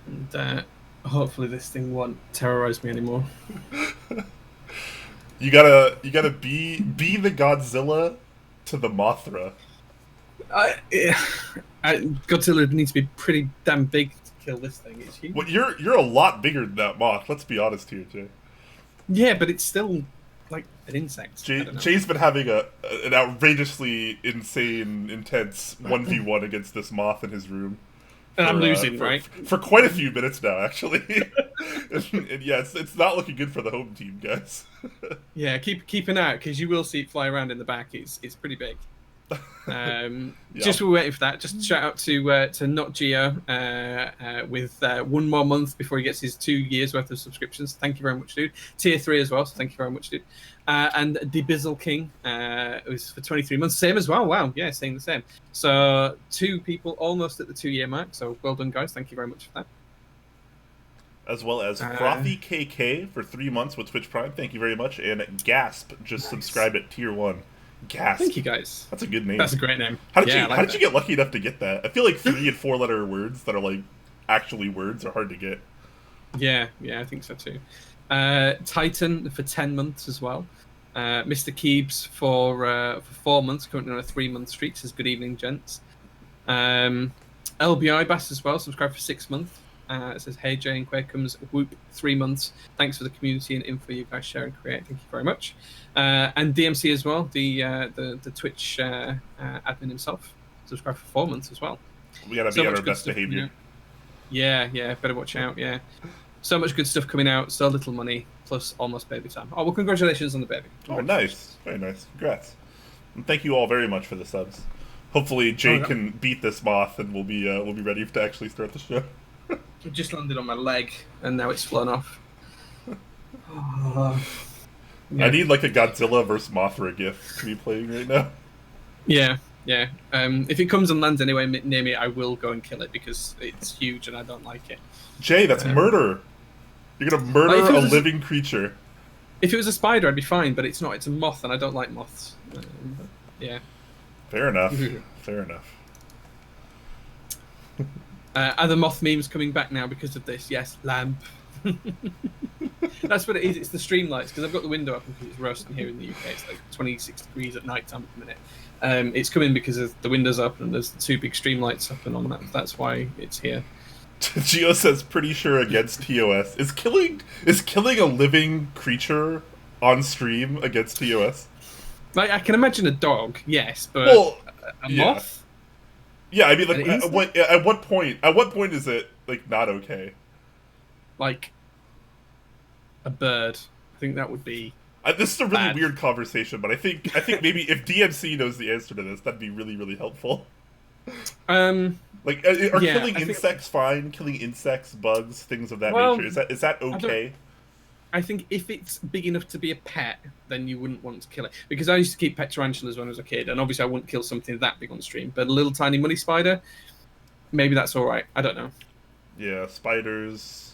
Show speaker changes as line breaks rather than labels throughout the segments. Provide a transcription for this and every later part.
And hopefully this thing won't terrorize me anymore.
You gotta be the Godzilla to the Mothra.
Godzilla needs to be pretty damn big to kill this thing. It's huge.
Well, you're a lot bigger than that moth. Let's be honest here, Jay.
Yeah, but it's still like an insect.
Jay's been having an outrageously insane, intense 1v1 against this moth in his room.
And I'm losing, right?
For quite a few minutes now, actually. and yeah, it's not looking good for the home team, guys.
Yeah, keep an eye out, because you will see it fly around in the back. It's pretty big.
Yeah.
Just we're waiting for that. Just shout out to Not Geo with 1 more month before he gets his 2 years worth of subscriptions. Thank you very much, dude. Tier 3 as well, so thank you very much, dude. And the Bizzle King was for 23 months, same as well. Wow, yeah, saying the same. So 2 people almost at the 2-year mark. So well done, guys. Thank you very much for that.
As well as Frothy KK for 3 months with Twitch Prime. Thank you very much. And Gasp just subscribed at Tier 1. Gasp.
Thank you, guys.
That's a good name.
That's a great name.
How did you get lucky enough to get that? I feel like 3 and 4 letter words that are like actually words are hard to get.
Yeah, I think so too. Titan for 10 months as well. Mr. Keebs for 4 months, currently on a 3-month streak. Says good evening, gents. LBI Bass as well, subscribed for 6 months. It says, hey Jay and Quake comes whoop 3 months. Thanks for the community and info you guys share and create. Thank you very much. And DMC as well, the Twitch admin himself, subscribed for 4 months as well.
We gotta be on our best behavior.
Yeah, better watch out. Yeah, so much good stuff coming out. So little money, plus almost baby time. Oh well, congratulations on the baby.
Oh, nice, very nice. Congrats, and thank you all very much for the subs. Hopefully Jay can beat this moth, and we'll be ready to actually start the show.
It just landed on my leg, and now it's flown off.
I need like a Godzilla vs Mothra gif to be playing right now.
Yeah. If it comes and lands anywhere near me, I will go and kill it because it's huge and I don't like it.
Jay, that's murder. You're gonna murder a living creature.
If it was a spider, I'd be fine, but it's not. It's a moth, and I don't like moths. Yeah.
Fair enough. Fair enough.
Are the moth memes coming back now because of this? Yes, lamp. That's what it is. It's the stream lights, because I've got the window up because it's roasting here in the UK. It's like 26 degrees at night time at the minute. It's coming because of the windows up and there's 2 big stream lights up, and on that. That's why it's here.
Geo says pretty sure against TOS. Is killing a living creature on stream against TOS?
Like, I can imagine a dog, yes, but a moth?
Yeah, I mean, like, at what point is it like not okay?
Like a bird. I think that would be.
This is a really weird conversation, but I think maybe if DMC knows the answer to this, that'd be really, really helpful. Like, are killing insects fine? Killing insects, bugs, things of that nature, is that okay?
I think if it's big enough to be a pet, then you wouldn't want to kill it. Because I used to keep pet tarantulas when I was a kid, and obviously I wouldn't kill something that big on stream. But a little tiny money spider, maybe that's all right. I don't know.
Yeah, spiders.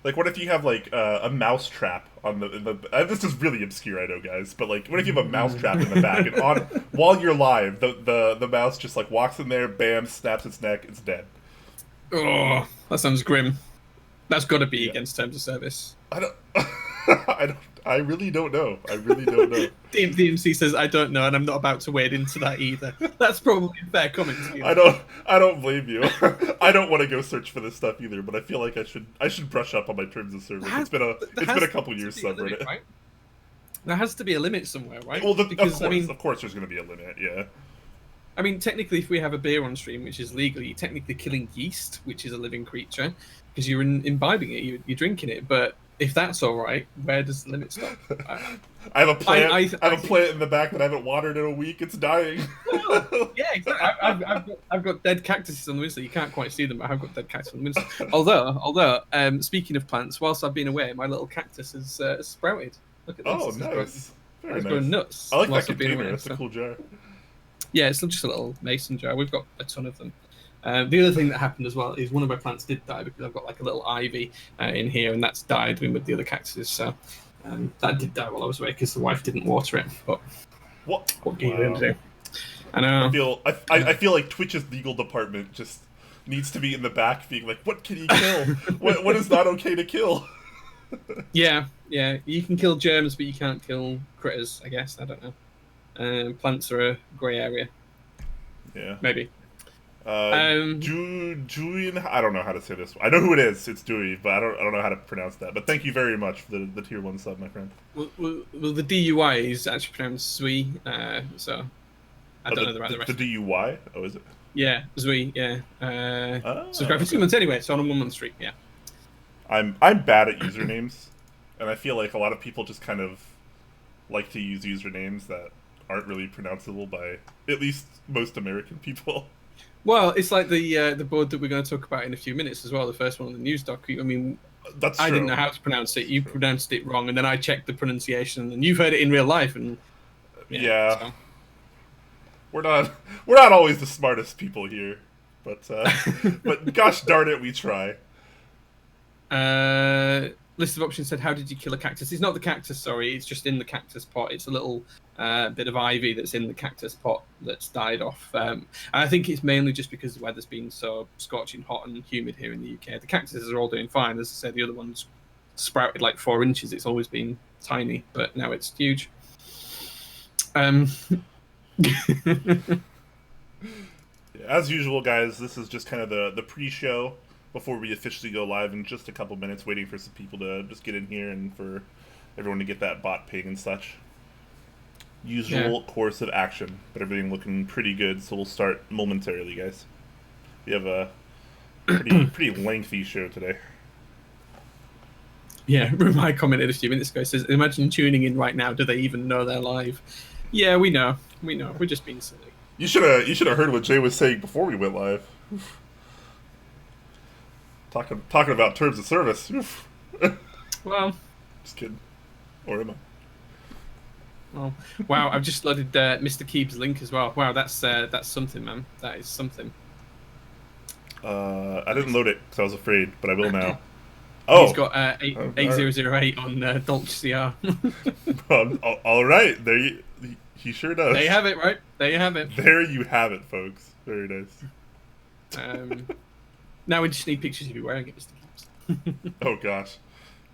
Like, what if you have like a mouse trap on the this is really obscure, I know, guys. But like, what if you have a mouse trap in the back, and while you're live, the mouse just like walks in there, bam, snaps its neck, it's dead.
Oh, that sounds grim. That's got to be against terms of service.
I really don't know.
DMC says I don't know, and I'm not about to wade into that either. That's probably a fair comment.
I don't blame you. I don't want to go search for this stuff either, but I feel like I should brush up on my terms of service. It's been a couple years subreddit. Right?
There has to be a limit somewhere, right?
Well, of course there's going to be a limit. Yeah.
I mean, technically, if we have a beer on stream, which is legal, you're technically killing yeast, which is a living creature, because you're imbibing it, you're drinking it. But if that's all right, where does the limit stop?
I have a plant. I have a plant in the back that I haven't watered in a week. It's dying.
Yeah, exactly. I've got dead cactuses on the window. You can't quite see them, but I've got dead cactuses on the window. Although, speaking of plants, whilst I've been away, my little cactus has sprouted. Look at this.
Oh, nice.
It's growing nuts.
I like that container. That's a cool jar.
Yeah, it's just a little mason jar. We've got a ton of them. The other thing that happened as well is one of my plants did die because I've got like a little ivy in here, and that's died with the other cactuses. So that did die while I was away because the wife didn't water it. But what are you going to do? I know.
I feel like Twitch's legal department just needs to be in the back, being like, "What can you kill? What is not okay to kill?"
Yeah, you can kill germs, but you can't kill critters. I guess I don't know. Plants are a grey area.
Yeah,
maybe.
Julian, I don't know how to say this. I know who it is. It's Dewey, but I don't know how to pronounce that. But thank you very much for the tier 1 sub, my friend.
Well, the DUI is actually pronounced Zui, so I don't know the rest.
The DUI? Oh, is it?
Yeah, Zui. Yeah. Subscribe for 2 months anyway. So on a 1 month streak. Yeah.
I'm bad at usernames, and I feel like a lot of people just kind of like to use usernames that aren't really pronounceable by at least most American people.
Well, it's like the board that we're going to talk about in a few minutes as well. The first one on the news doc. I mean, I didn't know how to pronounce it. You pronounced it wrong, and then I checked the pronunciation, and you've heard it in real life. And
yeah. So. We're not always the smartest people here, but but gosh darn it, we try.
List of options said, "How did you kill a cactus?" It's not the cactus, sorry. It's just in the cactus pot. It's a little bit of ivy that's in the cactus pot that's died off. And I think it's mainly just because the weather's been so scorching hot and humid here in the UK. The cactuses are all doing fine. As I said, the other ones sprouted like 4 inches. It's always been tiny, but now it's huge.
As usual, guys, this is just kind of the pre-show before we officially go live in just a couple minutes, waiting for some people to just get in here and for everyone to get that bot ping and such. Usual course of action, but everything looking pretty good, so we'll start momentarily, guys. We have a pretty lengthy show today.
Yeah, Rumai commented a few minutes ago, says, "Imagine tuning in right now. Do they even know they're live?" Yeah, we know. We're just being silly.
You should have heard what Jay was saying before we went live. Talking about terms of service.
Well,
just kidding. Or am I?
Well, wow! I've just loaded Mr. Keeb's link as well. Wow, that's something, man. That is something.
I didn't load it because I was afraid, but I will now. Oh,
he's got 8008 on Dolch CR.
All right, he sure does.
There you have it, right? There you have it.
There you have it, folks. Very nice.
Now we just need pictures of you wearing it, Mr. Keeps.
Oh gosh,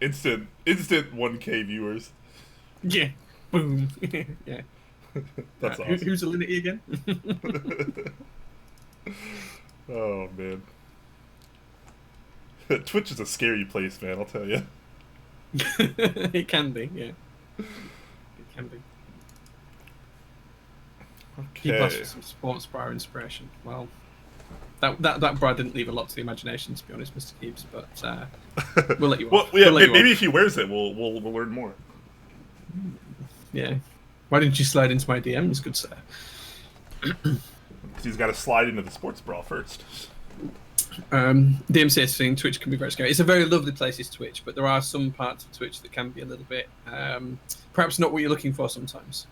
instant 1K viewers.
Yeah, boom. Yeah.
That's awesome.
Who's Alinity again?
Oh man, Twitch is a scary place, man. I'll tell you.
It can be, yeah. It can be.
Okay.
Keep us for some sports bar inspiration. Well, that bra didn't leave a lot to the imagination, to be honest, Mr. Keeps. But we'll let you off.
Well, yeah,
we'll
maybe if he wears it, we'll learn more.
Yeah. Why didn't you slide into my DMs, good sir?
Because he's got to slide into the sports bra first.
DMC is saying Twitch can be very scary. It's a very lovely place, is Twitch, but there are some parts of Twitch that can be a little bit, perhaps not what you're looking for sometimes.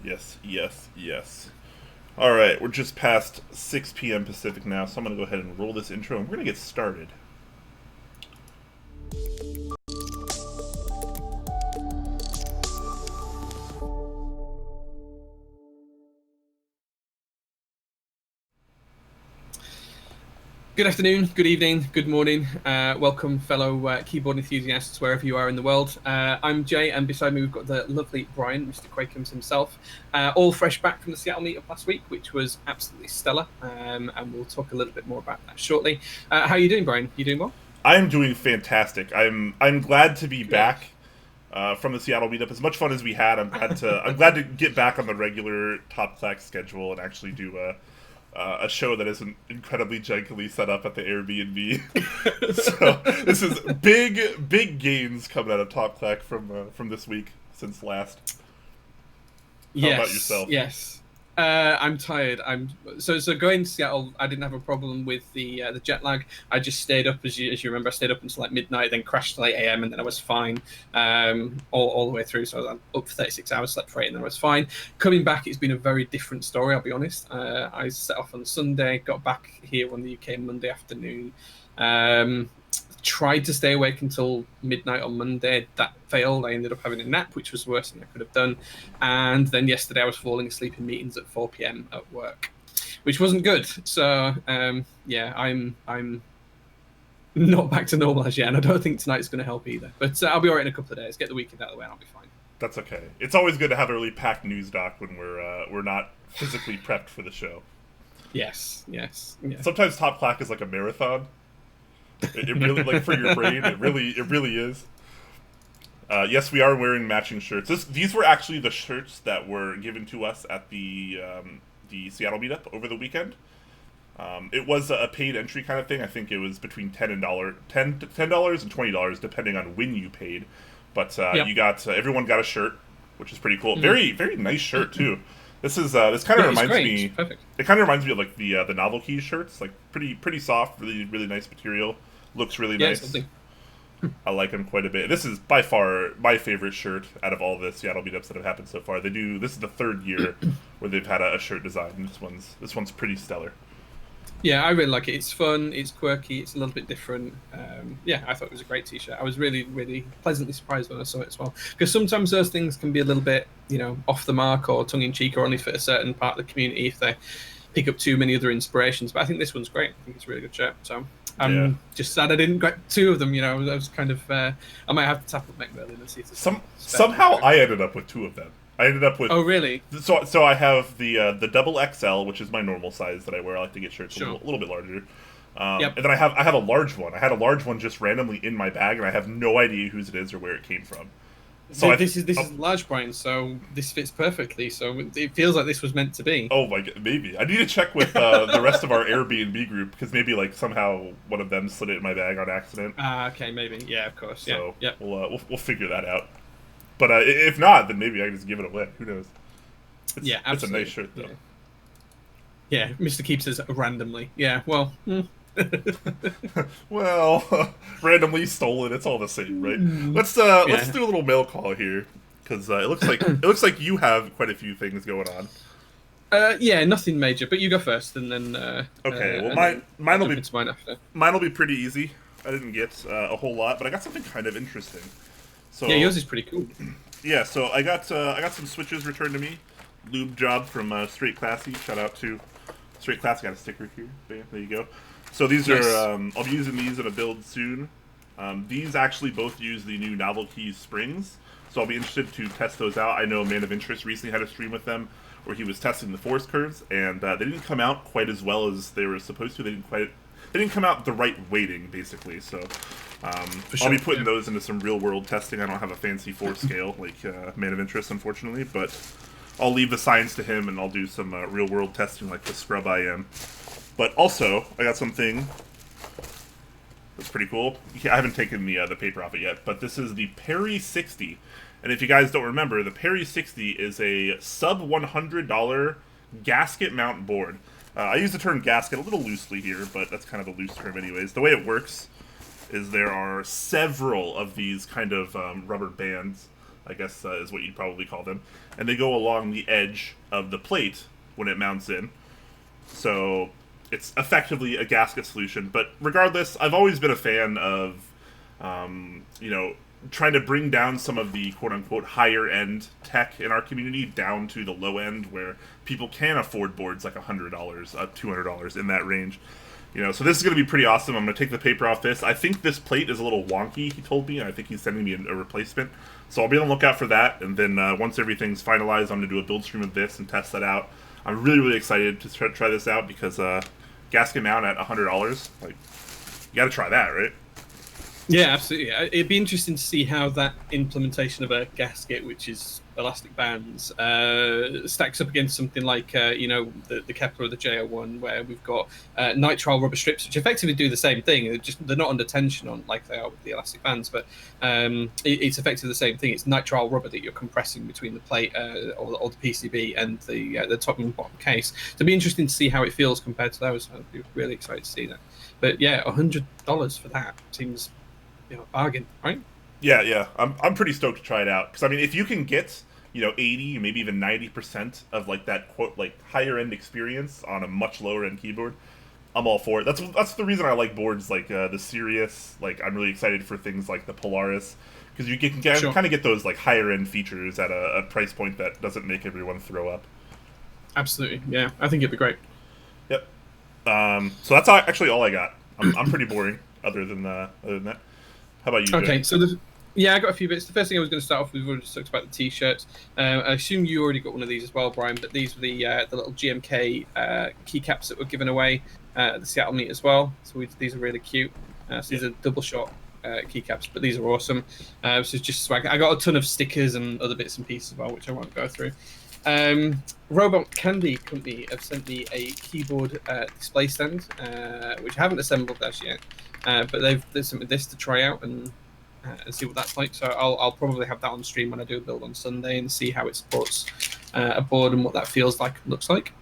Yeah. Yes. All right, we're just past 6 p.m. Pacific now, so I'm going to go ahead and roll this intro, and we're going to get started. Good afternoon, good evening, good morning. Welcome, fellow keyboard enthusiasts, wherever you are in the world. I'm Jay, and beside me we've got the lovely Brian, Mr. Quakums himself, all fresh back from the Seattle Meetup last week, which was absolutely stellar, and we'll talk a little bit more about that shortly. How are you doing, Brian? You doing well?
I'm doing fantastic. I'm glad to be back from the Seattle Meetup. As much fun as we had, I'm glad to get back on the regular Top Clack schedule and actually do a show that isn't incredibly jankily set up at the Airbnb. So this is big gains coming out of Top Clack from this week since last. How about yourself?
Yes. I'm tired. So going to Seattle, I didn't have a problem with the jet lag. I just stayed up, as you remember, I stayed up until like midnight, then crashed till 8 a.m. and then I was fine all the way through. So I was up for 36 hours, slept for 8, and then I was fine. Coming back, it's been a very different story, I'll be honest. I set off on Sunday, got back here on the UK Monday afternoon. Tried to stay awake until midnight on Monday. That failed. I ended up having a nap, which was worse than I could have done. And then yesterday I was falling asleep in meetings at 4 p.m. at work, which wasn't good. So yeah, I'm not back to normal as yet, and I don't think tonight's going to help either. But I'll be alright in a couple of days. Get the weekend out of the way, and I'll be fine.
That's okay. It's always good to have a really packed news doc when we're not physically prepped for the show.
Yes. Yeah.
Sometimes Top Clack is like a marathon. It really, like, for your brain, it really is. Yes, we are wearing matching shirts. These were actually the shirts that were given to us at the Seattle meetup over the weekend. It was a paid entry kind of thing. I think it was between $10 and $20, depending on when you paid. But you got everyone got a shirt, which is pretty cool. Very nice shirt too. This kind of reminds me. It kind of reminds me of like the Novel Keys shirts, like pretty soft, really nice material. Looks really nice. Something. I like them quite a bit. This is by far my favorite shirt out of all the Seattle meetups that have happened so far. This is the third year where they've had a shirt design, and this one's pretty stellar.
Yeah, I really like it. It's fun, it's quirky, it's a little bit different. Yeah, I thought it was a great t-shirt. I was really pleasantly surprised when I saw it as well. Because sometimes those things can be a little bit, off the mark or tongue-in-cheek or only fit a certain part of the community if they pick up too many other inspirations. But I think this one's great. I think it's a really good shirt. So I'm just sad I didn't get two of them. I was kind of, I might have to tap up McMillan and see if
somehow I ended up with two of them. I ended up with.
Oh really?
So I have the double XL, which is my normal size that I wear. I like to get shirts a little bit larger. And then I have a large one. I had a large one just randomly in my bag, and I have no idea whose it is or where it came from.
So this is large, Brian. So this fits perfectly. So it feels like this was meant to be.
Oh my god, maybe I need to check with the rest of our Airbnb group because maybe like somehow one of them slid it in my bag on accident.
Okay, maybe. Yeah, of course.
So
yeah.
We'll figure that out. But if not, then maybe I can just give it away. Who knows?
Absolutely.
It's a nice shirt, though.
Yeah, Mr. Keep says randomly. Yeah, well.
Well, randomly stolen. It's all the same, right? Let's do a little mail call here because it looks like you have quite a few things going on.
Yeah, nothing major, but you go first, and then.
Okay. Well, mine will be pretty easy. I didn't get a whole lot, but I got something kind of interesting. So,
yeah, yours is pretty cool.
Yeah, so I got some switches returned to me. Lube job from Straight Classy. Shout out to Straight Classy. Got a sticker here. Bam, there you go. So these are I'll be using these in a build soon. These actually both use the new Novel Keys springs, so I'll be interested to test those out. I know Man of Interest recently had a stream with them where he was testing the force curves, and they didn't come out quite as well as they were supposed to. They didn't come out the right weighting, basically. So I'll be putting those into some real-world testing. I don't have a fancy force scale like Man of Interest, unfortunately, but I'll leave the science to him, and I'll do some real-world testing like the scrub I am. But also, I got something that's pretty cool. I haven't taken the paper off it yet, but this is the Perry 60. And if you guys don't remember, the Perry 60 is a sub-$100 gasket mount board. I use the term gasket a little loosely here, but that's kind of a loose term anyways. The way it works is there are several of these kind of rubber bands, I guess is what you'd probably call them, and they go along the edge of the plate when it mounts in. So it's effectively a gasket solution. But regardless, I've always been a fan of, trying to bring down some of the quote-unquote higher-end tech in our community down to the low end where people can afford boards like $100, $200 in that range. So this is going to be pretty awesome. I'm going to take the paper off this. I think this plate is a little wonky, he told me, and I think he's sending me a replacement. So I'll be on the lookout for that, and then once everything's finalized, I'm going to do a build stream of this and test that out. I'm really excited to try this out because gasket mount at $100, like, you got to try that, right?
Yeah, absolutely. It'd be interesting to see how that implementation of a gasket, which is elastic bands, stacks up against something like, the Kepler or the J01, where we've got nitrile rubber strips, which effectively do the same thing. They're not under tension on like they are with the elastic bands, but it's effectively the same thing. It's nitrile rubber that you're compressing between the plate or the PCB and the top and bottom case. So it'd be interesting to see how it feels compared to those. I'd be really excited to see that. But yeah, $100 for that seems bargain, right?
Yeah. I'm pretty stoked to try it out because I mean, if you can get 80, maybe even 90% of like that quote like higher end experience on a much lower end keyboard, I'm all for it. That's the reason I like boards like the Sirius. Like I'm really excited for things like the Polaris because you can kind of get those like higher end features at a price point that doesn't make everyone throw up.
Absolutely, yeah. I think it'd be great.
Yep. So that's actually all I got. I'm pretty boring. Other than that. How about you, Jay?
Okay, so yeah, I got a few bits. The first thing I was going to start off with, we've already just talked about the t-shirts. I assume you already got one of these as well, Brian. But these were the little GMK keycaps that were given away at the Seattle meet as well. So these are really cute. So these are double shot keycaps, but these are awesome. So it's just swag. I got a ton of stickers and other bits and pieces as well, which I won't go through. Robot Candy Company have sent me a keyboard display stand, which I haven't assembled as yet, but they've sent me this to try out and see what that's like. So I'll probably have that on stream when I do a build on Sunday and see how it supports a board and what that feels like and looks like.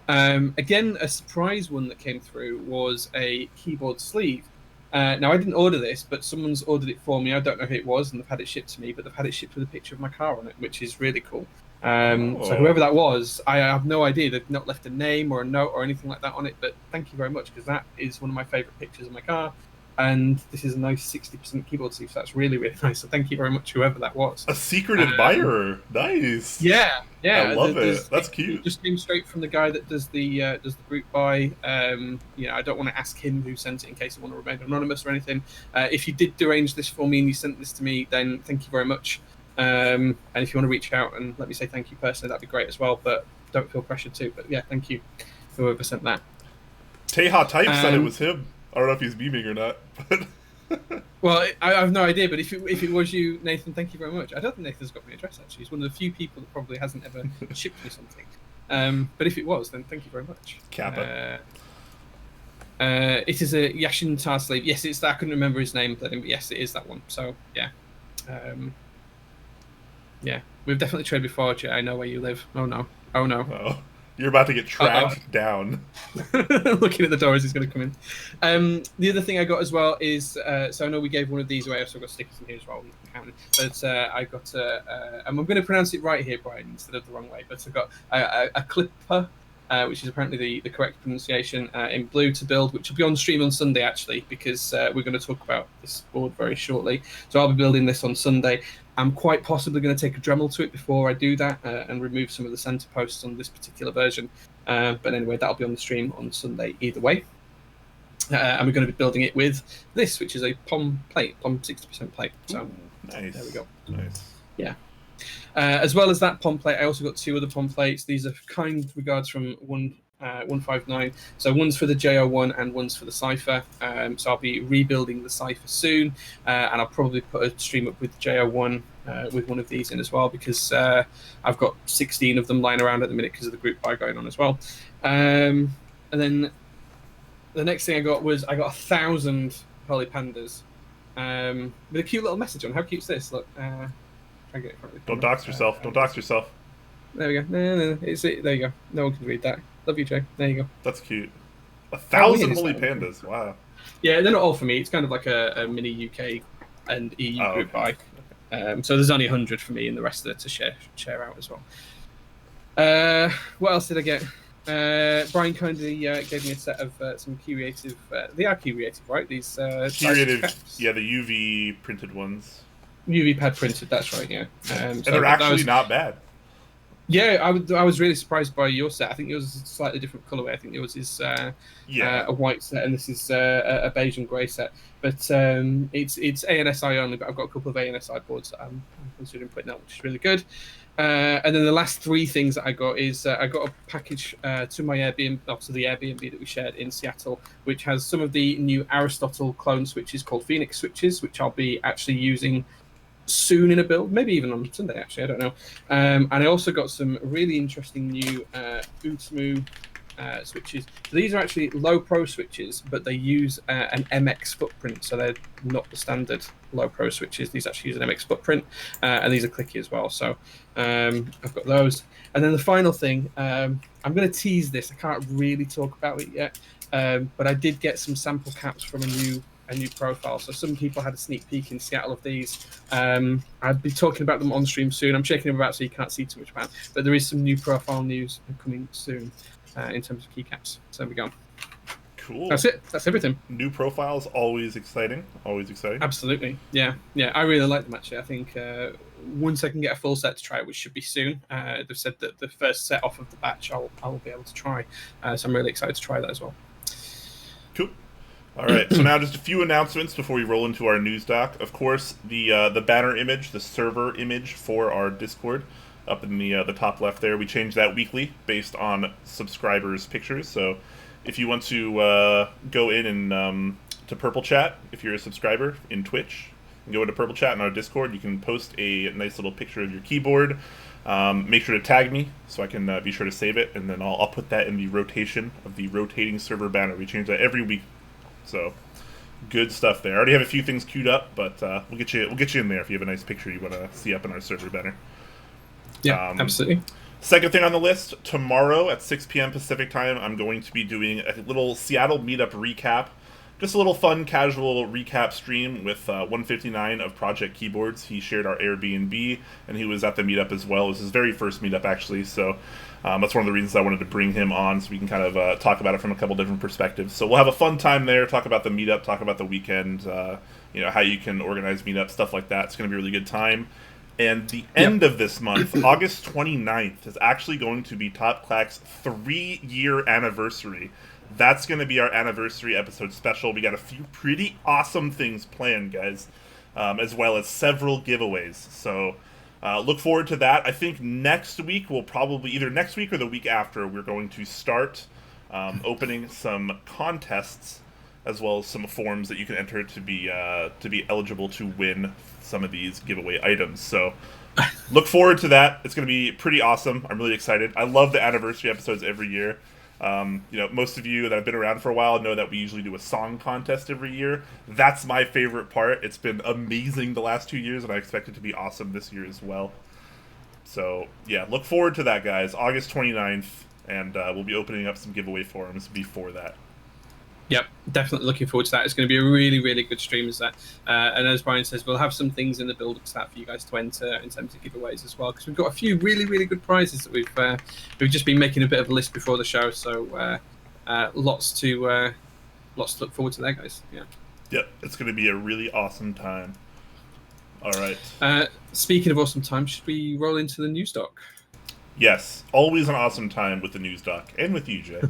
Again, a surprise one that came through was a keyboard sleeve. Now, I didn't order this, but someone's ordered it for me. I don't know who it was, and they've had it shipped to me, but they've had it shipped with a picture of my car on it, which is really cool. So whoever that was, I have no idea. They've not left a name or a note or anything like that on it, but thank you very much, because that is one of my favourite pictures of my car. And this is a nice 60% keyboard sleeve, so that's really, really nice. So thank you very much, whoever that was.
A secret admirer. Nice.
Yeah.
I love it. That's cute.
It just came straight from the guy that does the group buy. I don't want to ask him who sent it in case I want to remain anonymous or anything. If you did arrange this for me and you sent this to me, then thank you very much. And if you want to reach out and let me say thank you personally, that'd be great as well. But don't feel pressured to. But yeah, thank you, whoever sent that.
Teha Type said it was him. I don't know if he's memeing or not.
Well, I have no idea, but if it was you, Nathan, thank you very much. I don't think Nathan's got my address, actually. He's one of the few people that probably hasn't ever shipped me something. But if it was, then thank you very much.
Kappa.
It is a Yashin Tar sleeve. Yes, it's that. I couldn't remember his name, but yes, it is that one. So, yeah. Yeah, we've definitely traded before, Jay. I know where you live. Oh, no.
Oh. You're about to get tracked down.
Looking at the door as he's going to come in. The other thing I got as well is, so I know we gave one of these away. I also got stickers in here as well. But I got, and I'm going to pronounce it right here, Brian, instead of the wrong way. But I got a Klippe, which is apparently the correct pronunciation, in blue to build, which will be on stream on Sunday, actually, because we're going to talk about this board very shortly. So I'll be building this on Sunday. I'm quite possibly going to take a Dremel to it before I do that and remove some of the center posts on this particular version. But anyway, that'll be on the stream on Sunday either way. And we're going to be building it with this, which is a POM plate, POM 60% plate. So
nice.
There we go.
Nice.
Yeah. As well as that POM plate, I also got two other POM plates. These are kind regards from 159. So one's for the JO1 and one's for the Cypher. So I'll be rebuilding the Cypher soon, and I'll probably put a stream up with the JO1 with one of these in as well, because I've got 16 of them lying around at the minute because of the group buy going on as well. And then the next thing I got was 1,000 Holy Pandas with a cute little message on. How cute's this? Look. Try and get it in front of the
Don't
camera.
dox yourself. Don't dox yourself.
There we go. No. There you go. No one can read that. Love you, Jay. There you go.
That's cute. 1,000 holy pandas. Wow.
Yeah, they're not all for me. It's kind of like a mini UK and EU group buy. So there's only 100 for me, and the rest of it to share out as well. What else did I get? Brian kindly gave me a set of some Creative. They are Creative, right? These
Creative, yeah, the UV printed ones.
UV pad printed. That's right. Yeah.
And they're actually not bad.
Yeah, I was really surprised by your set. I think yours is a slightly different colorway. I think yours is a white set, and this is a beige and grey set. But it's ANSI only. But I've got a couple of ANSI boards that I'm considering putting out, which is really good. And then the last three things that I got is I got a package to my Airbnb, to the Airbnb that we shared in Seattle, which has some of the new Aristotle clone switches called Phoenix switches, which I'll be actually using soon in a build, maybe even on Sunday, actually, I don't know. And I also got some really interesting new Utmu switches. So these are actually low pro switches, but they use an MX footprint, so they're not the standard low pro switches. These actually use an MX footprint, and these are clicky as well. So I've got those. And then the final thing, I'm going to tease this. I can't really talk about it yet, but I did get some sample caps from a new profile. So some people had a sneak peek in Seattle of these. I'll be talking about them on stream soon. I'm checking them out so you can't see too much about it, but there is some new profile news coming soon in terms of keycaps. So there we go.
Cool.
That's it. That's everything.
New profiles, always exciting. Always exciting.
Absolutely. Yeah. I really like them, actually. I think once I can get a full set to try, which should be soon. They've said that the first set off of the batch I'll be able to try. So I'm really excited to try that as well.
Cool. All right, so now just a few announcements before we roll into our news doc. Of course, the banner image, the server image for our Discord, up in the top left there, we change that weekly based on subscribers' pictures. So if you want to go in and to Purple Chat, if you're a subscriber in Twitch, and go into Purple Chat in our Discord, you can post a nice little picture of your keyboard. Make sure to tag me so I can be sure to save it, and then I'll put that in the rotation of the rotating server banner. We change that every week. So, good stuff there. I already have a few things queued up, but we'll get you in there if you have a nice picture you want to see up in our server banner.
Yeah, absolutely.
Second thing on the list, tomorrow at 6 p.m. Pacific time, I'm going to be doing a little Seattle Meetup recap. Just a little fun, casual recap stream with 159 of Project Keyboards. He shared our Airbnb, and he was at the meetup as well. It was his very first meetup, actually, so that's one of the reasons I wanted to bring him on, so we can kind of talk about it from a couple different perspectives. So we'll have a fun time there, talk about the meetup, talk about the weekend, how you can organize meetups, stuff like that. It's going to be a really good time. And the end of this month, August 29th, is actually going to be Top Clack's 3-year anniversary. That's going to be our anniversary episode special. We got a few pretty awesome things planned, guys, as well as several giveaways. So look forward to that. I think next week, we'll probably, either next week or the week after, we're going to start opening some contests, as well as some forms that you can enter to be eligible to win some of these giveaway items. So look forward to that. It's going to be pretty awesome. I'm really excited. I love the anniversary episodes every year. Most of you that have been around for a while know that we usually do a song contest every year. That's my favorite part. It's been amazing the last 2 years, and I expect it to be awesome this year as well. So, yeah, look forward to that, guys. August 29th, and we'll be opening up some giveaway forums before that.
Yep, definitely looking forward to that. It's going to be a really, really good stream as that. And as Brian says, we'll have some things in the build-up to that for you guys to enter in terms of giveaways as well, because we've got a few really, really good prizes that we've just been making a bit of a list before the show. So lots to look forward to there, guys. Yeah.
Yep, it's going to be a really awesome time. All right.
Speaking of awesome time, should we roll into the news doc?
Yes, always an awesome time with the news doc, and with you, Jay.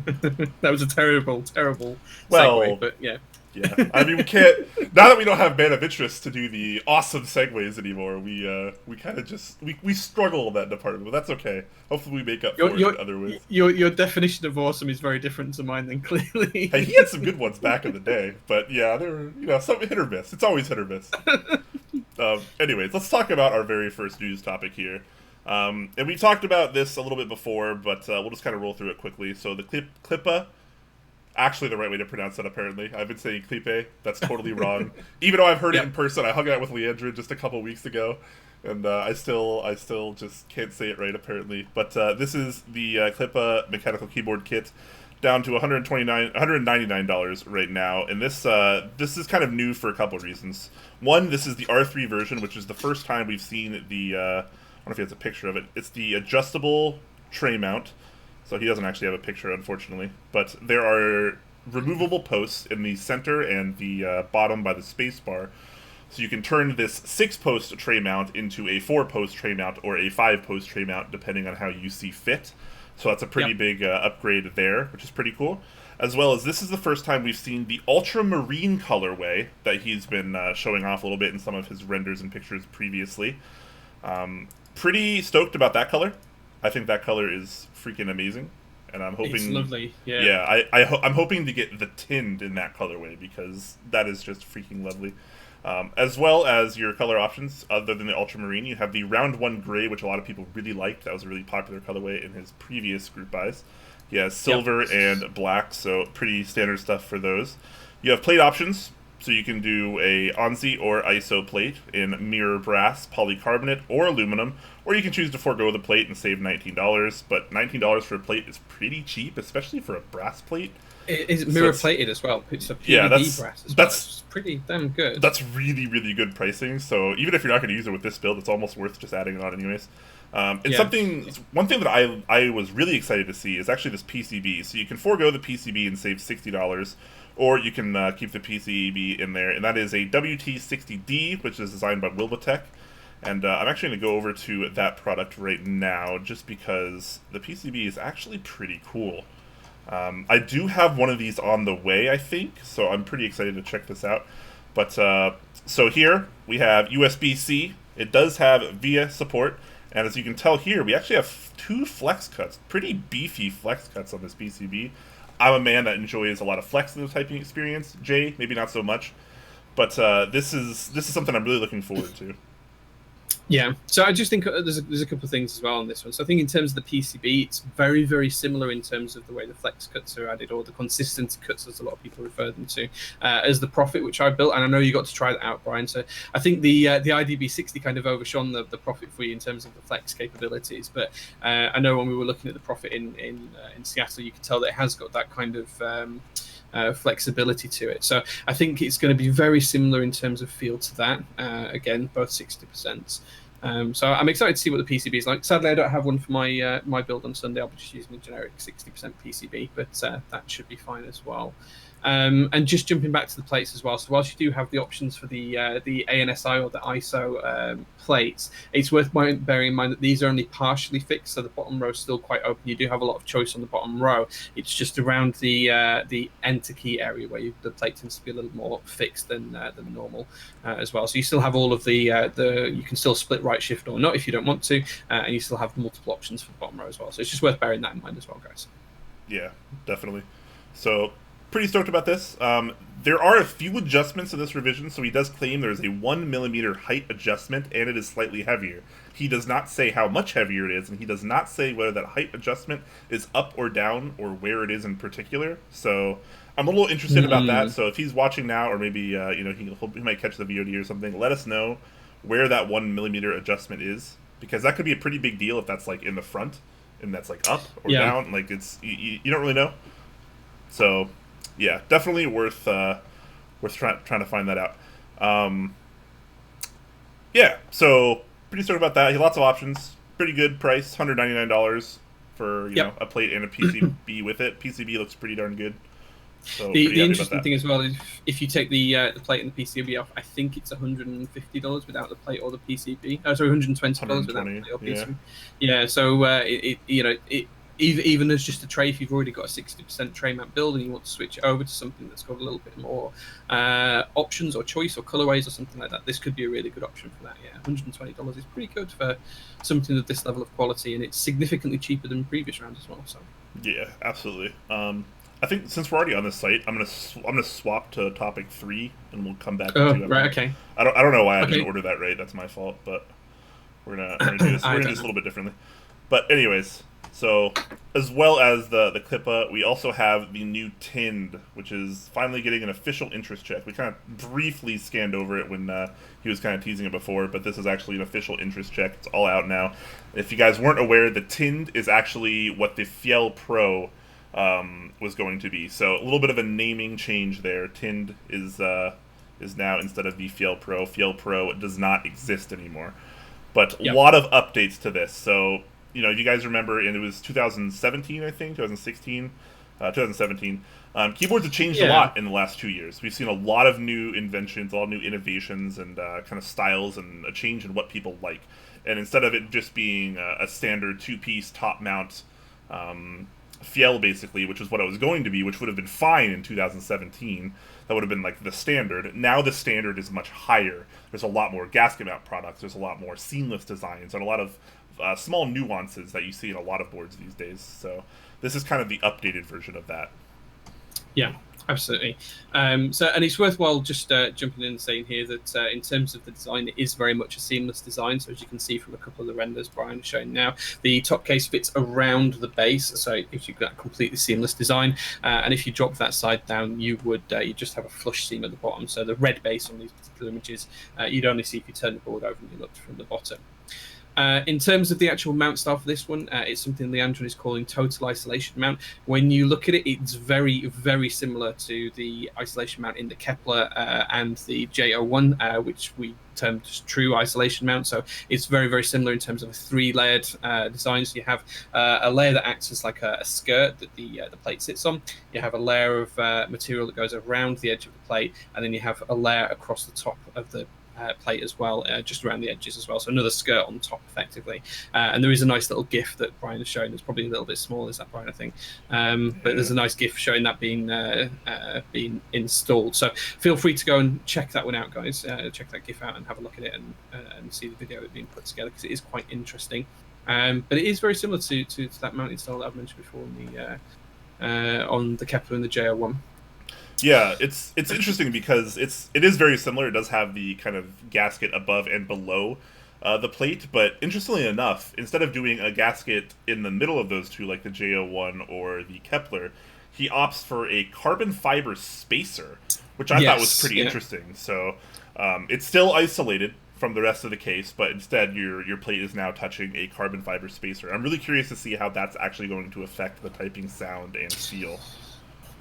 That was a terrible segue, but yeah.
Yeah, I mean, we can't, now that we don't have Man of Interest to do the awesome segues anymore, we kind of just, we struggle in that department, but that's okay. Hopefully we make up for it in other ways.
Your definition of awesome is very different to mine, then, clearly.
Hey, he had some good ones back in the day, but yeah, they were, some hit or miss. It's always hit or miss. Anyways, let's talk about our very first news topic here. And we talked about this a little bit before, but we'll just kind of roll through it quickly. So the Klippe, actually the right way to pronounce that, apparently. I've been saying Klippe. That's totally wrong. Even though I've heard it in person. I hung out with Leandra just a couple weeks ago, and I still just can't say it right, apparently. But this is the Klippe mechanical keyboard kit, down to $199 right now, and this is kind of new for a couple of reasons. One, this is the R3 version, which is the first time we've seen the I don't know if he has a picture of it. It's the adjustable tray mount. So he doesn't actually have a picture, unfortunately. But there are removable posts in the center and the bottom by the space bar. So you can turn this 6-post tray mount into a 4-post tray mount or a 5-post tray mount, depending on how you see fit. So that's a pretty big upgrade there, which is pretty cool. As well as this is the first time we've seen the ultramarine colorway that he's been showing off a little bit in some of his renders and pictures previously. Pretty stoked about that color. I think that color is freaking amazing, and I'm hoping
it's lovely. Yeah,
yeah. I'm hoping to get the tinned in that colorway, because that is just freaking lovely. As well as your color options, other than the ultramarine, you have the round 1 gray, which a lot of people really liked. That was a really popular colorway in his previous group buys. He has silver and black, so pretty standard stuff for those. You have plate options. So you can do a ONSI or ISO plate in mirror brass, polycarbonate, or aluminum, or you can choose to forego the plate and save $19. But $19 for a plate is pretty cheap, especially for a brass plate.
It's mirror plated as well. It's a PVD brass as well. That's pretty damn good.
That's really, really good pricing. So even if you're not going to use it with this build, it's almost worth just adding it on anyways. And one thing that I was really excited to see is actually this PCB. So you can forego the PCB and save $60. Or you can keep the PCB in there, and that is a WT60-D, which is designed by Wilbatech. And I'm actually going to go over to that product right now just because the PCB is actually pretty cool. I do have one of these on the way, I think, so I'm pretty excited to check this out. But so here we have USB-C. It does have VIA support, and as you can tell here, we actually have 2 flex cuts, pretty beefy flex cuts on this PCB. I'm a man that enjoys a lot of flex in the typing experience. Jay, maybe not so much, but this is something I'm really looking forward to.
Yeah, so I just think there's a couple of things as well on this one. So I think in terms of the PCB, it's very, very similar in terms of the way the flex cuts are added, or the consistency cuts, as a lot of people refer them to, as the Profit, which I built. And I know you got to try that out, Brian. So I think the IDB60 kind of overshone the Profit for you in terms of the flex capabilities. But I know when we were looking at the Profit in Seattle, you could tell that it has got that kind of flexibility to it. So I think it's going to be very similar in terms of feel to that. Again, both 60%. So I'm excited to see what the PCB is like. Sadly, I don't have one for my my build on Sunday. I'll be just using a generic 60% PCB, but that should be fine as well. And just jumping back to the plates as well. So whilst you do have the options for the ANSI or the ISO plates, it's worth bearing in mind that these are only partially fixed, so the bottom row is still quite open. You do have a lot of choice on the bottom row. It's just around the enter key area where the plate tends to be a little more fixed than normal as well. So you still have all of the you can still split right shift or not if you don't want to, and you still have multiple options for the bottom row as well. So it's just worth bearing that in mind as well, guys.
Yeah, definitely. So pretty stoked about this. There are a few adjustments to this revision, so he does claim there is a 1mm height adjustment, and it is slightly heavier. He does not say how much heavier it is, and he does not say whether that height adjustment is up or down, or where it is in particular. So I'm a little interested about that. So if he's watching now, or maybe he might catch the VOD or something, let us know where that 1mm adjustment is, because that could be a pretty big deal if that's like in the front, and that's like up or down. Like it's you don't really know. So yeah, definitely worth trying to find that out. Yeah, so pretty stoked about that. He has lots of options. Pretty good price, $199 for you know a plate and a PCB with it. PCB looks pretty darn good. So
the interesting thing as well is if you take the plate and the PCB off, I think it's $150 without the plate or the PCB. Oh, sorry, $120 without the plate or PCB. Yeah, so even as just a tray, if you've already got a 60% tray mount build and you want to switch over to something that's got a little bit more options or choice or colorways or something like that, this could be a really good option for that. Yeah, $120 is pretty good for something of this level of quality, and it's significantly cheaper than previous rounds as well. So
yeah, absolutely. I think since we're already on this site, I'm gonna swap to topic 3, and we'll come back.
Right, okay.
I don't know why I didn't order that right. That's my fault, but we're gonna do this. We're gonna do this a little bit differently. But anyways, so as well as the Klippe, we also have the new Tind, which is finally getting an official interest check. We kind of briefly scanned over it when he was kind of teasing it before, but this is actually an official interest check. It's all out now. If you guys weren't aware, the Tind is actually what the Fjell Pro was going to be. So a little bit of a naming change there. Tind is now, instead of the Fjell Pro does not exist anymore. But a lot of updates to this. So, you know, you guys remember, and it was 2017, I think, 2016, 2017. Keyboards have changed a lot in the last 2 years. We've seen a lot of new inventions, a lot of new innovations, and kind of styles, and a change in what people like. And instead of it just being a standard 2-piece top mount Fjell, basically, which is what it was going to be, which would have been fine in 2017. That would have been like the standard. Now the standard is much higher. There's a lot more gasket mount products. There's a lot more seamless designs and a lot of small nuances that you see in a lot of boards these days. So this is kind of the updated version of that.
Yeah, absolutely. And it's worthwhile just jumping in and saying here that in terms of the design, it is very much a seamless design. So as you can see from a couple of the renders Brian is showing now, the top case fits around the base, so it gives you that completely seamless design. And if you drop that side down, you would you just have a flush seam at the bottom. So the red base on these particular images, you'd only see if you turn the board over and you looked from the bottom. In terms of the actual mount style for this one, it's something Leandrin is calling total isolation mount. When you look at it, it's very, very similar to the isolation mount in the Kepler and the J01, which we termed just true isolation mount. So it's very, very similar in terms of a 3-layered design. So you have a layer that acts as like a skirt that the plate sits on. You have a layer of material that goes around the edge of the plate, and then you have a layer across the top of the plate as well, just around the edges as well. So another skirt on top, effectively. And there is a nice little GIF that Brian has shown. It's probably a little bit small, is that Brian? I think. But there's a nice GIF showing that being installed. So feel free to go and check that one out, guys. Check that GIF out and have a look at it and see the video being put together, because it is quite interesting. But it is very similar to that mounting style that I've mentioned before on the Kepler and the JO1.
Yeah, it's interesting because it is very similar. It does have the kind of gasket above and below the plate, but interestingly enough, instead of doing a gasket in the middle of those two, like the JO1 or the Kepler, he opts for a carbon fiber spacer, which I thought was pretty interesting. So it's still isolated from the rest of the case, but instead your plate is now touching a carbon fiber spacer. I'm really curious to see how that's actually going to affect the typing sound and feel.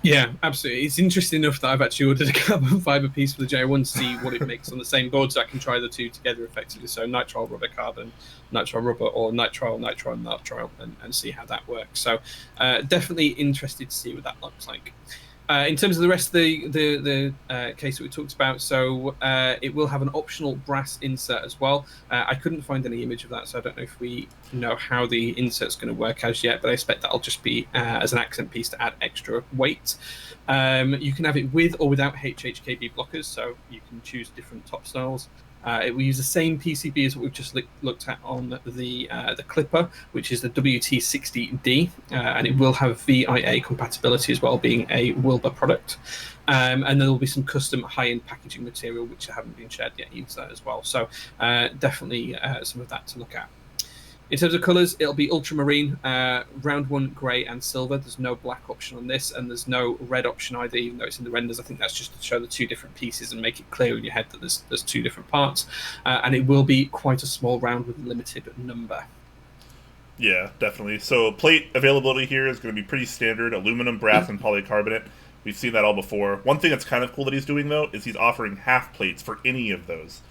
Yeah, absolutely. It's interesting enough that I've actually ordered a carbon fiber piece for the J1 to see what it makes on the same board, so I can try the two together effectively. So nitrile rubber carbon, nitrile rubber, or nitrile nitrile, and see how that works. So definitely interested to see what that looks like. In terms of the rest of the case that we talked about, so it will have an optional brass insert as well. I couldn't find any image of that, so I don't know if we know how the insert's going to work as yet, but I expect that'll just be as an accent piece to add extra weight. You can have it with or without HHKB blockers, so you can choose different top styles. It will use the same PCB as what we've just looked at on the Klippe, which is the WT60-D, and it will have VIA compatibility as well, being a Wilbur product. And then there will be some custom high-end packaging material, which haven't been shared yet, use that as well. So definitely some of that to look at. In terms of colours, it'll be ultramarine, round one grey and silver. There's no black option on this, and there's no red option either, even though it's in the renders. I think that's just to show the two different pieces and make it clear in your head that there's two different parts. And it will be quite a small round with a limited number.
Yeah, definitely. So plate availability here is going to be pretty standard: aluminum, brass, and polycarbonate. We've seen that all before. One thing that's kind of cool that he's doing, though, is he's offering half plates for any of those.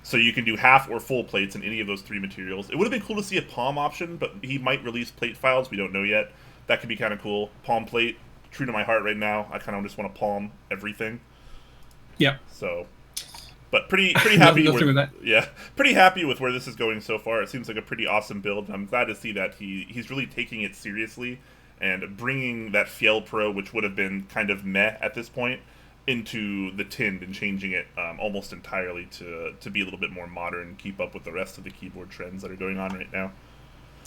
So you can do half or full plates in any of those three materials. It would have been cool to see a palm option, but he might release plate files. We don't know yet. That could be kind of cool. Palm plate, true to my heart right now. I kind of just want to palm everything.
Yeah.
So, but pretty happy
with that.
Yeah, pretty happy with where this is going so far. It seems like a pretty awesome build. I'm glad to see that he's really taking it seriously and bringing that Fiel Pro, which would have been kind of meh at this point, into the tinned and changing it almost entirely to be a little bit more modern, keep up with the rest of the keyboard trends that are going on right now.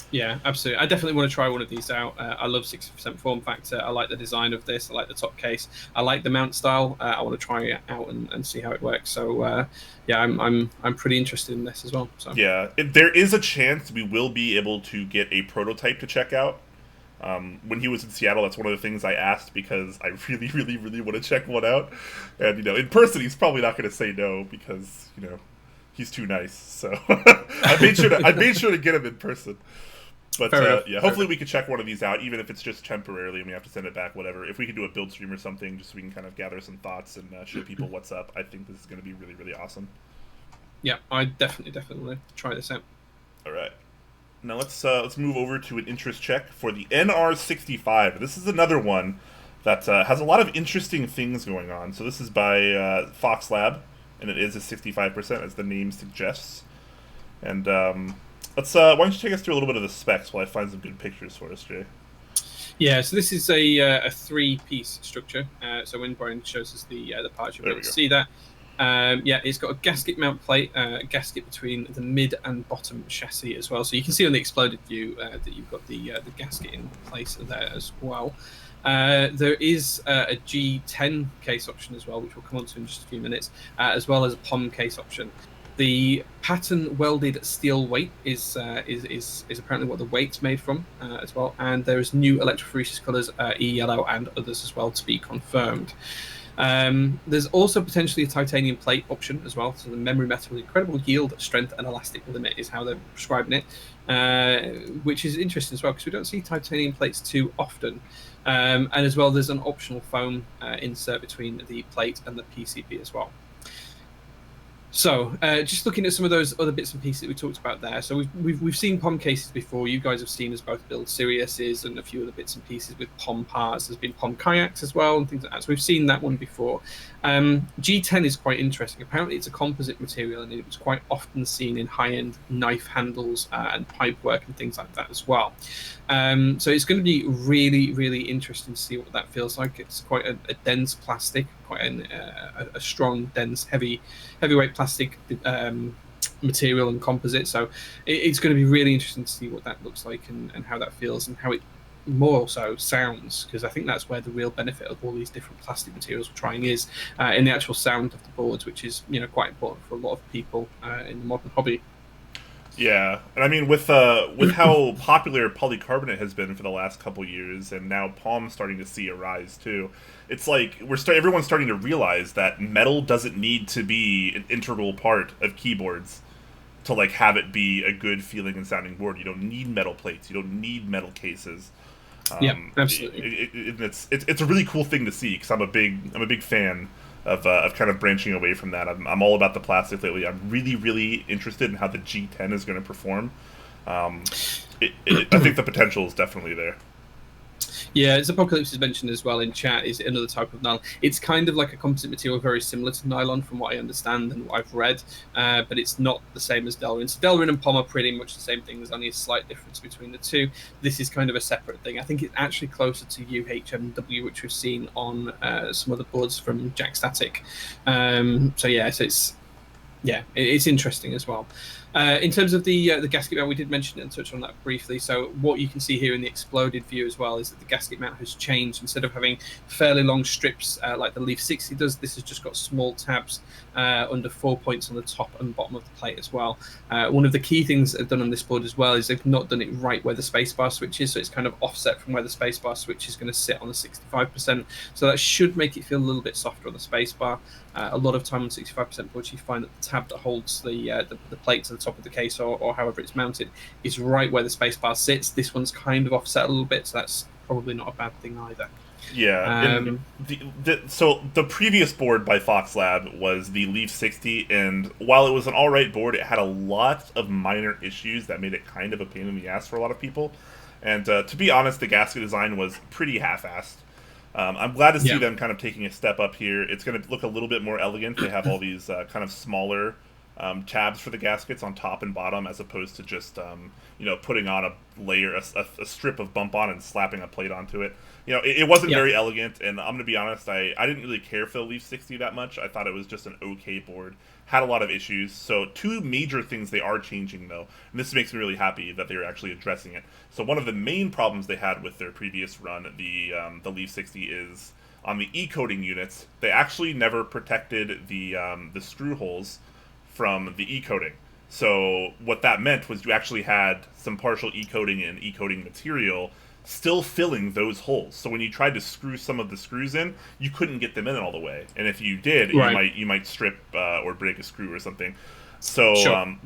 Yeah, absolutely. I definitely want to try one of these out. I love 60% form factor. I like the design of this. I like the top case. I like the mount style. I want to try it out and see how it works. So yeah, I'm pretty interested in this as well. So
yeah, there is a chance we will be able to get a prototype to check out. When he was in Seattle, that's one of the things I asked because I really, really, really want to check one out. And, in person, he's probably not going to say no because, he's too nice. So I made sure to get him in person. But, yeah, hopefully we can check one of these out, even if it's just temporarily and we have to send it back, whatever. If we can do a build stream or something, just so we can kind of gather some thoughts and show people what's up, I think this is going to be really, really awesome.
Yeah, I definitely want to try this out.
All right. Now let's move over to an interest check for the NR65. This is another one that has a lot of interesting things going on. So this is by Fox Lab, and it is a 65%, as the name suggests. And why don't you take us through a little bit of the specs while I find some good pictures for us, Jay?
Yeah, so this is a three-piece structure. So when Brian shows us the parts, you'll be able to see that. Yeah, it's got a gasket mount plate, a gasket between the mid and bottom chassis as well. So you can see on the exploded view that you've got the gasket in place there as well. There is a G10 case option as well, which we'll come on to in just a few minutes, as well as a POM case option. The pattern welded steel weight is apparently what the weight's made from as well. And there's new electrophoresis colours, E-yellow and others as well to be confirmed. There's also potentially a titanium plate option as well. So the memory metal with incredible yield, strength, and elastic limit is how they're prescribing it, which is interesting as well because we don't see titanium plates too often. And as well, there's an optional foam insert between the plate and the PCB as well. So, just looking at some of those other bits and pieces that we talked about there. So we've seen POM cases before. You guys have seen us both build Siriuses and a few other bits and pieces with POM parts. There's been POM kayaks as well and things like that. So we've seen that one before. G10 is quite interesting. Apparently, it's a composite material, and it was quite often seen in high-end knife handles and pipe work and things like that as well. So it's going to be really, really interesting to see what that feels like. It's quite a dense plastic, quite a strong, dense, heavyweight plastic material and composite. So it's going to be really interesting to see what that looks like and how that feels and how it more so sounds, because I think that's where the real benefit of all these different plastic materials we're trying is in the actual sound of the boards, which is quite important for a lot of people in the modern hobby.
Yeah, and I mean with how popular polycarbonate has been for the last couple years, and now POM's starting to see a rise too. It's like everyone's starting to realize that metal doesn't need to be an integral part of keyboards to like have it be a good feeling and sounding board. You don't need metal plates. You don't need metal cases.
Yeah, absolutely.
It's a really cool thing to see, because I'm a big fan of kind of branching away from that. I'm all about the plastic lately. I'm really, really interested in how the G10 is going to perform. I think the potential is definitely there.
Yeah, as Apocalypse has mentioned as well in chat, is another type of nylon. It's kind of like a composite material, very similar to nylon from what I understand and what I've read, but it's not the same as Delrin. So Delrin and POM are pretty much the same thing. There's only a slight difference between the two. This is kind of a separate thing. I think it's actually closer to UHMW, which we've seen on some other boards from Jack Static. So it's interesting as well. In terms of the gasket mount, we did mention it and touch on that briefly. So what you can see here in the exploded view as well is that the gasket mount has changed. Instead of having fairly long strips like the Leaf 60 does, this has just got small tabs under 4 points on the top and bottom of the plate as well. One of the key things they've done on this board as well is they've not done it right where the spacebar switch is, so it's kind of offset from where the spacebar switch is going to sit on the 65%. So that should make it feel a little bit softer on the spacebar. A lot of time on 65% boards, you find that the tab that holds the plate to the top of the case or however it's mounted is right where the spacebar sits. This one's kind of offset a little bit, so that's probably not a bad thing either.
Yeah, so the previous board by Fox Lab was the Leaf 60, and while it was an alright board, it had a lot of minor issues that made it kind of a pain in the ass for a lot of people. And to be honest, the gasket design was pretty half-assed. I'm glad to see them kind of taking a step up here. It's going to look a little bit more elegant. They have all these kind of smaller tabs for the gaskets on top and bottom, as opposed to just putting on a layer, a strip of bump on and slapping a plate onto it. It wasn't very elegant, and I'm going to be honest, I didn't really care for the Leaf 60 that much. I thought it was just an okay board. Had a lot of issues. So two major things they are changing, though, and this makes me really happy that they're actually addressing it. So one of the main problems they had with their previous run, the Leaf 60, is on the E-coating units, they actually never protected the screw holes from the E-coating. So what that meant was you actually had some partial E-coating and E-coating material still filling those holes. So when you tried to screw some of the screws in, you couldn't get them in all the way. And if you did, you might strip or break a screw or something. So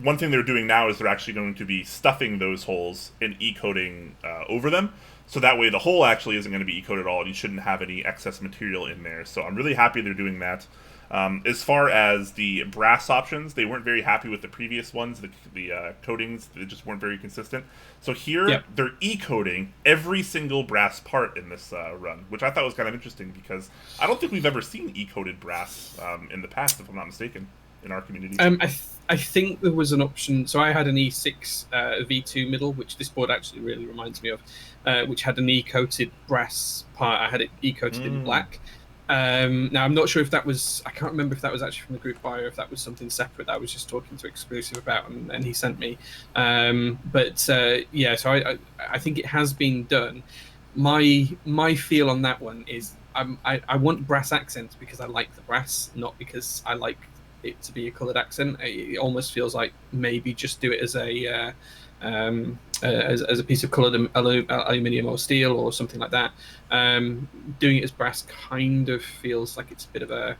one thing they're doing now is they're actually going to be stuffing those holes and E-coating over them. So that way the hole actually isn't going to be E-coated at all, and you shouldn't have any excess material in there. So I'm really happy they're doing that. As far as the brass options, they weren't very happy with the previous ones. The coatings, they just weren't very consistent. So here, they're E-coating every single brass part in this run, which I thought was kind of interesting, because I don't think we've ever seen E-coated brass in the past, if I'm not mistaken, in our community.
I think there was an option. So I had an E6 V2 middle, which this board actually really reminds me of, which had an E-coated brass part. I had it E-coated in black. Now, I'm not sure if that was, I can't remember if that was actually from the group buyer, if that was something separate that I was just talking to Exclusive about and he sent me. So I think it has been done. My feel on that one is I want brass accents because I like the brass, not because I like it to be a coloured accent. It almost feels like maybe just do it as a piece of coloured aluminium or steel or something like that. Doing it as brass kind of feels like it's a bit of a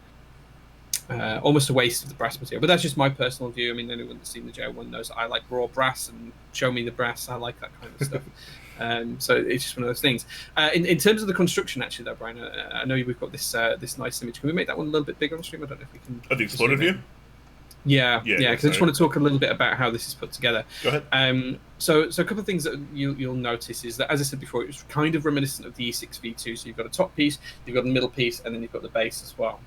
almost a waste of the brass material, but that's just my personal view. I mean, anyone that's seen the J1 knows that I like raw brass, and show me the brass, I like that kind of stuff. So it's just one of those things. In terms of the construction, actually, though, Brian, I know we've got this nice image. Can we make that one a little bit bigger on stream? I don't know if we can.
The exploded view?
Yeah,
Yeah,
because I just
sorry.
want to talk a little bit about how this is put together.
Go ahead.
So a couple of things that you'll notice is that, as I said before, it's kind of reminiscent of the E6V2. So you've got a top piece, you've got a middle piece, and then you've got the base as well.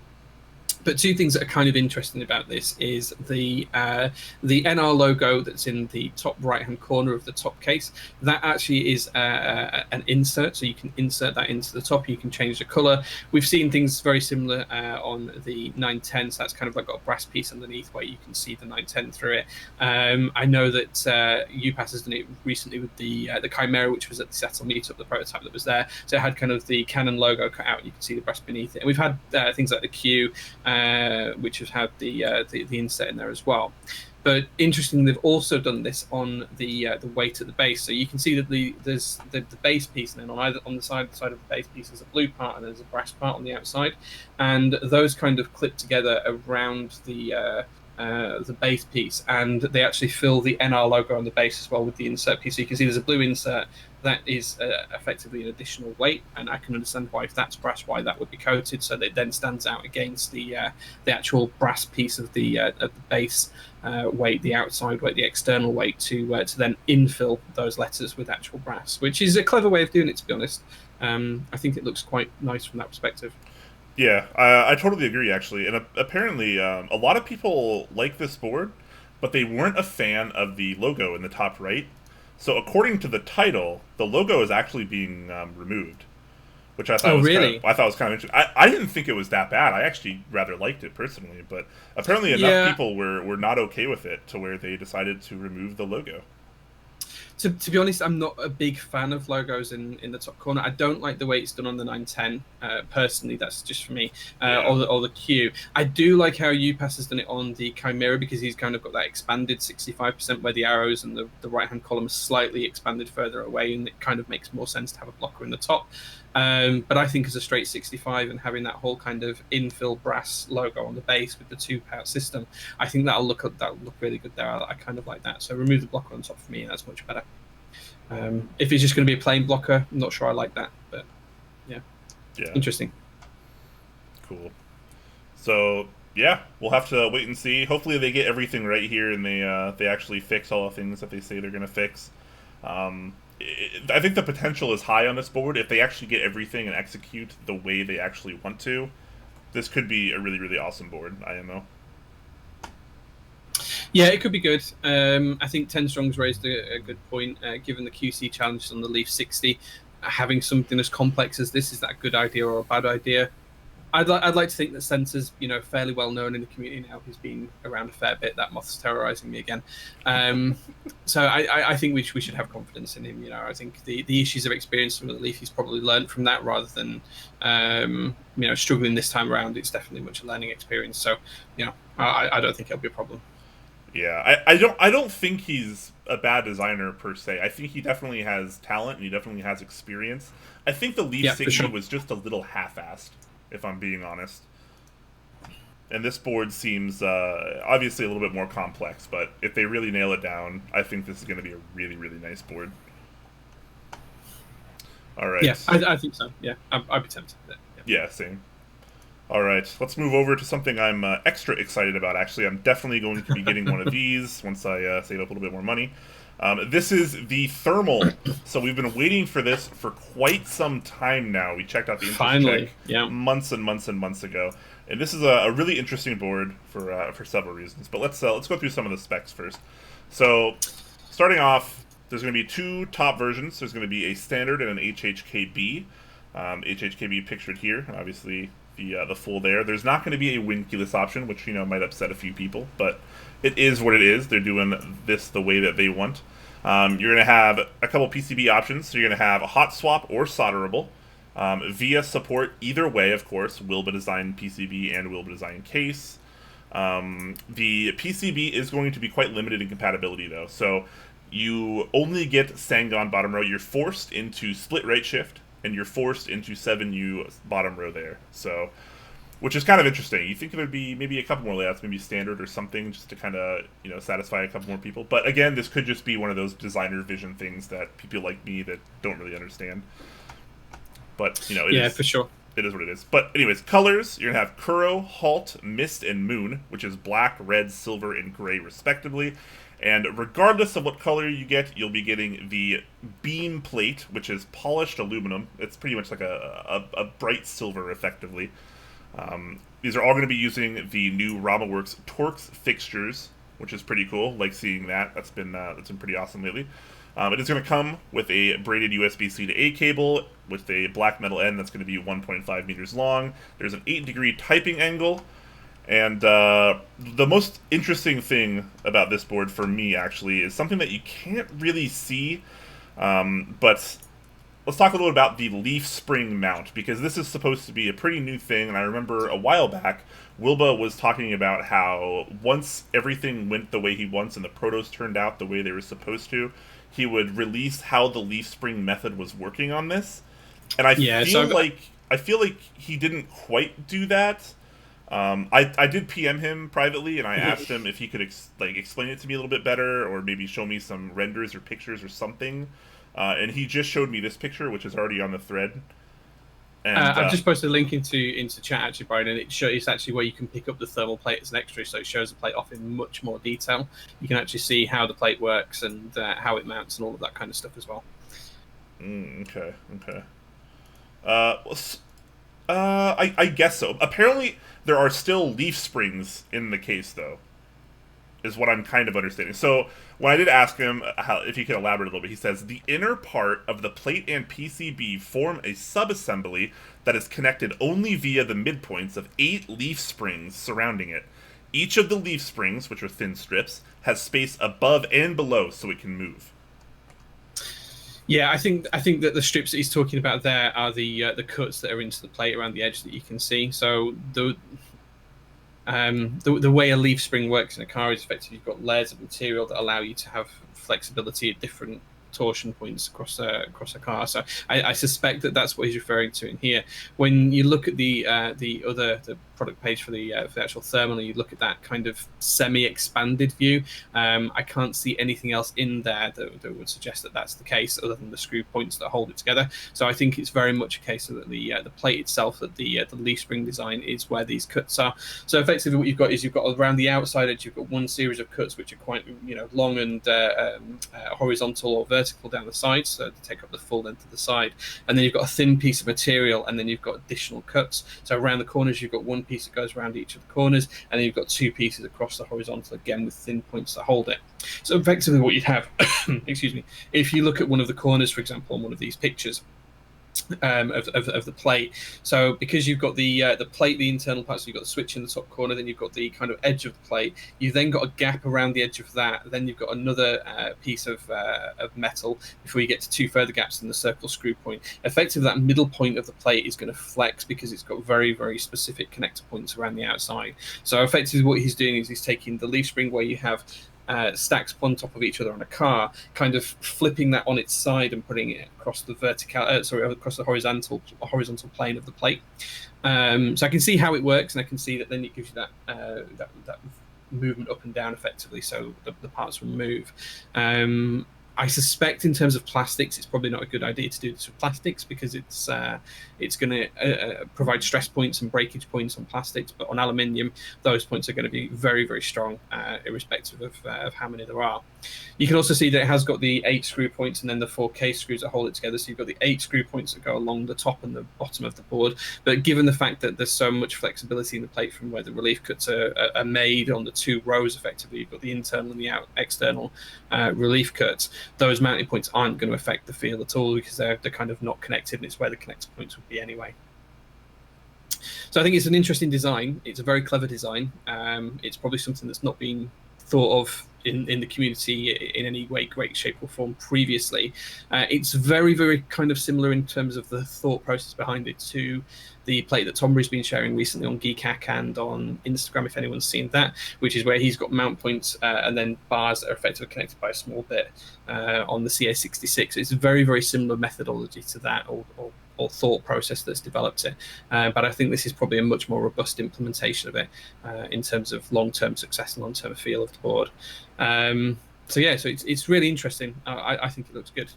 But two things that are kind of interesting about this is the NR logo that's in the top right-hand corner of the top case. That actually is an insert, so you can insert that into the top. You can change the color. We've seen things very similar on the 910, so that's kind of like got a brass piece underneath where you can see the 910 through it. I know that UPass has done it recently with the Chimera, which was at the Seattle Meetup, the prototype that was there. So it had kind of the Canon logo cut out. You can see the brass beneath it. And we've had things like the Q, which has had the insert in there as well. But interestingly, they've also done this on the weight at the base. So you can see that there's the base piece, and then on the side of the base piece there's a blue part and there's a brass part on the outside, and those kind of clip together around the base piece, and they actually fill the NR logo on the base as well with the insert piece. So you can see there's a blue insert that is effectively an additional weight, and I can understand why, if that's brass, why that would be coated, so that it then stands out against the actual brass piece of the base weight, the outside weight, the external weight, to then infill those letters with actual brass, which is a clever way of doing it, to be honest. I think it looks quite nice from that perspective.
Yeah, I totally agree, actually. And apparently, a lot of people like this board, but they weren't a fan of the logo in the top right. So according to the title, the logo is actually being removed, which I thought was kind of interesting. I didn't think it was that bad. I actually rather liked it personally, but apparently enough people were not okay with it to where they decided to remove the logo.
To be honest, I'm not a big fan of logos in the top corner. I don't like the way it's done on the 910. Personally, that's just for me. Or the Q. I do like how UPass has done it on the Chimera, because he's kind of got that expanded 65% where the arrows and the right-hand column is slightly expanded further away, and it kind of makes more sense to have a blocker in the top. But I think as a straight 65 and having that whole kind of infill brass logo on the base with the two-part system, I think that'll look really good there. I kind of like that. So remove the blocker on top for me, and that's much better. If it's just going to be a plain blocker, I'm not sure I like that, but yeah. Interesting.
Cool. So yeah, we'll have to wait and see. Hopefully they get everything right here, and they actually fix all the things that they say they're going to fix. I think the potential is high on this board. If they actually get everything and execute the way they actually want to, this could be a really, really awesome board, IMO.
Yeah, it could be good. I think 10 Strong's raised a good point. Given the QC challenges on the Leaf 60, having something as complex as this, is that a good idea or a bad idea? I'd like to think that Sensor's, fairly well known in the community now. He's been around a fair bit. That moth's terrorizing me again. So I think we should have confidence in him. I think the issues of experience from the Leaf, he's probably learned from that, rather than struggling this time around. It's definitely much a learning experience. So I don't think it'll be a problem.
Yeah, I don't think he's a bad designer per se. I think he definitely has talent and he definitely has experience. I think the Leaf 60 was just a little half-assed, if I'm being honest. And this board seems obviously a little bit more complex, but if they really nail it down, I think this is going to be a really, really nice board. All right.
Yeah, I think so. Yeah, I'd be tempted.
Yeah, same. All right, let's move over to something I'm extra excited about, actually. I'm definitely going to be getting one of these once I save up a little bit more money. This is the thermal. So we've been waiting for this for quite some time now. We checked out the interest check months and months and months ago. And this is a really interesting board for several reasons. But let's go through some of the specs first. So starting off, there's going to be two top versions. There's going to be a standard and an HHKB. HHKB pictured here, obviously the full there. There's not going to be a wind keyless option, which might upset a few people, but it is what it is. They're doing this the way that they want. You're going to have a couple PCB options. So you're going to have a hot swap or solderable. VIA support either way, of course, Wilba Design PCB and Wilba Design case. The PCB is going to be quite limited in compatibility, though. So you only get Sangon bottom row. You're forced into split right shift, and you're forced into 7U bottom row there. So, which is kind of interesting. You think there'd be maybe a couple more layouts, maybe standard or something, just to kind of satisfy a couple more people. But again, this could just be one of those designer vision things that people like me that don't really understand. But
for sure.
It is what it is. But anyways, colors, you're going to have Kuro, Halt, Mist, and Moon, which is black, red, silver, and gray, respectively. And regardless of what color you get, you'll be getting the beam plate, which is polished aluminum. It's pretty much like a bright silver, effectively. These are all going to be using the new RamaWorks Torx fixtures, which is pretty cool. Like seeing that. That's been pretty awesome lately. It is going to come with a braided USB-C to A cable with a black metal end that's going to be 1.5 meters long. There's an 8-degree typing angle. And the most interesting thing about this board for me, actually, is something that you can't really see. But let's talk a little about the leaf spring mount, because this is supposed to be a pretty new thing. And I remember a while back, Wilba was talking about how once everything went the way he wants and the protos turned out the way they were supposed to, he would release how the leaf spring method was working on this. And I feel like he didn't quite do that. I did PM him privately, and I asked him if he could explain it to me a little bit better, or maybe show me some renders or pictures or something. And he just showed me this picture, which is already on the thread. And,
I've just posted a link into chat, actually, Brian, and it's actually where you can pick up the thermal plate as an extra, so it shows the plate off in much more detail. You can actually see how the plate works and how it mounts and all of that kind of stuff as well.
Okay. I guess so. Apparently, there are still leaf springs in the case, though, is what I'm kind of understanding. So, when I did ask him if he could elaborate a little bit, he says, the inner part of the plate and PCB form a subassembly that is connected only via the midpoints of 8 leaf springs surrounding it. Each of the leaf springs, which are thin strips, has space above and below so it can move.
Yeah, I think that the strips that he's talking about there are the cuts that are into the plate around the edge that you can see. So the way a leaf spring works in a car is effectively you've got layers of material that allow you to have flexibility at different torsion points across a car. So I suspect that that's what he's referring to in here. When you look at the product page for the actual thermal, and you look at that kind of semi-expanded view, I can't see anything else in there that would suggest that that's the case, other than the screw points that hold it together. So I think it's very much a case of that the plate itself, that the leaf spring design is where these cuts are. So effectively, what you've got is you've got around the outside edge, you've got one series of cuts which are quite long and horizontal or vertical down the sides, so to take up the full length of the side, and then you've got a thin piece of material, and then you've got additional cuts. So around the corners, you've got one piece that goes around each of the corners, and then you've got 2 pieces across the horizontal, again with thin points that hold it. So effectively, what you'd have, excuse me, if you look at one of the corners, for example, on one of these pictures of the plate. So because you've got the plate, the internal part, so you've got the switch in the top corner, then you've got the kind of edge of the plate. You've then got a gap around the edge of that. Then you've got another piece of metal before you get to 2 further gaps in the circle screw point. Effectively, that middle point of the plate is going to flex because it's got very, very specific connector points around the outside. So effectively, what he's doing is he's taking the leaf spring where you have stacks on top of each other on a car, kind of flipping that on its side and putting it across the across the horizontal plane of the plate. So I can see how it works, and I can see that then it gives you that movement up and down effectively, so the parts will move. I suspect in terms of plastics, it's probably not a good idea to do this with plastics because it's going to provide stress points and breakage points on plastics, but on aluminium, those points are going to be very, very strong, irrespective of how many there are. You can also see that it has got the 8 screw points and then the 4 case screws that hold it together. So you've got the 8 screw points that go along the top and the bottom of the board. But given the fact that there's so much flexibility in the plate from where the relief cuts are made on the 2 rows, effectively, you've got the internal and the external relief cuts. Those mounting points aren't going to affect the feel at all because they're kind of not connected, and it's where the connector points would be anyway. So I think it's an interesting design. It's a very clever design. It's probably something that's not been thought of in the community in any way, great shape or form previously. It's very, very kind of similar in terms of the thought process behind it to the plate that Tombury's been sharing recently on Keycap and on Instagram, if anyone's seen that, which is where he's got mount points and then bars that are effectively connected by a small bit on the CA66. It's a very, very similar methodology to that, or thought process that's developed it. But I think this is probably a much more robust implementation of it in terms of long-term success and long-term feel of the board. So it's really interesting. I think it looks good.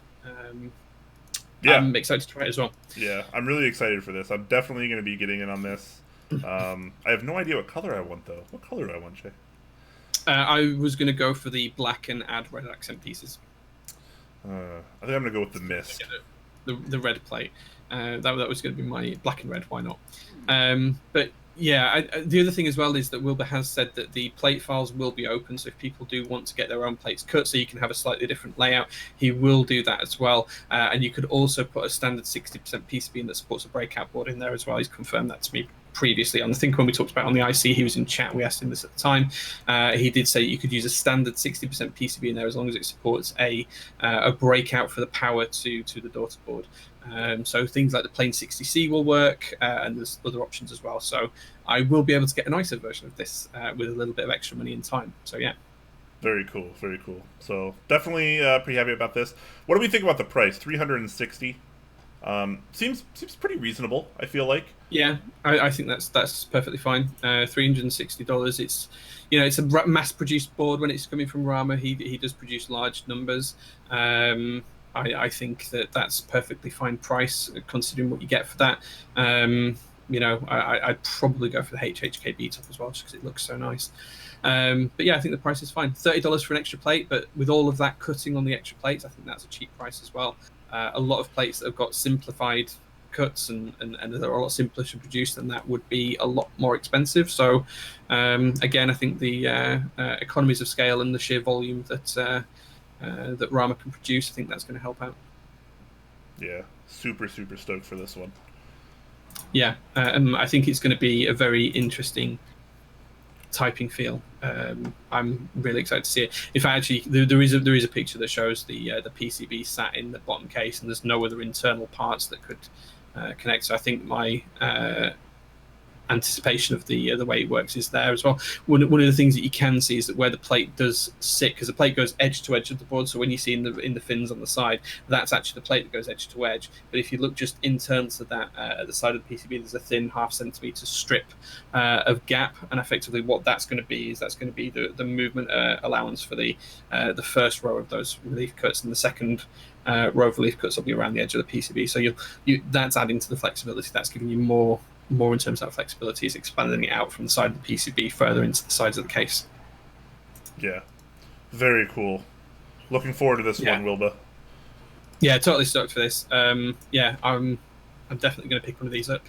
Yeah.
I'm excited to try it as well.
Yeah, I'm really excited for this. I'm definitely going to be getting in on this. I have no idea what color I want, though. What color do I want, Jay?
I was going to go for the black and add red accent pieces.
I think I'm going to go with the Misc.
The red plate. That was going to be my black and red. Why not? But yeah, the other thing as well is that Wilbur has said that the plate files will be open, so if people do want to get their own plates cut so you can have a slightly different layout, he will do that as well. And you could also put a standard 60% PCB that supports a breakout board in there as well. He's confirmed that to me previously. I think when we talked about on the IC, he was in chat, we asked him this at the time. He did say you could use a standard 60% PCB in there as long as it supports a breakout for the power to the daughter board. So things like the plain 60C will work, and there's other options as well. So I will be able to get a nicer version of this with a little bit of extra money and time. So yeah.
Very cool, very cool. So definitely pretty happy about this. What do we think about the price? $360. Seems pretty reasonable, I feel like.
Yeah, I think that's perfectly fine. $360. It's it's a mass-produced board when it's coming from Rama. He does produce large numbers. I think that's perfectly fine price considering what you get for that. I'd probably go for the HHKB top as well just because it looks so nice. But yeah, I think the price is fine. $30 for an extra plate, but with all of that cutting on the extra plates, I think that's a cheap price as well. A lot of plates that have got simplified cuts and they're a lot simpler to produce, then that would be a lot more expensive. So again, I think the economies of scale and the sheer volume that Rama can produce, I think that's going to help out. Yeah,
super stoked for this one.
Yeah, I think it's going to be a very interesting typing feel. I'm really excited to see it. In fact, actually, there is a picture that shows the PCB sat in the bottom case, and there's no other internal parts that could connect. So I think my anticipation of the way it works is there as well. One of the things that you can see is that where the plate does sit, because the plate goes edge to edge of the board, so when you see in the fins on the side, that's actually the plate that goes edge to edge. But if you look just internal to that, at the side of the PCB, there's a thin 0.5 centimeter strip of gap, and effectively what that's going to be is the movement allowance for the first row of those relief cuts, and the second row of relief cuts will be around the edge of the PCB. So that's adding to the flexibility. That's giving you more in terms of that flexibility, is expanding it out from the side of the PCB further into the sides of the case.
Yeah, very cool. Looking forward to this one, Wilbur.
Yeah, totally stoked for this. Yeah, I'm definitely going to pick one of these up.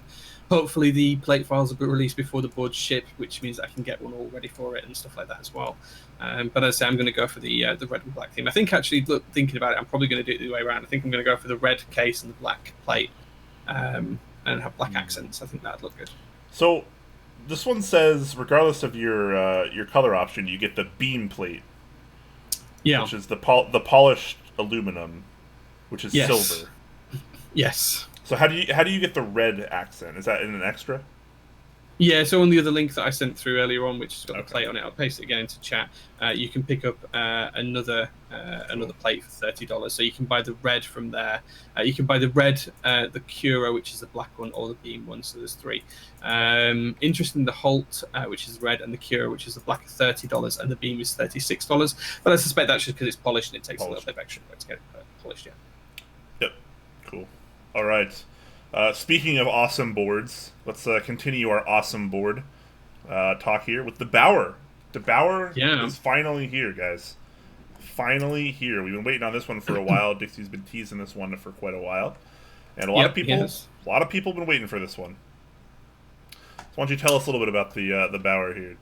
Hopefully the plate files will be released before the boards ship, which means I can get one all ready for it and stuff like that as well. But as I say, I'm going to go for the red and black theme. I think actually, thinking about it, I'm probably going to do it the other way around. I think I'm going to go for the red case and the black plate. And have black accents. I think that'd look good.
So, this one says, regardless of your color option, you get the beam plate.
Yeah.
Which is the polished aluminum, which is silver.
Yes.
So how do you get the red accent? Is that in an extra?
Yeah, so on the other link that I sent through earlier on, which has got the plate on it, I'll paste it again into chat. You can pick up another plate for $30. So you can buy the red from there. You can buy the red, the Cura, which is the black one, or the beam one. So there's three. Interesting, the Holt, which is red, and the Cura, which is the black, $30, and the beam is $36. But I suspect that's just because it's polished and it takes a little bit of extra work to get it polished. Yeah.
Yep. Cool. All right. Speaking of awesome boards, let's continue our awesome board talk here with the Bauer. The Bauer is finally here, guys. Finally here. We've been waiting on this one for a while. Dixie's been teasing this one for quite a while, and a lot of people have been waiting for this one. So why don't you tell us a little bit about the Bauer here?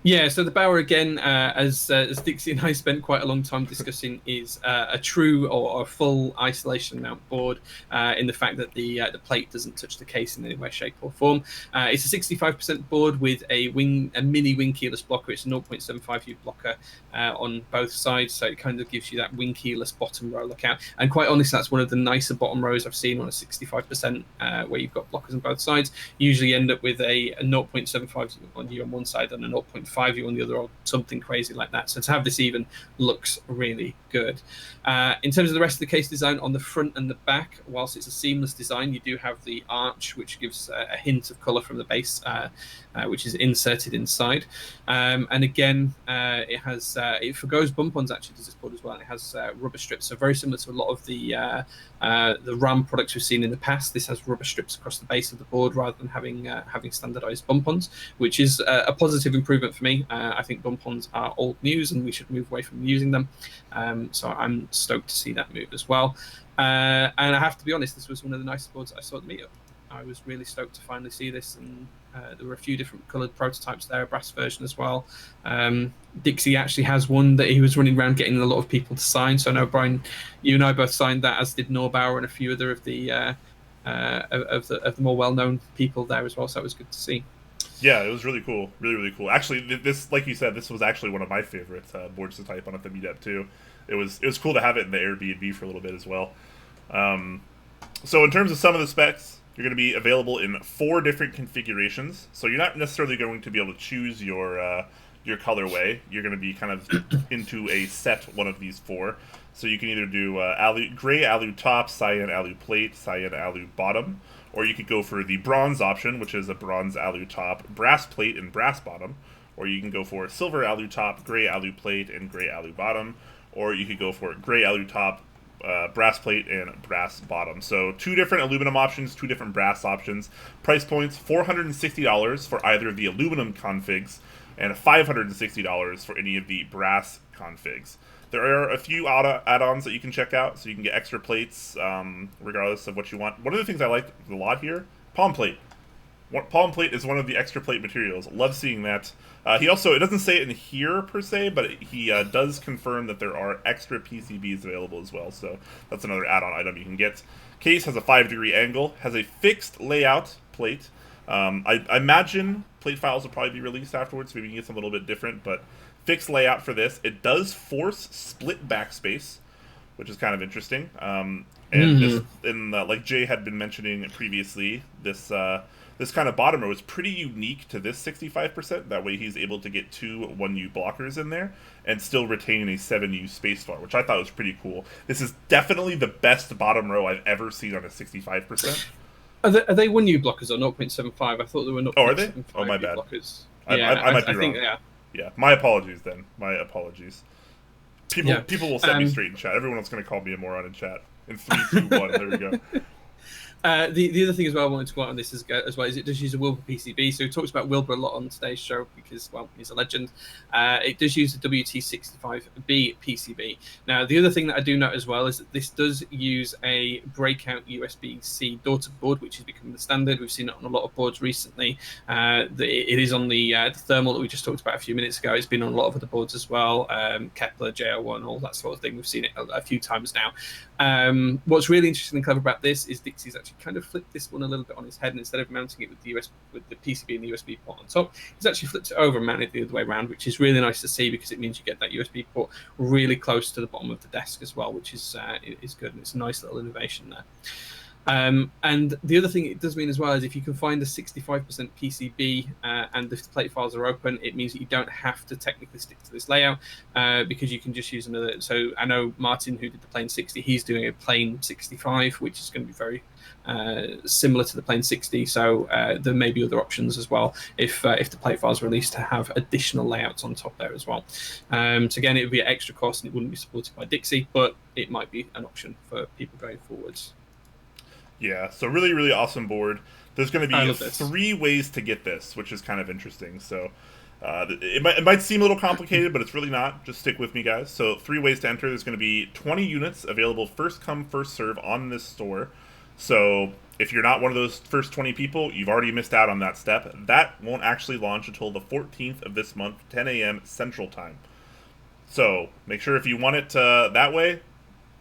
Yeah, so the Bauer, again, as Dixie and I spent quite a long time discussing, is a true or a full isolation mount board in the fact that the plate doesn't touch the case in any way, shape, or form. It's a 65% board with a mini wing keyless blocker. It's a 0.75U blocker on both sides, so it kind of gives you that wing keyless bottom row lookout. And quite honestly, that's one of the nicer bottom rows I've seen on a 65% where you've got blockers on both sides. You usually end up with a 0.75U on one side and a 0.5U on the other, or something crazy like that. So to have this even looks really good. In terms of the rest of the case design, on the front and the back, whilst it's a seamless design, you do have the arch, which gives a hint of colour from the base, which is inserted inside. And again, it has it forgoes bump-ons, actually, does this board as well. It has rubber strips, so very similar to a lot of the RAM products we've seen in the past. This has rubber strips across the base of the board rather than having standardized bump-ons, which is a positive improvement for me. I think bump-ons are old news and we should move away from using them. So I'm stoked to see that move as well. And I have to be honest, this was one of the nicest boards I saw at the Meetup. I was really stoked to finally see this, and there were a few different coloured prototypes there, a brass version as well. Dixie actually has one that he was running around getting a lot of people to sign. So I know, Brian, you and I both signed that, as did Bauer and a few other of the more well-known people there as well. So it was good to see.
Yeah, it was really cool, really cool. Actually, this, like you said, this was actually one of my favorite boards to type on at the Meetup too. It was cool to have it in the Airbnb for a little bit as well. So in terms of some of the specs, you're going to be available in 4 different configurations. So you're not necessarily going to be able to choose your colorway. You're going to be kind of into a set one of these 4. So you can either do gray alu top, cyan alu plate, cyan alu bottom, or you could go for the bronze option, which is a bronze alu top, brass plate, and brass bottom, or you can go for silver alu top, gray alu plate, and gray alu bottom, or you could go for gray alu top, brass plate, and brass bottom. So 2 different aluminum options, 2 different brass options. Price points, $460 for either of the aluminum configs, and $560 for any of the brass configs. There are a few add-ons that you can check out, so you can get extra plates, regardless of what you want. One of the things I like a lot here, palm plate. Palm plate is one of the extra plate materials. Love seeing that. He also, it doesn't say it in here per se, but he does confirm that there are extra PCBs available as well, so that's another add-on item you can get. Case has a 5-degree angle, has a fixed layout plate. I imagine plate files will probably be released afterwards, so maybe you can get some a little bit different, but fixed layout for this. It does force split backspace, which is kind of interesting. And this, like Jay had been mentioning previously, this kind of bottom row is pretty unique to this 65%. That way he's able to get 2 1U blockers in there and still retain a 7U spacebar, which I thought was pretty cool. This is definitely the best bottom row I've ever seen on a 65%.
Are they 1U blockers or 0.75? I thought they were 0.75.
Oh, are they? Oh, my bad.
Blockers.
I might be wrong.
Think,
yeah, my apologies then. My apologies. People will set me straight in chat. Everyone's going to call me a moron in chat. In 3, 2, 1, there we go.
The other thing as well I wanted to go out on this as well is it does use a Wilbur PCB. So we talked about Wilbur a lot on today's show because, well, he's a legend. It does use a WT60-D PCB. Now, the other thing that I do note as well is that this does use a breakout USB-C daughter board, which is becoming the standard. We've seen it on a lot of boards recently. It is on the thermal that we just talked about a few minutes ago. It's been on a lot of other boards as well. Kepler, JL1, all that sort of thing. We've seen it a few times now. What's really interesting and clever about this is Dixie's actually kind of flipped this one a little bit on his head, and instead of mounting it with the PCB and the USB port on top, he's actually flipped it over and mounted it the other way around, which is really nice to see because it means you get that USB port really close to the bottom of the desk as well, which is good, and it's a nice little innovation there. And the other thing it does mean as well is if you can find a 65% PCB and if the plate files are open, it means that you don't have to technically stick to this layout because you can just use another. So I know Martin, who did the plain 60, he's doing a plain 65, which is going to be very similar to the plain 60. So there may be other options as well if the plate files are released to have additional layouts on top there as well. So again, it would be an extra cost and it wouldn't be supported by Dixie, but it might be an option for people going forwards.
Yeah, so really, really awesome board. There's going to be 3 ways to get this, which is kind of interesting. So it might seem a little complicated, but it's really not. Just stick with me, guys. So 3 ways to enter. There's going to be 20 units available first come, first serve on this store. So if you're not one of those first 20 people, you've already missed out on that step. That won't actually launch until the 14th of this month, 10 a.m. Central Time. So make sure if you want it that way,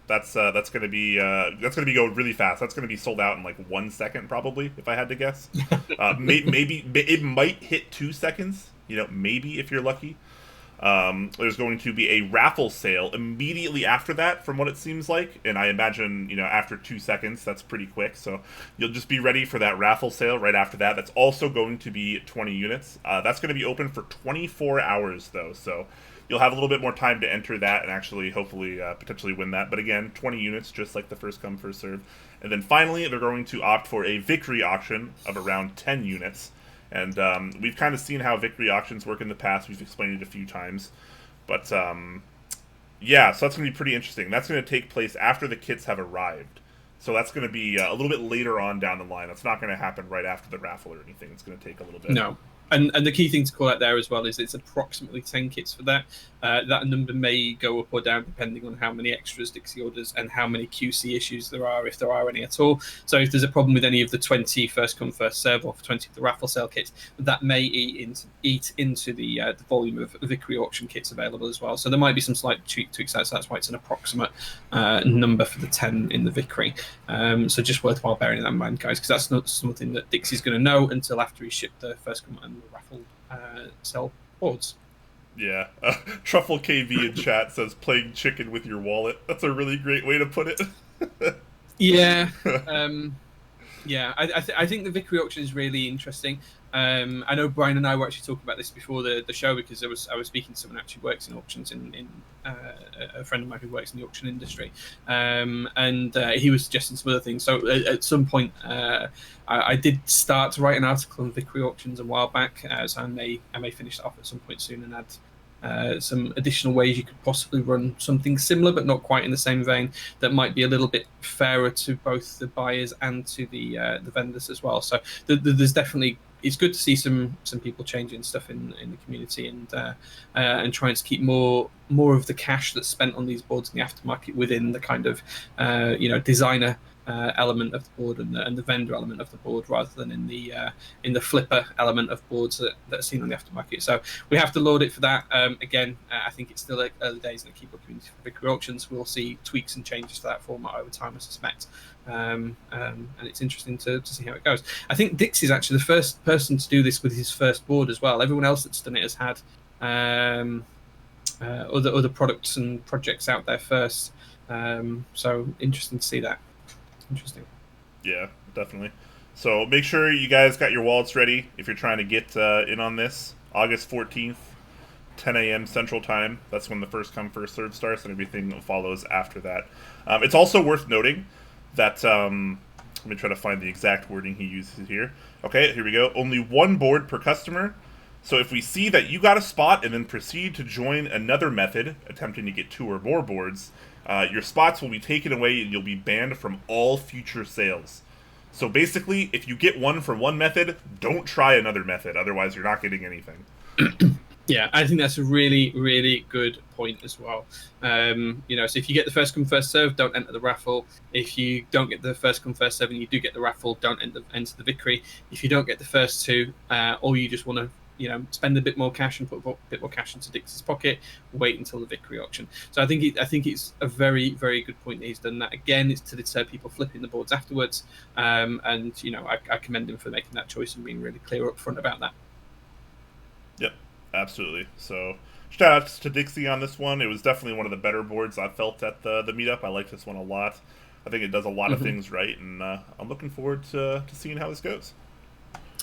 that's going to be going really fast. That's going to be sold out in like 1 second probably, if I had to guess. Maybe it might hit 2 seconds. You know, maybe if you're lucky. There's going to be a raffle sale immediately after that, from what it seems like, and I imagine, you know, after 2 seconds, that's pretty quick. So you'll just be ready for that raffle sale right after that. That's also going to be 20 units. That's going to be open for 24 hours though. So you'll have a little bit more time to enter that and actually, hopefully, potentially win that. But again, 20 units, just like the first come, first serve. And then finally, they're going to opt for a victory auction of around 10 units. And we've kind of seen how victory auctions work in the past. We've explained it a few times. But yeah, so that's going to be pretty interesting. That's going to take place after the kits have arrived. So that's going to be a little bit later on down the line. That's not going to happen right after the raffle or anything. It's going to take a little bit.
No. And the key thing to call out there as well is it's approximately 10 kits for that. That number may go up or down depending on how many extras Dixie orders and how many QC issues there are, if there are any at all. So if there's a problem with any of the 20 first come, first serve, or 20 of the raffle sale kits, that may eat into the volume of victory auction kits available as well. So there might be some slight tweaks there, so that's why it's an approximate number for the 10 in the victory. So just worthwhile bearing that in mind, guys, because that's not something that Dixie's going to know until after he shipped the first come and the raffle sell boards.
Yeah. Truffle KV in chat says playing chicken with your wallet. That's a really great way to put it.
Yeah. Yeah, I think the victory auction is really interesting. I know Brian and I were actually talking about this before the show, because I was speaking to someone who actually works in auctions, in a friend of mine who works in the auction industry, and he was suggesting some other things. So at some point, I did start to write an article on victory auctions a while back, so I may finish that off at some point soon and add some additional ways you could possibly run something similar, but not quite in the same vein, that might be a little bit fairer to both the buyers and to the vendors as well. So there's definitely, it's good to see some people changing stuff in the community and trying to keep more of the cash that's spent on these boards in the aftermarket within the kind of designer element of the board and the vendor element of the board, rather than in the flipper element of boards that are seen on the aftermarket. So we have to laud it for that. Again, I think it's still early days in the keyboard community for victory auctions. We'll see tweaks and changes to that format over time, I suspect. And it's interesting to see how it goes. I think Dix is actually the first person to do this with his first board as well. Everyone else that's done it has had other products and projects out there first. So interesting to see that. Interesting.
Yeah, definitely. So make sure you guys got your wallets ready if you're trying to get in on this. August 14th, 10 a.m. Central Time. That's when the first come, first serve starts, and everything follows after that. It's also worth noting that, let me try to find the exact wording he uses here. Okay, here we go. Only one board per customer. So if we see that you got a spot and then proceed to join another method, attempting to get 2 or more boards, your spots will be taken away and you'll be banned from all future sales. So basically, if you get one for one method, don't try another method. Otherwise, you're not getting anything.
Yeah, I think that's a really, really good point as well. So if you get the first come, first serve, don't enter the raffle. If you don't get the first come, first serve and you do get the raffle, don't enter the victory. If you don't get the first 2, or you just want to spend a bit more cash and put a bit more cash into Dix's pocket, wait until the victory auction. So I think it's a very, very good point that he's done that. Again, it's to deter people flipping the boards afterwards, and I commend him for making that choice and being really clear up front about that.
Yep, absolutely. So shout outs to Dixie on this one. It was definitely one of the better boards I felt at the meetup. I like this one a lot. I think it does a lot of things right, and I'm looking forward to seeing how this goes.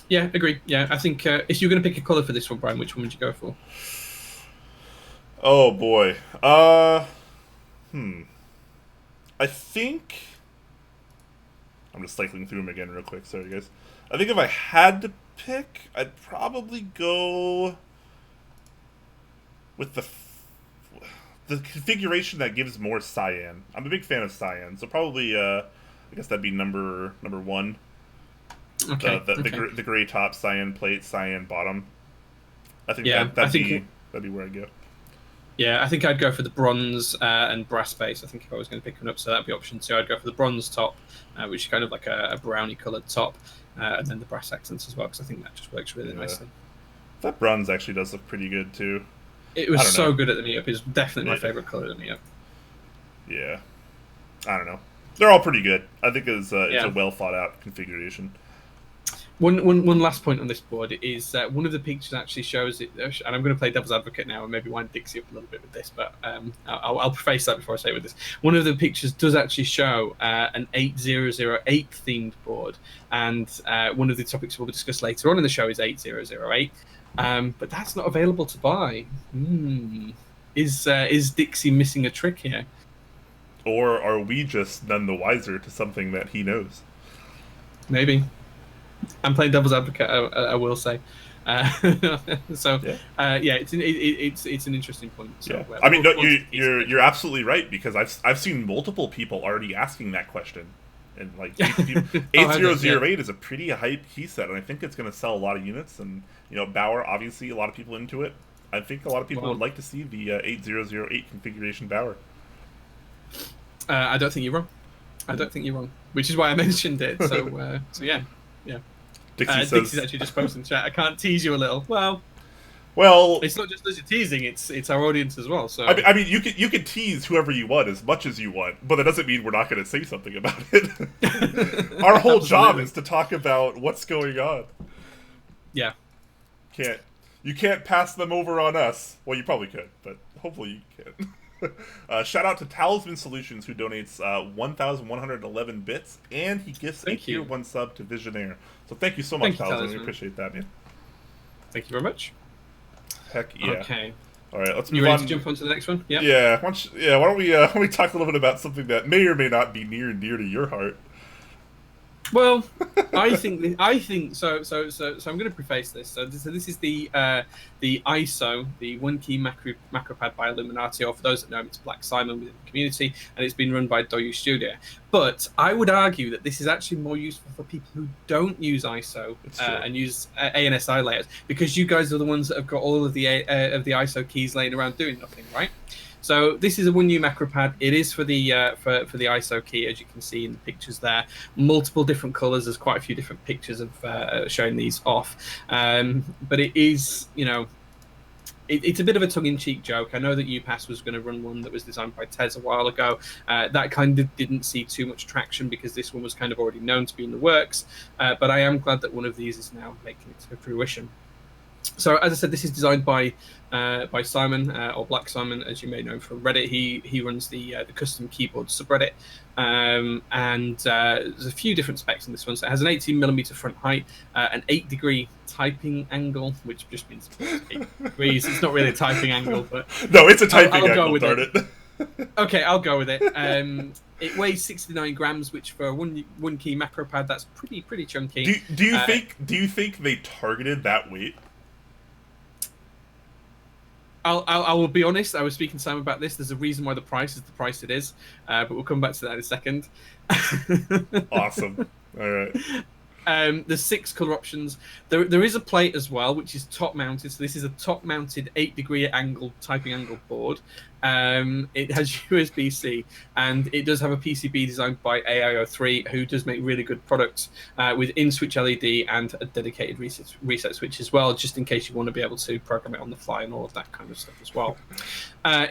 Yeah, agree. Yeah, I think if you're going to pick a colour for this one, Brian, which one would you go for?
Oh, boy. I think... I'm just cycling through them again real quick. Sorry, guys. I think if I had to pick, I'd probably go with the configuration that gives more cyan. I'm a big fan of cyan, so probably, I guess that'd be number 1.
Okay.
The gray top, cyan plate, cyan bottom. I think that'd be where I'd go.
Yeah, I think I'd go for the bronze and brass base. I think if I was going to pick one up, so that'd be option 2. I'd go for the bronze top, which is kind of like a brownie coloured top, and then the brass accents as well, because I think that just works really nicely.
That bronze actually does look pretty good too.
It was so good at the meetup. It's definitely my favourite colour at the meetup.
Yeah, I don't know. They're all pretty good. I think it's a well thought out configuration.
One last point on this board is one of the pictures actually shows it, and I'm going to play devil's advocate now and maybe wind Dixie up a little bit with this, but I'll preface that before I say it with this. One of the pictures does actually show an 8008 themed board, and one of the topics we'll discuss later on in the show is 8008, but that's not available to buy. Is Dixie missing a trick here?
Or are we just none the wiser to something that he knows?
Maybe. I'm playing devil's advocate. I will say. Uh, so
Yeah.
yeah, it's an interesting point. So,
Yeah. I mean, no, you're absolutely right, because I've seen multiple people already asking that question, and like 8008 is a pretty hype key set, and I think it's going to sell a lot of units. And Bauer, obviously, a lot of people into it. I think a lot of people would like to see the 8008 configuration Bauer.
I don't think you're wrong. I don't think you're wrong, which is why I mentioned it. So yeah. Dixie's actually just posted in chat. I can't tease you a little. Well, it's not just us you're teasing; it's our audience as well. So
I mean, you can tease whoever you want as much as you want, but that doesn't mean we're not going to say something about it. Our whole job is to talk about what's going on.
Yeah.
You can't pass them over on us. Well, you probably could, but hopefully you can. Shout out to Talisman Solutions, who donates 1,111 bits, and he gifts a tier 1 sub to Visionaire. So thank you so much, Talisman. We appreciate that, man.
Thank you very much.
Heck yeah.
Okay.
All right, let's move
you ready
on.
To jump on to the next one? Yeah.
Yeah. Why don't we talk a little bit about something that may or may not be near and dear to your heart?
Well, I think so. I'm going to preface this. So this is the ISO, the one key macro pad by Illuminati, or for those that know, it's Black Simon within the community, and it's been run by Doyu Studio. But I would argue that this is actually more useful for people who don't use ISO and use ANSI layers, because you guys are the ones that have got all of the ISO keys laying around doing nothing, right? So this is a 1U macro pad. It is for the ISO key, as you can see in the pictures there. Multiple different colors. There's quite a few different pictures of showing these off. But it is, it's a bit of a tongue-in-cheek joke. I know that UPass was going to run one that was designed by Tez a while ago. That kind of didn't see too much traction because this one was kind of already known to be in the works. But I am glad that one of these is now making it to fruition. So as I said, this is designed by Simon, or Black Simon, as you may know from Reddit. He runs the custom keyboard subreddit, and there's a few different specs in this one. So it has an 18mm front height, an 8-degree typing angle, which just means 8 degrees. It's not really a typing angle, but
no, it's a typing
angle.
Go with it.
Okay, I'll go with it. It weighs 69 grams, which for a one key macro pad, that's pretty chunky.
Do you think they targeted that weight?
I will be honest. I was speaking to Sam about this. There's a reason why the price is the price it is, but we'll come back to that in a second.
Awesome. All right.
There's 6 color options. There is a plate as well, which is top mounted. So this is a top mounted 8-degree angle typing angle board. It has USB-C, and it does have a PCB designed by AIO3, who does make really good products with in-switch LED and a dedicated reset switch as well, just in case you want to be able to program it on the fly and all of that kind of stuff as well.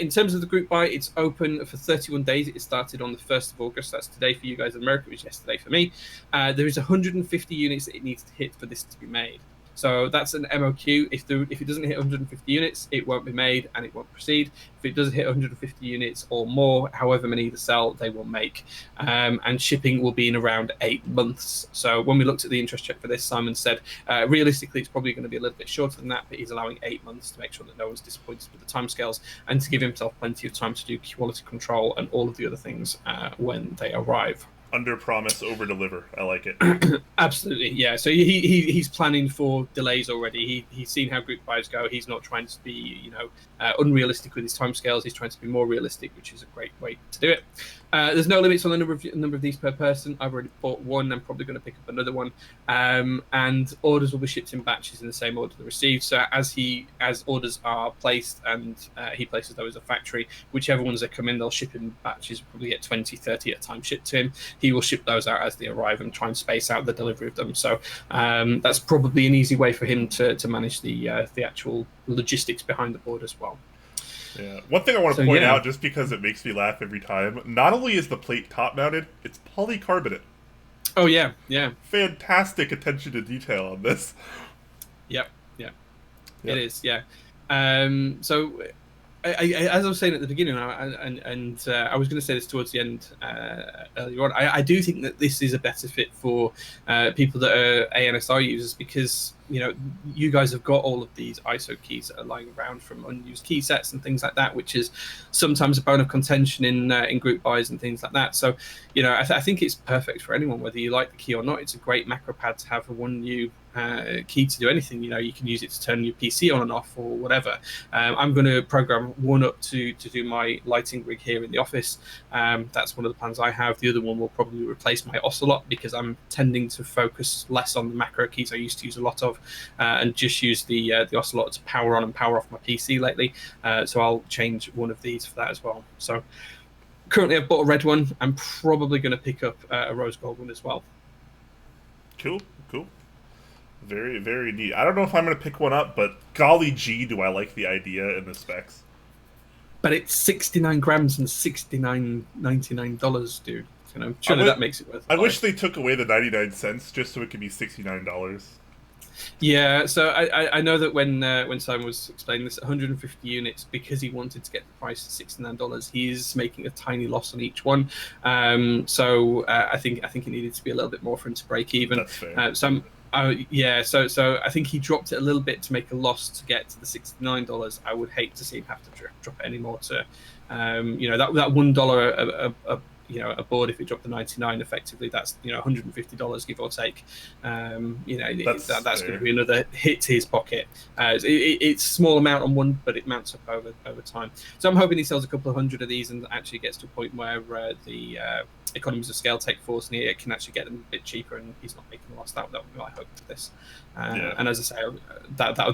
In terms of the group buy, it's open for 31 days. It started on the 1st of August. That's today for you guys in America, which is yesterday for me. There is 150 units that it needs to hit for this to be made. So that's an MOQ. If it doesn't hit 150 units, it won't be made and it won't proceed. If it does hit 150 units or more, however many they sell, they will make. And shipping will be in around 8 months. So when we looked at the interest check for this, Simon said, realistically, it's probably going to be a little bit shorter than that, but he's allowing 8 months to make sure that no one's disappointed with the timescales and to give himself plenty of time to do quality control and all of the other things when they arrive.
Under promise, over deliver. I like it.
Absolutely, yeah. So he's planning for delays already. He's seen how group buys go. He's not trying to be unrealistic with his timescales. He's trying to be more realistic, which is a great way to do it. There's no limits on the number of these per person. I've already bought one. I'm probably going to pick up another one. And orders will be shipped in batches in the same order they're received. So as orders are placed and he places those at factory, whichever ones that come in, they'll ship in batches. We'll probably get 20, 30 at a time shipped to him. He will ship those out as they arrive and try and space out the delivery of them. So that's probably an easy way for him to manage the actual logistics behind the board as well.
Yeah. One thing I want to point out, just because it makes me laugh every time, not only is the plate top mounted, it's polycarbonate.
Oh yeah.
Fantastic attention to detail on this.
Yep. It is, yeah. So as I was saying at the beginning, and I was going to say this towards the end earlier on, I do think that this is a better fit for people that are ANSR users, because you guys have got all of these ISO keys that are lying around from unused key sets and things like that, which is sometimes a bone of contention in group buys and things like that. So I think it's perfect for anyone, whether you like the key or not. It's a great macro pad to have a one new key to do anything. You can use it to turn your PC on and off or whatever. I'm going to program one up to do my lighting rig here in the office. That's one of the plans I have. The other one will probably replace my Ocelot, because I'm tending to focus less on the macro keys I used to use a lot of, and just use the Ocelot to power on and power off my PC lately. So I'll change one of these for that as well. So currently I've bought a red one. I'm probably going to pick up a rose gold one as well.
Cool. Very, very neat. I don't know if I'm going to pick one up, but golly gee, do I like the idea and the specs.
But it's 69 grams and $69.99, dude. Surely that makes it worth it.
I wish they took away the 99 cents just so it could be $69.
Yeah, so I know that when Simon was explaining this, 150 units, because he wanted to get the price to $69, he's making a tiny loss on each one. So I think it needed to be a little bit more for him to break even.
That's fair.
So I think he dropped it a little bit to make a loss to get to the $69. I would hate to see him have to drop it anymore to, that $1 a board. If it dropped to 99, effectively that's $150, give or take. That's going to be another hit to his pocket. It's a small amount on one, but it mounts up over time. So I'm hoping he sells a couple of hundred of these and actually gets to a point where the economies of scale take force, and it can actually get them a bit cheaper, and he's not making a loss. That would be my hope for this. And as I say,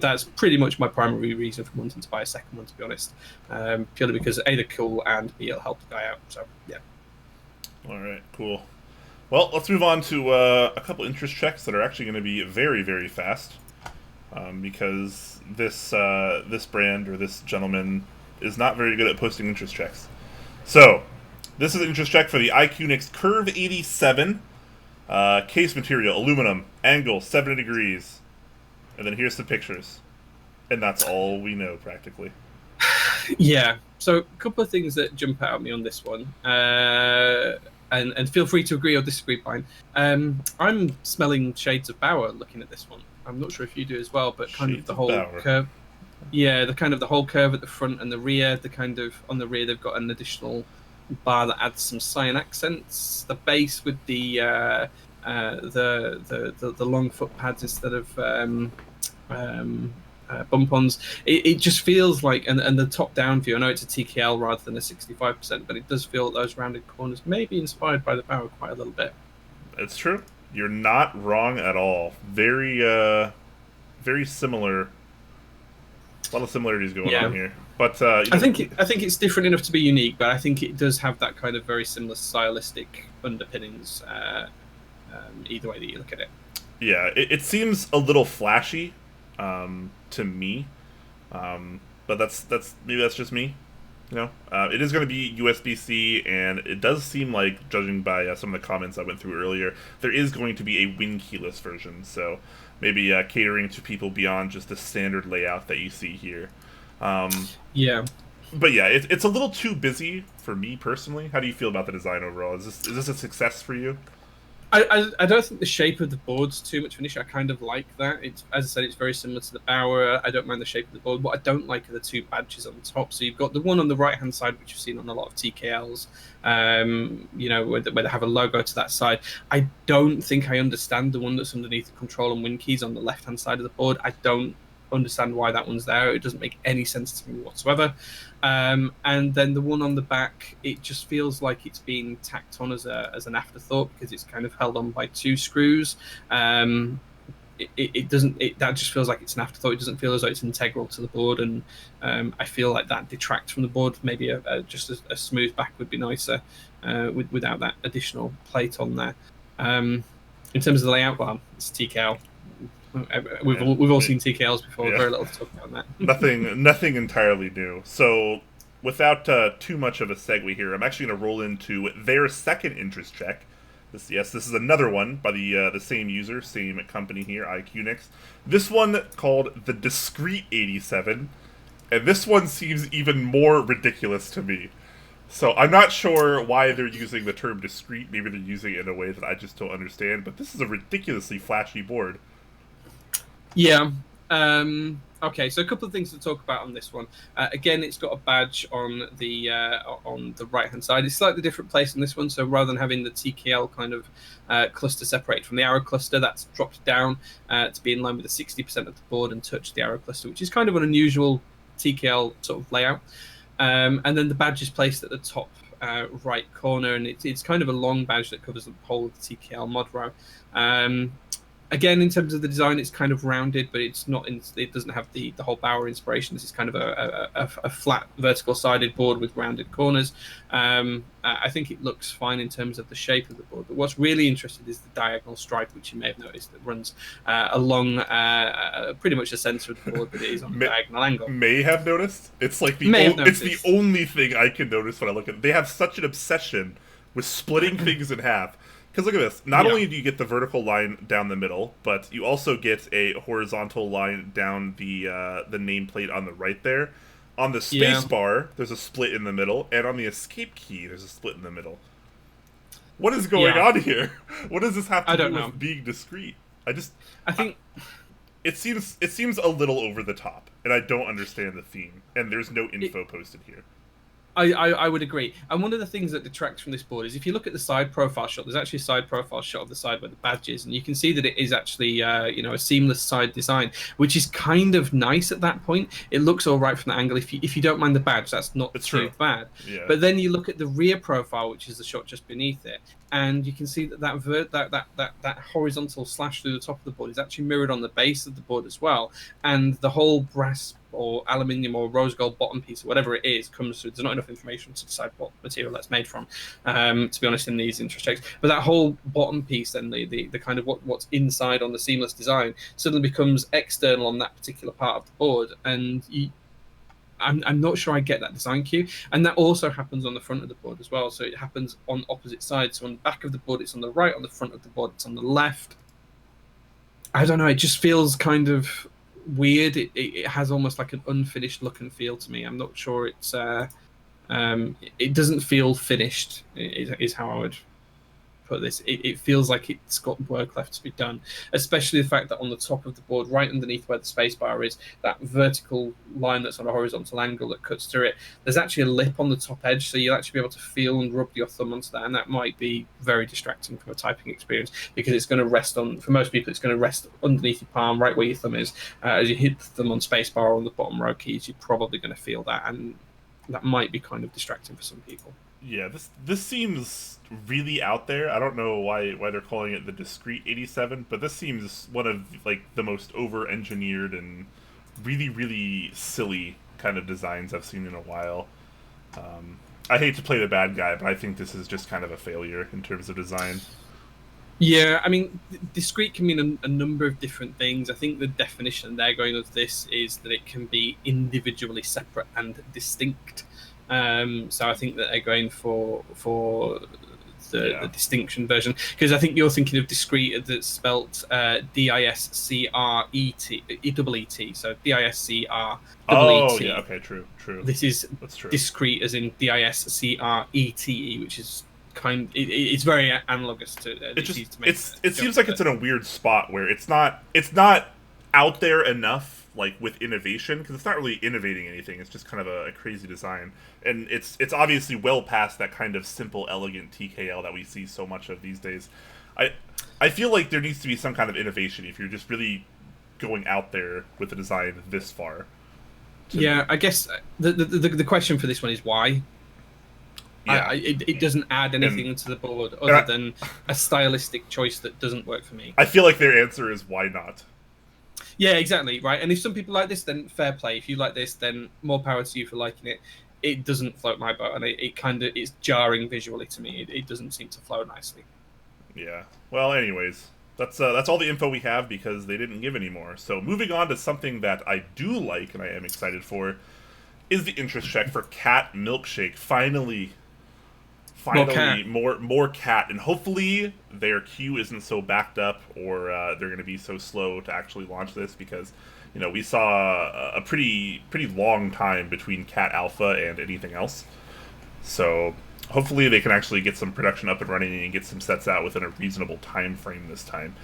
that's pretty much my primary reason for wanting to buy a second one, to be honest. Purely because A, they're cool, and B, it'll help the guy out. So yeah.
All right, cool. Well, let's move on to a couple interest checks that are actually going to be very, very fast, because this brand or this gentleman is not very good at posting interest checks. So, this is an interest check for the IQUNIX Curve87, case material, aluminum, angle 70 degrees, and then here's the pictures, and that's all we know practically.
Yeah. So a couple of things that jump out at me on this one. And feel free to agree or disagree, fine. I'm smelling shades of Bauer looking at this one. I'm not sure if you do as well, but kind of the whole curve. Yeah, the whole curve at the front and the rear. On the rear they've got an additional bar that adds some cyan accents. The base with the long foot pads instead of bump-ons. It just feels like, and the top-down view, I know it's a TKL rather than a 65%, but it does feel that those rounded corners may be inspired by the Bauer quite a little bit. It's
true. You're not wrong at all. Very, very similar. A lot of similarities going on here. But
I think it's different enough to be unique, but I think it does have that kind of very similar stylistic underpinnings. Either way that you look at it.
Yeah, it seems a little flashy. To me, but that's maybe that's just me. It is going to be USB-C, and it does seem like, judging by some of the comments I went through earlier, there is going to be a Win keyless version. So maybe catering to people beyond just the standard layout that you see here.
Yeah.
But yeah, it's a little too busy for me personally. How do you feel about the design overall? Is this a success for you?
I don't think the shape of the board's too much of an issue. I kind of like that. It's, as I said, it's very similar to the Bauer. I don't mind the shape of the board. What I don't like are the two badges on top. So you've got the one on the right-hand side, which you've seen on a lot of TKLs, where they have a logo to that side. I don't think I understand the one that's underneath the control and win keys on the left-hand side of the board. I don't understand why that one's there. It doesn't make any sense to me whatsoever. And then the one on the back, it just feels like it's been tacked on as an afterthought, because it's kind of held on by two screws. It doesn't. That just feels like it's an afterthought. It doesn't feel as though it's integral to the board, and I feel like that detracts from the board. Maybe just a smooth back would be nicer without that additional plate on there. In terms of the layout, well, it's TKL. We've all seen TKLs before. Very little to talk about that.
nothing entirely new. So, without too much of a segue here, I'm actually going to roll into their second interest check. This is another one by the same user, same company here, IQUNIX. This one called the Discrete 87. And this one seems even more ridiculous to me. So I'm not sure why they're using the term discrete. Maybe they're using it in a way that I just don't understand. But this is a ridiculously flashy board.
Yeah. Okay, so a couple of things to talk about on this one. Again, it's got a badge on the right hand side. It's slightly different place on this one. So rather than having the TKL kind of cluster separated from the arrow cluster, that's dropped down to be in line with the 60% of the board and touch the arrow cluster, which is kind of an unusual TKL sort of layout. And then the badge is placed at the top right corner, and it's kind of a long badge that covers the whole of the TKL mod row. Again, in terms of the design, it's kind of rounded, but it's not. It doesn't have the whole Bauer inspiration. This is kind of a flat, vertical-sided board with rounded corners. I think it looks fine in terms of the shape of the board. But what's really interesting is the diagonal stripe, which you may have noticed, that runs along pretty much the center of the board, but it is on a diagonal angle.
May have noticed. It's like it's the only thing I can notice when I look at it. They have such an obsession with splitting things in half. Because look at this. Not only do you get the vertical line down the middle, but you also get a horizontal line down the nameplate on the right there. On the space bar, there's a split in the middle, and on the escape key, there's a split in the middle. What is going on here? What does this have to do with being discrete? I think it seems a little over the top, and I don't understand the theme. And there's no info posted here.
I would agree. And one of the things that detracts from this board is if you look at the side profile shot, there's actually a side profile shot of the side where the badge is, and you can see that it is actually a seamless side design, which is kind of nice at that point. It looks all right from that angle. If you don't mind the badge, that's not too bad. Yeah. But then you look at the rear profile, which is the shot just beneath it, and you can see that horizontal slash through the top of the board is actually mirrored on the base of the board as well, and the whole brass or aluminium or rose gold bottom piece or whatever it is comes through. There's not enough information to decide what material that's made from, to be honest, in these interest checks. But that whole bottom piece, then the kind of what's inside on the seamless design suddenly becomes external on that particular part of the board, and I'm not sure I get that design cue. And that also happens on the front of the board as well. So it happens on opposite sides. So on the back of the board, it's on the right. On the front of the board, it's on the left. I don't know. It just feels kind of weird. It has almost like an unfinished look and feel to me. I'm not sure it's it doesn't feel finished is how I would put this. It feels like it's got work left to be done, especially the fact that on the top of the board, right underneath where the spacebar is, that vertical line that's on a horizontal angle that cuts through it, there's actually a lip on the top edge, so you'll actually be able to feel and rub your thumb onto that, and that might be very distracting from a typing experience, because it's going to rest on, for most people, it's going to rest underneath your palm, right where your thumb is. As you hit the thumb on spacebar or on the bottom row keys, you're probably going to feel that, and that might be kind of distracting for some people.
Yeah, this seems really out there. I don't know why they're calling it the Discrete 87, but this seems one of like the most over-engineered and really silly kind of designs I've seen in a while. I hate to play the bad guy, but I think this is just kind of a failure in terms of design.
Yeah, I mean, discrete can mean a number of different things. I think the definition they're going with this is that it can be individually separate and distinct. So I think that they're going for the distinction version, because I think you're thinking of discrete that's spelt D-I-S-C-R-E-T, so D-I-S-C-R-E-E-T.
Oh, yeah, okay, true.
This is discrete as in D-I-S-C-R-E-T-E, which is it's very analogous to
it seems like it's in a weird spot where it's not out there enough, like with innovation, because it's not really innovating anything. It's just kind of a crazy design, and it's obviously well past that kind of simple, elegant TKL that we see so much of these days. I feel like there needs to be some kind of innovation if you're just really going out there with the design this far.
Yeah, I guess the question for this one is why. Yeah. It doesn't add anything to the board other than a stylistic choice that doesn't work for me.
I feel like their answer is why not.
Yeah, exactly, right. And if some people like this, then fair play. If you like this, then more power to you for liking it. It doesn't float my boat, and it's jarring visually to me. It doesn't seem to flow nicely.
Yeah. Well, anyways, that's all the info we have, because they didn't give any more. So moving on to something that I do like and I am excited for is the interest check for Cat Milkshake. Finally, more cat, and hopefully their queue isn't so backed up, or they're going to be so slow to actually launch this, because you know, we saw a pretty long time between Cat Alpha and anything else. So hopefully they can actually get some production up and running and get some sets out within a reasonable time frame this time.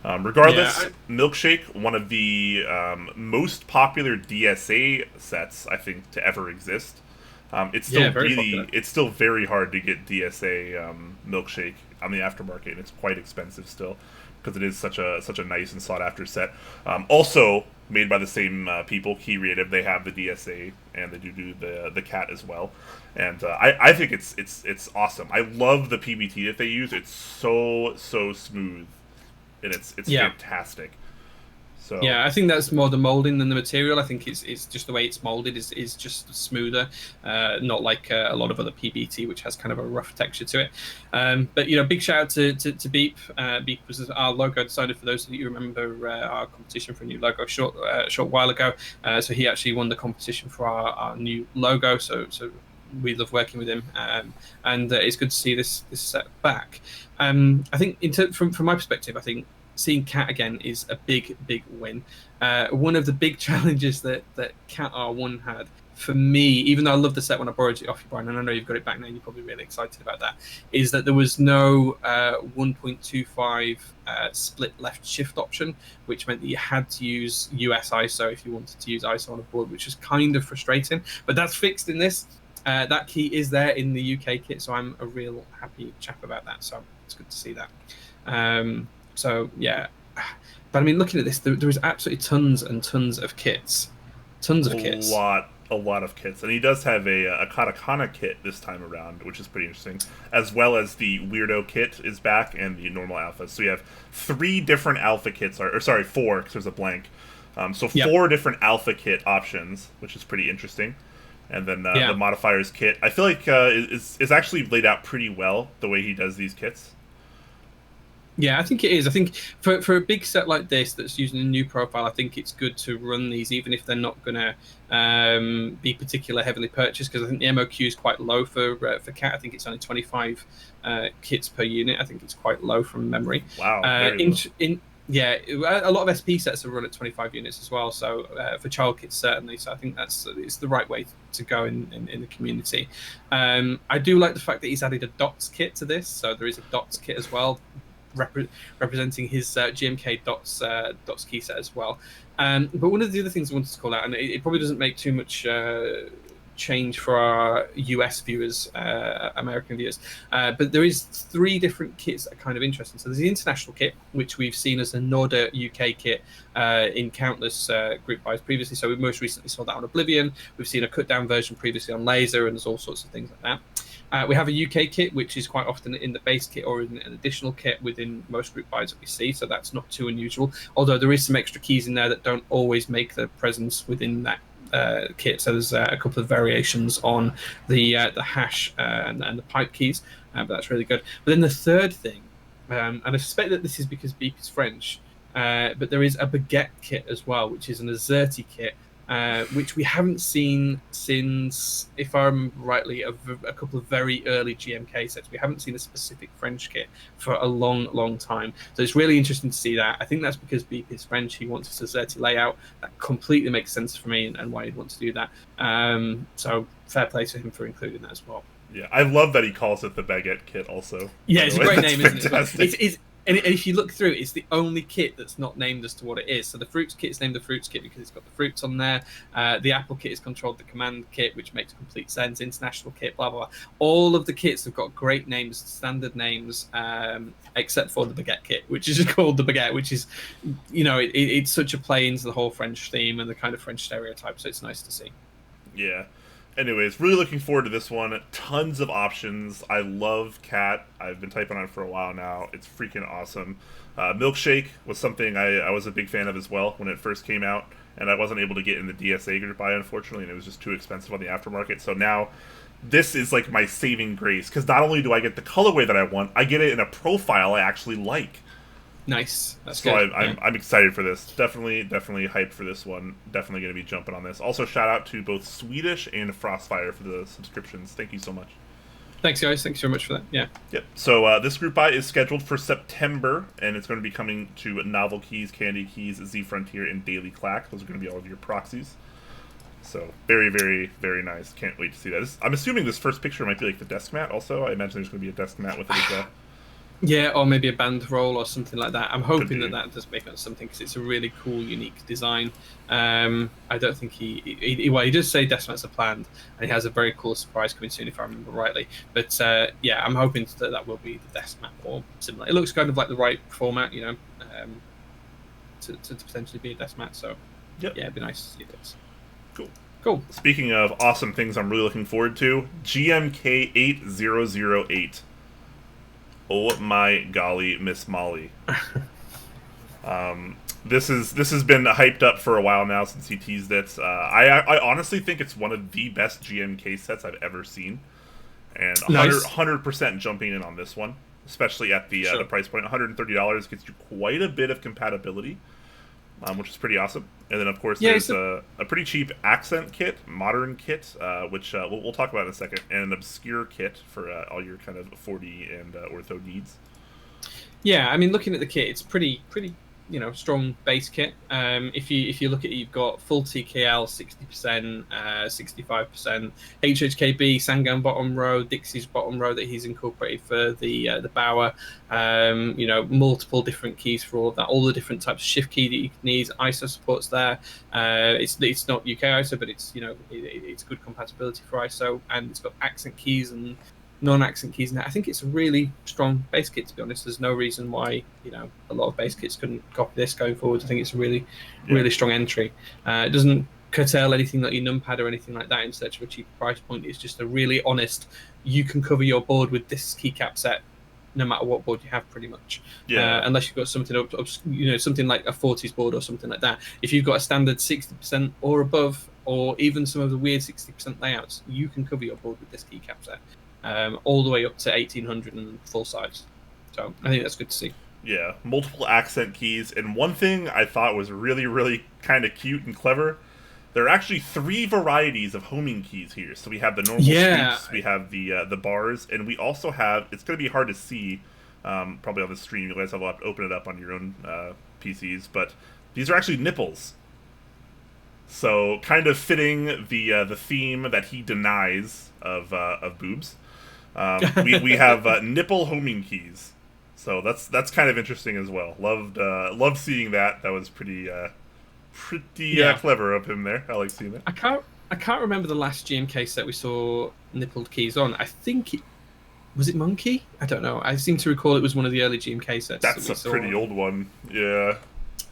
Regardless, Milkshake, one of the most popular DSA sets I think to ever exist. It's still it's still very hard to get DSA Milkshake on the aftermarket, and it's quite expensive still because it is such a nice and sought after set. Also made by the same people, Keyreative. They have the DSA and they do the Cat as well, and I think it's awesome. I love the PBT that they use. It's so smooth, and it's fantastic. So
yeah, I think that's more the molding than the material. I think it's just the way it's molded is just smoother, not like a lot of other PBT, which has kind of a rough texture to it. But you know, big shout out to Beep. Beep was our logo designer. For those of you who remember our competition for a new logo short while ago, so he actually won the competition for our new logo. So we love working with him, and it's good to see this set back. I think from my perspective, I think seeing Cat again is a big win. One of the big challenges that Cat R1 had for me, even though I love the set when I borrowed it off you, Brian, and I know you've got it back now and you're probably really excited about that, is that there was no 1.25 split left shift option, which meant that you had to use US ISO if you wanted to use ISO on a board, which is kind of frustrating, but that's fixed in this. That key is there in the UK kit, so I'm a real happy chap about that, so it's good to see that. So yeah, but I mean, looking at this, there is absolutely tons and tons of kits,
a lot of kits, and he does have a katakana kit this time around, which is pretty interesting, as well as the weirdo kit is back and the normal alpha. So you have 3 different alpha kits, or sorry, 4 because there's a blank. So 4 different alpha kit options, which is pretty interesting. And then the modifiers kit, I feel like is actually laid out pretty well the way he does these kits.
Yeah, I think it is. I think for a big set like this that's using a new profile, I think it's good to run these, even if they're not going to be particularly heavily purchased, because I think the MOQ is quite low for Cat. I think it's only 25 kits per unit. I think it's quite low from memory.
Wow. Very low.
Yeah, a lot of SP sets are run at 25 units as well. So for child kits, certainly. So I think it's the right way to go in the community. I do like the fact that he's added a dots kit to this. So there is a dots kit as well, representing his GMK dots keyset as well. But one of the other things I wanted to call out, and it probably doesn't make too much change for our US viewers, American viewers, but there is 3 different kits that are kind of interesting. So there's the international kit, which we've seen as a Norda UK kit in countless group buys previously. So we most recently saw that on Oblivion. We've seen a cut down version previously on Laser, and there's all sorts of things like that. We have a UK kit, which is quite often in the base kit or in an additional kit within most group buys that we see, so that's not too unusual. Although there is some extra keys in there that don't always make their presence within that kit. So there's a couple of variations on the hash and the pipe keys, but that's really good. But then the third thing, and I suspect that this is because Beep is French, but there is a baguette kit as well, which is an Azerty kit, which we haven't seen since, if I remember rightly, a couple of very early GMK sets. We haven't seen a specific French kit for a long time. So it's really interesting to see that. I think that's because Beep is French. He wants a Azerty layout. That completely makes sense for me and why he'd want to do that. So fair play to him for including that as well.
Yeah, I love that he calls it the baguette kit also.
Yeah, it's a great name, isn't it? And if you look through, it's the only kit that's not named as to what it is. So the fruits kit is named the fruits kit because it's got the fruits on there. The apple kit is controlled the command kit, which makes complete sense. International kit, blah, blah, blah. All of the kits have got great names, standard names, except for the baguette kit, which is called the baguette, which is, you know, it's such a play into the whole French theme and the kind of French stereotype. So it's nice to see.
Yeah. Anyways, really looking forward to this one. Tons of options. I love Cat. I've been typing on it for a while now. It's freaking awesome. Milkshake was something I was a big fan of as well when it first came out, and I wasn't able to get in the DSA group buy, unfortunately, and it was just too expensive on the aftermarket. So now this is like my saving grace, because not only do I get the colorway that I want, I get it in a profile I actually like.
Nice. That's
so
good.
I'm excited for this. Definitely hyped for this one. Definitely going to be jumping on this. Also, shout out to both Swedish and Frostfire for the subscriptions. Thank you so much.
Thanks, guys. Thanks very much for that. Yeah.
Yep. So this group buy is scheduled for September, and it's going to be coming to Novel Keys, Candy Keys, Z Frontier, and Daily Clack. Those are going to be all of your proxies. So very, very, very nice. Can't wait to see that. I'm assuming this first picture might be like the desk mat also. I imagine there's going to be a desk mat with it as well.
Yeah, or maybe a band roll or something like that. I'm hoping that does make up something because it's a really cool, unique design. I don't think he does say desk mats are planned, and he has a very cool surprise coming soon, if I remember rightly. But yeah, I'm hoping that will be the desk mat or similar. It looks kind of like the right format, you know, to potentially be a desk mat. So yeah, it'd be nice to see this. Cool.
Speaking of awesome things I'm really looking forward to, GMK 8008. Oh my golly, Miss Molly. This has been hyped up for a while now since he teased it. I honestly think it's one of the best GMK sets I've ever seen. And
nice.
100% jumping in on this one, especially at the price point. $130 gets you quite a bit of compatibility, which is pretty awesome. And then, of course, there's a pretty cheap accent kit, modern kit, which we'll talk about in a second, and an obscure kit for all your kind of 40 and ortho needs.
Yeah, I mean, looking at the kit, it's pretty strong base kit. If you look at it, you've got full TKL 60%, 65%, HHKB, Sangan bottom row, Dixie's bottom row that he's incorporated for the Bauer. Multiple different keys for all of that, all the different types of shift key that you need. ISO supports there. It's not UK ISO, but it's it's good compatibility for ISO, and it's got accent keys and non-accent keys in it. I think it's a really strong base kit, to be honest. There's no reason why a lot of base kits couldn't copy this going forward. I think it's a really strong entry. It doesn't curtail anything like your numpad or anything like that in search of a cheaper price point. It's just a really honest, you can cover your board with this keycap set no matter what board you have, pretty much. Unless you've got something something like a 40s board or something like that. If you've got a standard 60% or above, or even some of the weird 60% layouts, you can cover your board with this keycap set. All the way up to 1800 and full size. So I think that's good to see.
Yeah, multiple accent keys. And one thing I thought was really, really kind of cute and clever, there are actually 3 varieties of homing keys here. So we have the normal sweeps, we have the bars, and we also have, it's going to be hard to see probably on the stream. You guys will have to open it up on your own PCs, but these are actually nipples. So kind of fitting the theme that he denies of boobs. We have nipple homing keys, so that's kind of interesting as well. Loved seeing that. That was pretty clever of him there. I like seeing that.
I can't remember the last GMK set we saw nippled keys on. I think was it Monkey? I don't know. I seem to recall it was one of the early GMK sets.
That's a pretty old one. Yeah.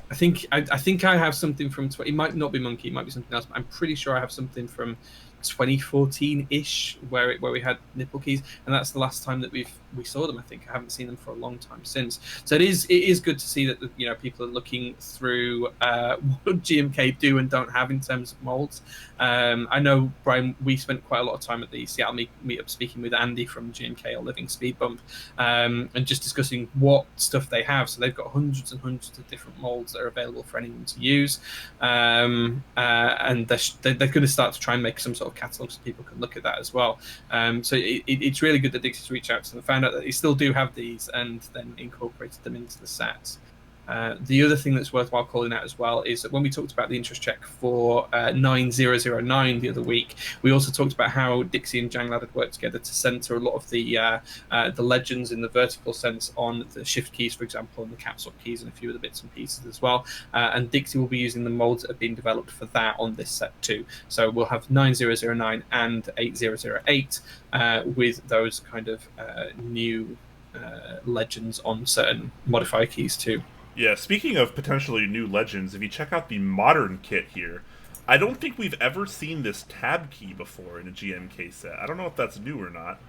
I think I have something from. It might not be Monkey. It might be something else. But I'm pretty sure I have something from 2014-ish where we had nipple keys, and that's the last time that we saw them. I think I haven't seen them for a long time since. So it is good to see that people are looking through what GMK do and don't have in terms of molds. I know, Brian, we spent quite a lot of time at the Seattle meetup speaking with Andy from GMK or Living Speed Bump, and just discussing what stuff they have. So they've got hundreds and hundreds of different molds that are available for anyone to use, and they're going to start to try and make some sort of catalog so people can look at that as well. So it's really good that Dixie's reached out to them, found out that they still do have these, and then incorporated them into the sets. The other thing that's worthwhile calling out as well is that when we talked about the interest check for 9009 the other week, we also talked about how Dixie and Janglad had worked together to center a lot of the legends in the vertical sense on the shift keys, for example, and the caps lock keys and a few of the bits and pieces as well. And Dixie will be using the molds that have been developed for that on this set too. So we'll have 9009 and 8008 with those kind of new legends on certain modifier keys too.
Yeah, speaking of potentially new legends, if you check out the modern kit here, I don't think we've ever seen this tab key before in a GMK set. I don't know if that's new or not.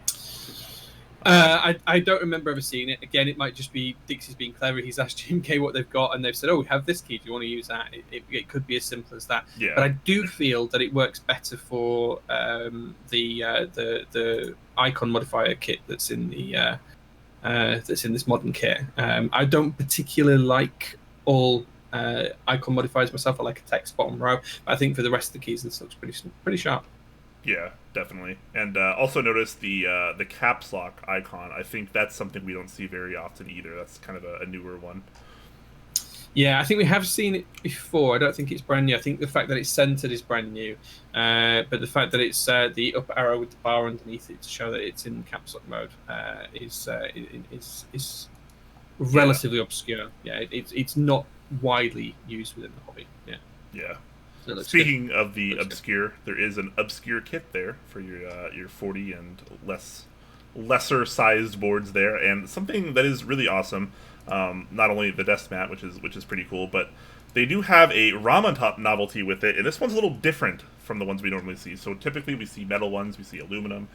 I don't remember ever seeing it. Again, it might just be Dixie's being clever. He's asked GMK what they've got, and they've said, "Oh, we have this key. Do you want to use that?" It could be as simple as that.
Yeah.
But I do feel that it works better for the icon modifier kit that's in the that's in this modern kit. I don't particularly like all icon modifiers myself. I like a text bottom row, but I think for the rest of the keys, this looks pretty sharp.
Yeah, definitely. And also notice the caps lock icon. I think that's something we don't see very often either. That's kind of a newer one.
Yeah, I think we have seen it before. I don't think it's brand new. I think the fact that it's centered is brand new. But the fact that it's the up arrow with the bar underneath it to show that it's in caps lock mode is relatively obscure. Yeah, it's not widely used within the hobby. Yeah.
Yeah.
So
Speaking of the obscure, there is an obscure kit there for your 40 and lesser sized boards there, and something that is really awesome. Not only the desk mat, which is pretty cool, but they do have a Ramen top novelty with it, and this one's a little different from the ones we normally see. So typically we see metal ones, we see aluminum,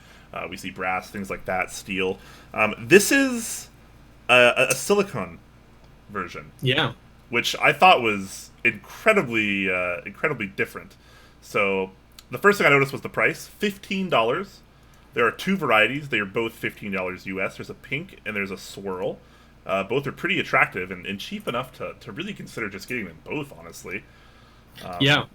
we see brass, things like that, steel. This is a silicone version.
Yeah.
Which I thought was incredibly different. So the first thing I noticed was the price, $15. There are two varieties. They are both $15 US. There's a pink and there's a swirl. Both are pretty attractive and cheap enough to really consider just getting them both, honestly.
Yeah.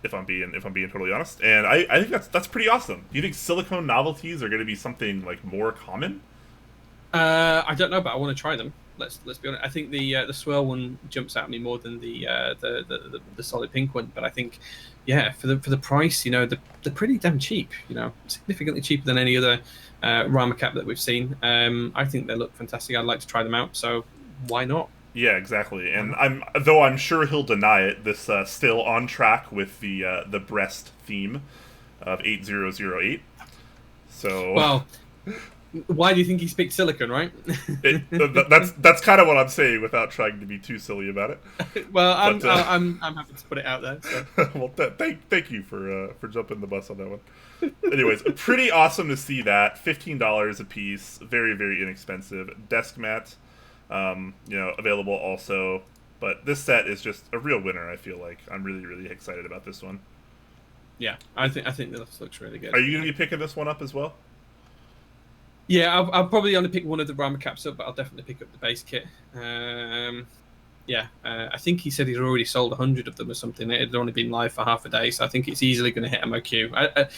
If I'm being totally honest, and I think that's pretty awesome. Do you think silicone novelties are going to be something like more common?
I don't know, but I want to try them. Let's be honest. I think the swirl one jumps out at me more than the solid pink one. But I think, yeah, for the price, they're pretty damn cheap. Significantly cheaper than any other Rama cap that we've seen. I think they look fantastic. I'd like to try them out. So why not?
Yeah, exactly. And I'm sure he'll deny it. This still on track with the breast theme of 8008. So
well. Why do you think he's picked silicon, right?
That's kind of what I'm saying without trying to be too silly about it.
Well, I'm happy to put it out there. So.
Well, thank you for jumping the bus on that one. Anyways, pretty awesome to see that. $15 a piece, very very inexpensive. Desk mat, available also. But this set is just a real winner. I feel like I'm really really excited about this one.
Yeah, I think this looks really good.
Are you going to be picking this one up as well?
Yeah, I'll probably only pick one of the Rama caps up, but I'll definitely pick up the base kit. I think he said he'd already sold 100 of them or something. It had only been live for half a day, so I think it's easily going to hit MOQ.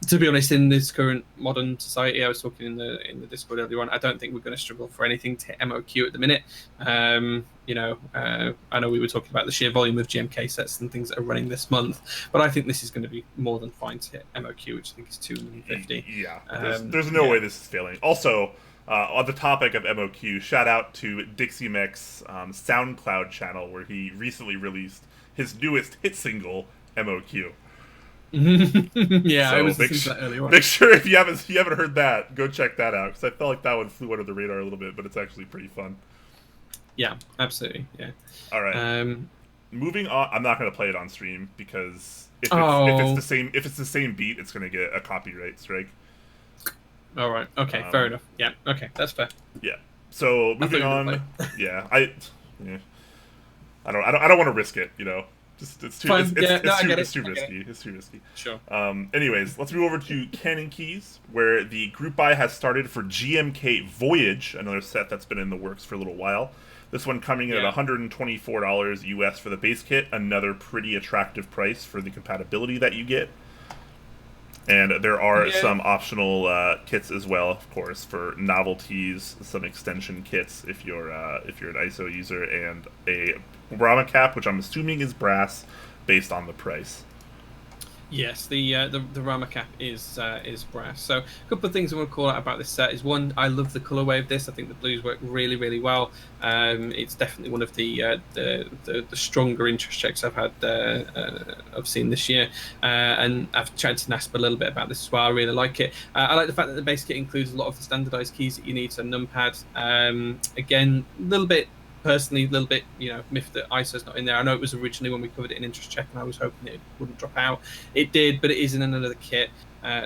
To be honest, in this current modern society, I was talking in the Discord earlier on, I don't think we're going to struggle for anything to hit MOQ at the minute. I know we were talking about the sheer volume of GMK sets and things that are running this month, but I think this is going to be more than fine to hit MOQ, which I think is 250.
Yeah, there's no way this is failing. Also, on the topic of MOQ, shout out to Dixiemech's SoundCloud channel, where he recently released his newest hit single, MOQ.
Yeah,
so
I was listening to that earlier on.
Make sure if you haven't heard that, go check that out, because I felt like that one flew under the radar a little bit, but it's actually pretty fun.
Yeah, absolutely. Yeah.
All right. Moving on, I'm not going to play it on stream because if it's the same beat, it's going to get a copyright strike. All
right. Okay. Fair enough. Yeah. Okay. That's fair.
Yeah. So moving on. I don't want to risk it. It's too risky. It's too risky.
Sure.
Anyways, let's move over to Canon keys, where the group buy has started for GMK Voyage, another set that's been in the works for a little while. This one coming in at $124 US for the base kit, another pretty attractive price for the compatibility that you get. And there are some optional kits as well, of course, for novelties, some extension kits if you're an ISO user, and a Rama cap, which I'm assuming is brass, based on the price.
Yes, the Rama cap is brass. So a couple of things I want to call out about this set is, one, I love the colorway of this. I think the blues work really really well. It's definitely one of the stronger interest checks I've seen this year, and I've chatted to Nasp a little bit about this as well. I really like it. I like the fact that the base kit includes a lot of the standardized keys that you need, so numpad. Again, a little bit miffed that ISO's not in there. I know it was originally when we covered it in interest check, and I was hoping it wouldn't drop out. It did, but it is in another kit,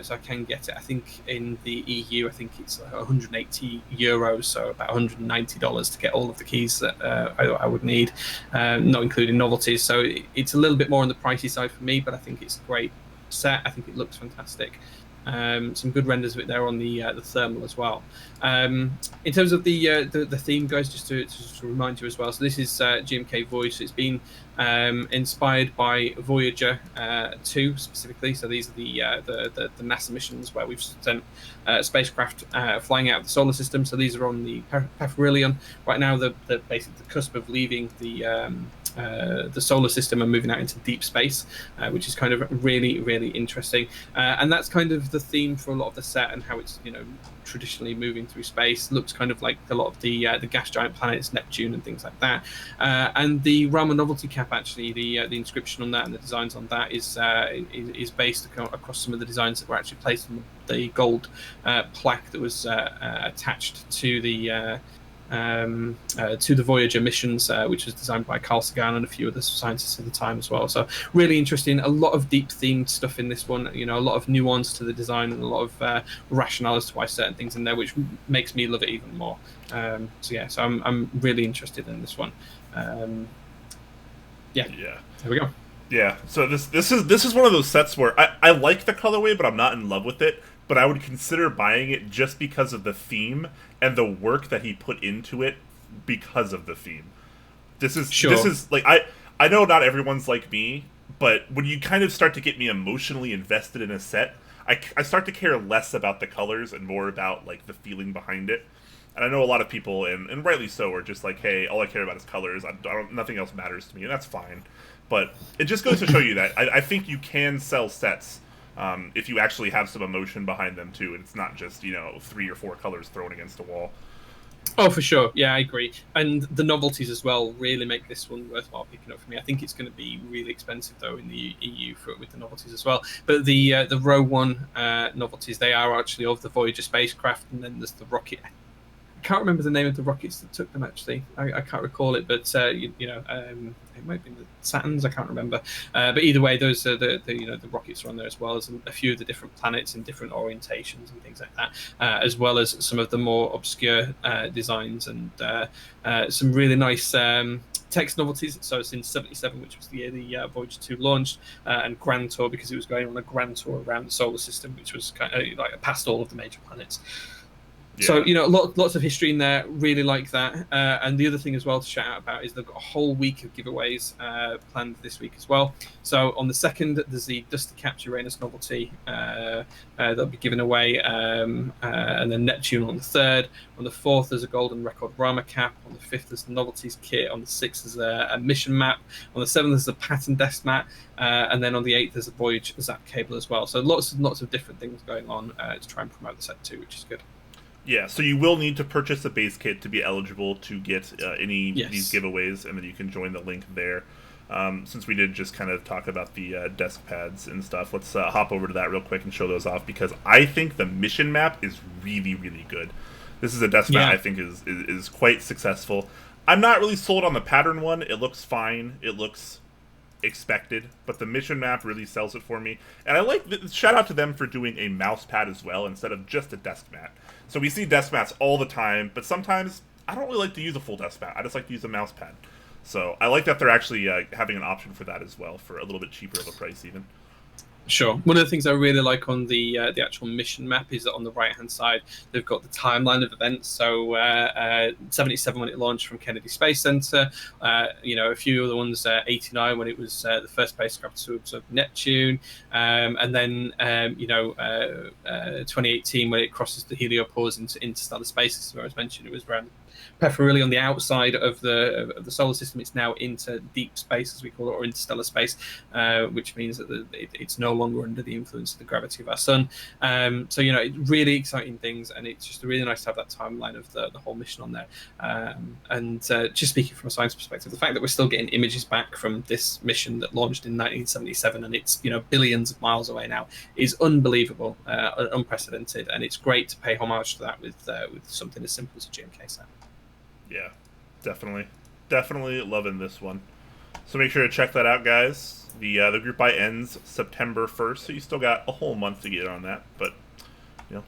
so I can get it. I think in the EU, I think it's like €180, so about $190 to get all of the keys that I would need, not including novelties. So it's a little bit more on the pricey side for me, but I think it's a great set. I think it looks fantastic. Some good renders of it there on the thermal as well. In terms of the theme, guys, just to remind you as well. So this is GMK Voyage. So it's been inspired by Voyager 2 specifically. So these are the NASA missions where we've sent spacecraft flying out of the solar system. So these are on the perihelion right now. They're basically the cusp of leaving the solar system and moving out into deep space, which is kind of really interesting. And that's kind of the theme for a lot of the set and how it's traditionally moving through space. Looks kind of like a lot of the gas giant planets, Neptune and things like that. And the Realm Novelty Cap, actually, the inscription on that and the designs on that is based across some of the designs that were actually placed on the gold plaque that was attached to the Voyager missions, which was designed by Carl Sagan and a few other scientists at the time as well. So really interesting. A lot of deep themed stuff in this one. A lot of nuance to the design and a lot of rationale as to why certain things in there, which makes me love it even more. So I'm really interested in this one. There we go.
Yeah. So this is one of those sets where I like the colorway, but I'm not in love with it. But I would consider buying it just because of the theme and the work that he put into it because of the theme. This is like I know not everyone's like me, but when you kind of start to get me emotionally invested in a set, I start to care less about the colors and more about like the feeling behind it. And I know a lot of people, and rightly so, are just like, hey, all I care about is colors. Nothing else matters to me, and that's fine. But it just goes to show you that I think you can sell sets if you actually have some emotion behind them too, and it's not just 3 or 4 colors thrown against a wall.
Oh, for sure. Yeah, I agree. And the novelties as well really make this one worthwhile picking up for me. I think it's going to be really expensive though in the EU with the novelties as well. But the Row 1 novelties, they are actually of the Voyager spacecraft, and then there's the rocket. I can't remember the name of the rockets that took them, actually. I can't recall it, but it might be the Saturns. I can't remember. But either way, those are the rockets are on there, as well as a few of the different planets in different orientations and things like that, as well as some of the more obscure designs and some really nice text novelties. So it's in 77, which was the year the Voyager 2 launched, and Grand Tour, because it was going on a grand tour around the solar system, which was kind of like past all of the major planets. Yeah. So, lots of history in there. Really like that. And the other thing as well to shout out about is they've got a whole week of giveaways planned this week as well. So on the 2nd, there's the Dusty Caps Uranus novelty that'll be given away. And then Neptune on the 3rd. On the 4th, there's a Golden Record Rama cap. On the 5th, there's the Novelties Kit. On the 6th, there's a mission map. On the 7th, there's a pattern desk mat. And then on the 8th, there's a Voyage Zap cable as well. So lots of different things going on to try and promote the set too, which is good.
Yeah, so you will need to purchase a base kit to be eligible to get any of these giveaways, and then you can join the link there. Since we did just kind of talk about the desk pads and stuff, let's hop over to that real quick and show those off, because I think the mission map is really, really good. This is a desk mat I think is quite successful. I'm not really sold on the pattern one. It looks fine. It looks expected, but the mission map really sells it for me. And I like shout out to them for doing a mouse pad as well instead of just a desk mat. So we see desk mats all the time, but sometimes I don't really like to use a full desk mat. I just like to use a mouse pad. So I like that they're actually having an option for that as well, for a little bit cheaper of a price even.
Sure. One of the things I really like on the actual mission map is that on the right-hand side, they've got the timeline of events. So 77 when it launched from Kennedy Space Center, a few other ones, 89 when it was the first spacecraft to observe Neptune, and then 2018 when it crosses the heliopause into interstellar space. As I was mentioned, it was around preferably on the outside of the solar system. It's now into deep space, as we call it, or interstellar space, which means that it's no longer under the influence of the gravity of our sun. Really exciting things, and it's just really nice to have that timeline of the whole mission on there. Just speaking from a science perspective, the fact that we're still getting images back from this mission that launched in 1977, and it's billions of miles away now, is unbelievable, unprecedented, and it's great to pay homage to that with something as simple as a GMK set.
Yeah, definitely loving this one. So make sure to check that out, guys. The group buy ends September 1st, so you still got a whole month to get on that. But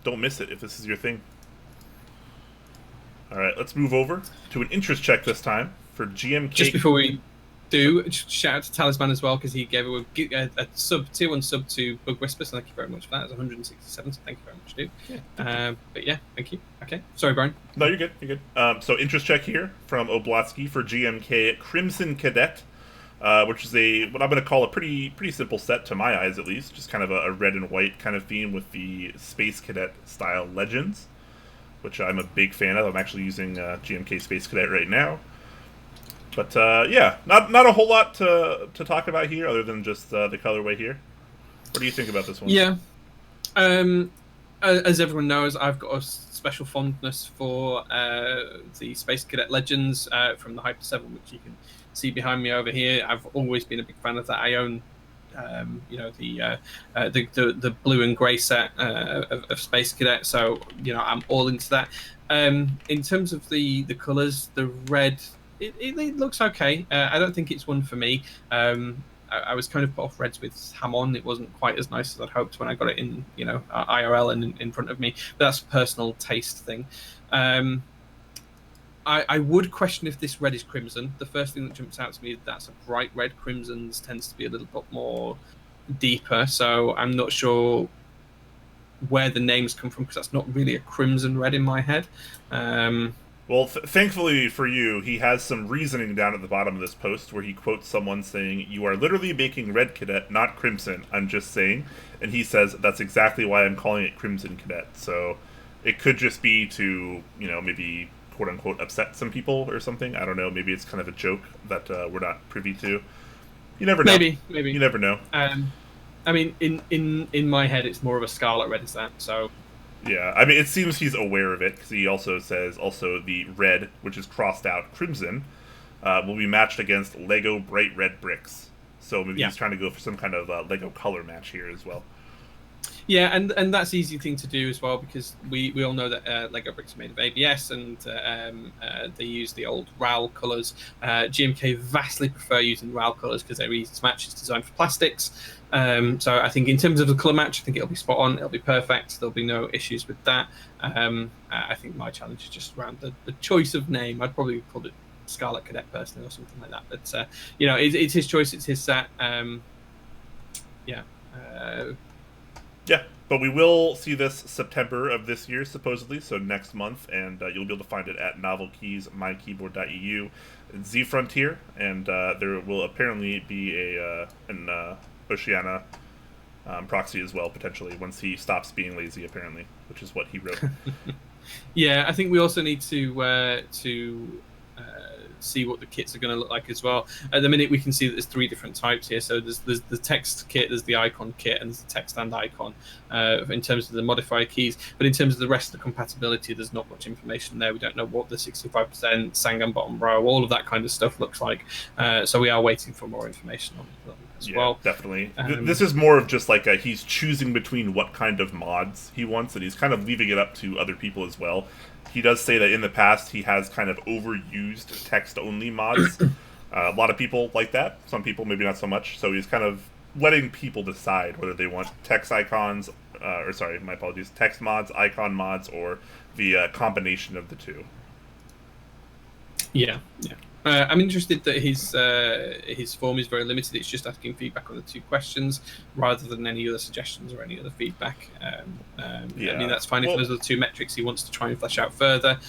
don't miss it if this is your thing. All right, let's move over to an interest check this time for GMK.
Just before we do, shout out to Talisman as well, because he gave a tier 1 sub to Bug Whisper, so thank you very much for that. It's 167, so thank you very much, dude. Yeah, thank you. Okay, sorry, Brian.
No, you're good. So interest check here from Oblatsky for GMK Crimson Cadet. which is what I'm going to call a pretty simple set to my eyes, at least. Just kind of a red and white kind of theme with the Space Cadet style legends, which I'm a big fan of. I'm actually using GMK Space Cadet right now. But yeah, not a whole lot to talk about here, other than just the colorway here. What do you think about this one?
Yeah. As everyone knows, I've got a special fondness for the Space Cadet Legends from the Hyper 7, which you can see behind me over here. I've always been a big fan of that. I own, the blue and grey set of Space Cadet, so I'm all into that. In terms of the colours, the red, it looks okay. I don't think it's one for me. I was kind of put off reds with ham on. It wasn't quite as nice as I'd hoped when I got it in, IRL and in front of me. But that's a personal taste thing. I would question if this red is crimson. The first thing that jumps out to me is that's a bright red. Crimson's tends to be a little bit more deeper. So I'm not sure where the names come from, because that's not really a crimson red in my head.
Well, thankfully for you, he has some reasoning down at the bottom of this post where he quotes someone saying, "You are literally making Red Cadet, not Crimson, I'm just saying." And he says, "That's exactly why I'm calling it Crimson Cadet." So it could just be to, maybe quote-unquote upset some people or something. I don't know. Maybe it's kind of a joke that we're not privy to. You never know.
Maybe.
You never know.
I mean, in my head, it's more of a Scarlet Red as that, so...
Yeah, I mean, it seems he's aware of it, because he also says, the red, which is crossed out, crimson, will be matched against Lego bright red bricks. So maybe he's trying to go for some kind of Lego color match here as well.
Yeah, and that's an easy thing to do as well, because we all know that Lego bricks are made of ABS, and they use the old RAL colours. GMK vastly prefer using RAL colours because they're easy to match. It's designed for plastics. So I think in terms of the colour match, I think it'll be spot on. It'll be perfect. There'll be no issues with that. I think my challenge is just around the choice of name. I'd probably call it Scarlet Cadet personally or something like that. But, it's his choice. It's his set.
Yeah, but we will see this September of this year, supposedly, so next month, and you'll be able to find it at Novel Keys, MyKeyboard.eu, and Z Frontier, and there will apparently be an Oceana proxy as well, potentially, once he stops being lazy, apparently, which is what he wrote.
Yeah, I think we also need to see what the kits are going to look like as well. At the minute, we can see that there's 3 different types here. So there's the text kit, there's the icon kit, and there's the text and icon in terms of the modifier keys. But in terms of the rest of the compatibility, there's not much information there. We don't know what the 65% Sangam bottom row, all of that kind of stuff looks like. So we are waiting for more information on them as well.
Definitely. This is more of just like he's choosing between what kind of mods he wants, and he's kind of leaving it up to other people as well. He does say that in the past he has kind of overused text-only mods. A lot of people like that. Some people maybe not so much. So he's kind of letting people decide whether they want text icons, text mods, icon mods, or the combination of the two.
Yeah. I'm interested that his form is very limited. It's just asking feedback on the 2 questions rather than any other suggestions or any other feedback. I mean, that's fine if those are the 2 metrics he wants to try and flesh out further.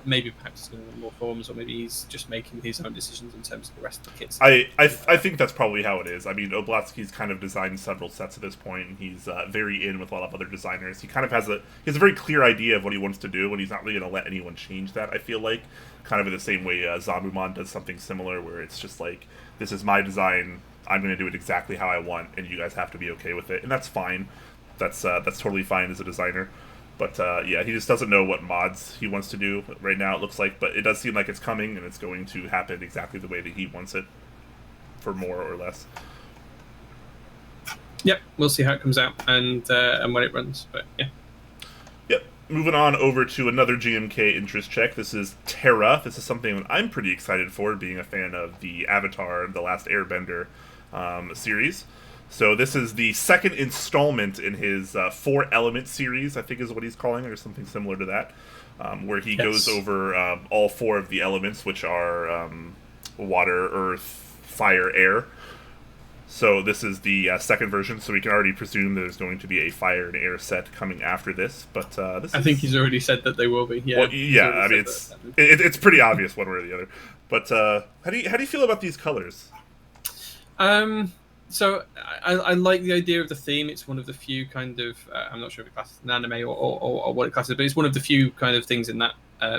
Maybe perhaps he's going to run more forms, or maybe he's just making his own decisions in terms of the rest of the kits.
I think that's probably how it is. I mean, Oblatsky's kind of designed several sets at this point, and he's very in with a lot of other designers. He kind of has a very clear idea of what he wants to do, and he's not really going to let anyone change that, I feel like. Kind of in the same way Zamumon does something similar, where it's just like, this is my design, I'm going to do it exactly how I want, and you guys have to be okay with it, and that's fine. That's totally fine as a designer. But he just doesn't know what mods he wants to do right now, it looks like, but it does seem like it's coming, and it's going to happen exactly the way that he wants it, for more or less.
Yep, we'll see how it comes out and when it runs, but yeah.
Yep. Moving on over to another GMK interest check. This is Terra. This is something that I'm pretty excited for, being a fan of the Avatar, The Last Airbender series. So this is the second installment in his 4-element series, I think is what he's calling it, or something similar to that, where he goes over all 4 of the elements, which are water, earth, fire, air. So this is the second version, so we can already presume there's going to be a fire and air set coming after this. But I
think he's already said that they will be. Yeah,
well, I mean, it's pretty obvious one way or the other. But how do you feel about these colors?
So I like the idea of the theme. It's one of the few kind of I'm not sure if it classes an anime or what it classes, but it's one of the few kind of things in that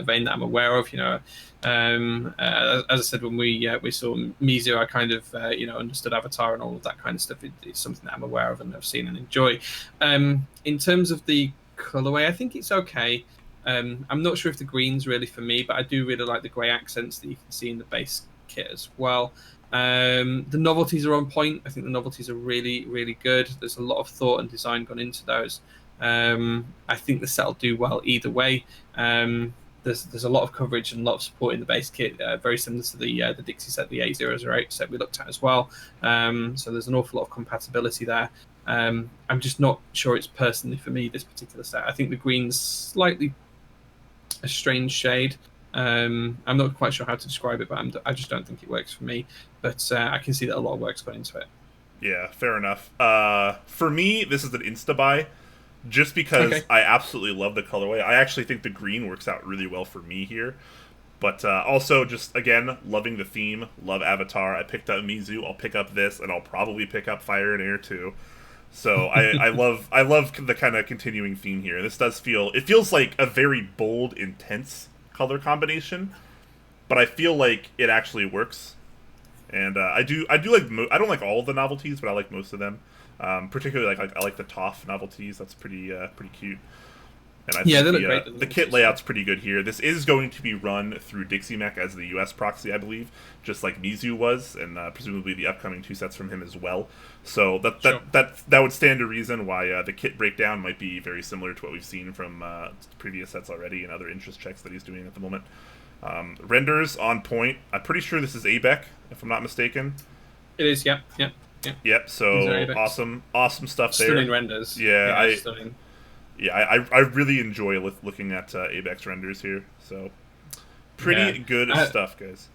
vein that I'm aware of. As I said when we saw Mizu, I kind of understood Avatar and all of that kind of stuff. It's something that I'm aware of and I've seen and enjoy. In terms of the colorway, I think it's okay. I'm not sure if the green's really for me, but I do really like the grey accents that you can see in the base kit as well. The novelties are on point. I think the novelties are really, really good. There's a lot of thought and design gone into those. I think the set will do well either way. There's a lot of coverage and a lot of support in the base kit, very similar to the Dixie set, the A008 set we looked at as well. So there's an awful lot of compatibility there. I'm just not sure it's personally for me, this particular set. I think the green's slightly a strange shade. I'm not quite sure how to describe it, but I just don't think it works for me. But I can see that a lot of work's gone into it.
Yeah, fair enough. For me, this is an insta-buy, just because I absolutely love the colorway. I actually think the green works out really well for me here. But also, just, again, loving the theme, love Avatar. I picked up Mizu, I'll pick up this, and I'll probably pick up Fire and Air, too. So I love the kind of continuing theme here. This does feels like a very bold, intense color combination, but I feel like it actually works. And I do like I don't like all of the novelties, but I like most of them. Particularly I like the Toph novelties. That's pretty cute. And I think the kit layout's pretty good here. This is going to be run through Dixiemech as the US proxy, I believe, just like Mizu was, and presumably the upcoming 2 sets from him as well. So that would stand to reason why the kit breakdown might be very similar to what we've seen from previous sets already and other interest checks that he's doing at the moment. Renders on point. I'm pretty sure this is ABEC, if I'm not mistaken.
It is, yep.
Yep, so awesome stuff there.
Stunning renders.
Yeah,
stunning.
Yeah, I really enjoy looking at ABEX renders here. So, pretty good stuff, guys.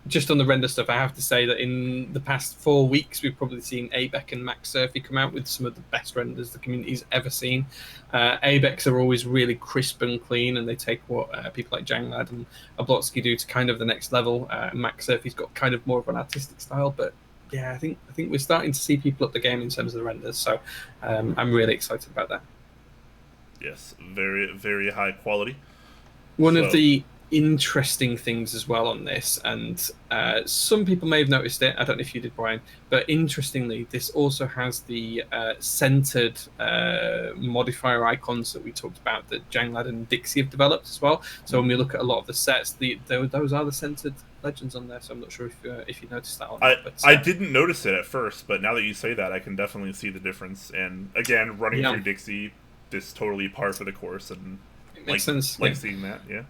Just on the render stuff, I have to say that in the past 4 weeks, we've probably seen ABEC and Max Surfy come out with some of the best renders the community's ever seen. ABEX are always really crisp and clean, and they take what people like Janglad and Oblotsky do to kind of the next level. Max Surfy's got kind of more of an artistic style, but yeah, I think we're starting to see people up the game in terms of the renders. So I'm really excited about that.
Yes, very, very high quality.
One of the interesting things as well on this, and some people may have noticed it, I don't know if you did, Brian, but interestingly, this also has the centered modifier icons that we talked about that Janglad and Dixie have developed as well. So when we look at a lot of the sets, those are the centered legends on there, so I'm not sure if you noticed that or not.
I didn't notice it at first, but now that you say that, I can definitely see the difference. And again, running through Dixie, this totally par for the course, and
it makes sense.
Seeing that, yeah.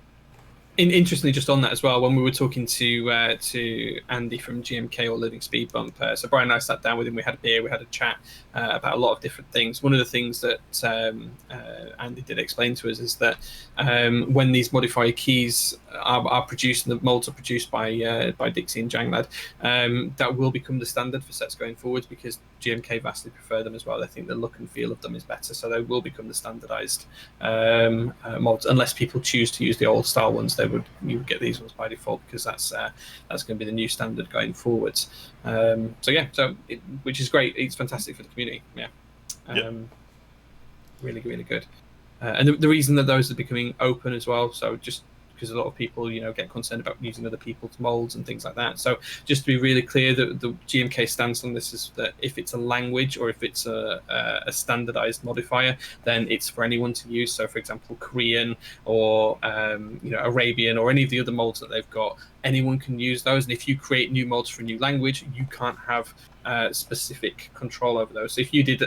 Interestingly, just on that as well, when we were talking to Andy from GMK or Living Speed Bump, so Brian and I sat down with him, we had a beer, we had a chat about a lot of different things. One of the things that Andy did explain to us is that when these modifier keys are produced and the molds are produced by Dixie and Janglad, that will become the standard for sets going forwards, because GMK vastly prefer them as well. They think the look and feel of them is better, so they will become the standardized mods, unless people choose to use the old style ones. You would get these ones by default, because that's going to be the new standard going forwards. Which is great. It's fantastic for the community. Really, really good. And the reason that those are becoming open as well, so just because a lot of people get concerned about using other people's molds and things like that. So just to be really clear, that the GMK stance on this is that if it's a language or if it's a standardized modifier, then it's for anyone to use. So for example, Korean or Arabian or any of the other molds that they've got, anyone can use those. And if you create new molds for a new language, you can't have specific control over those. So if you did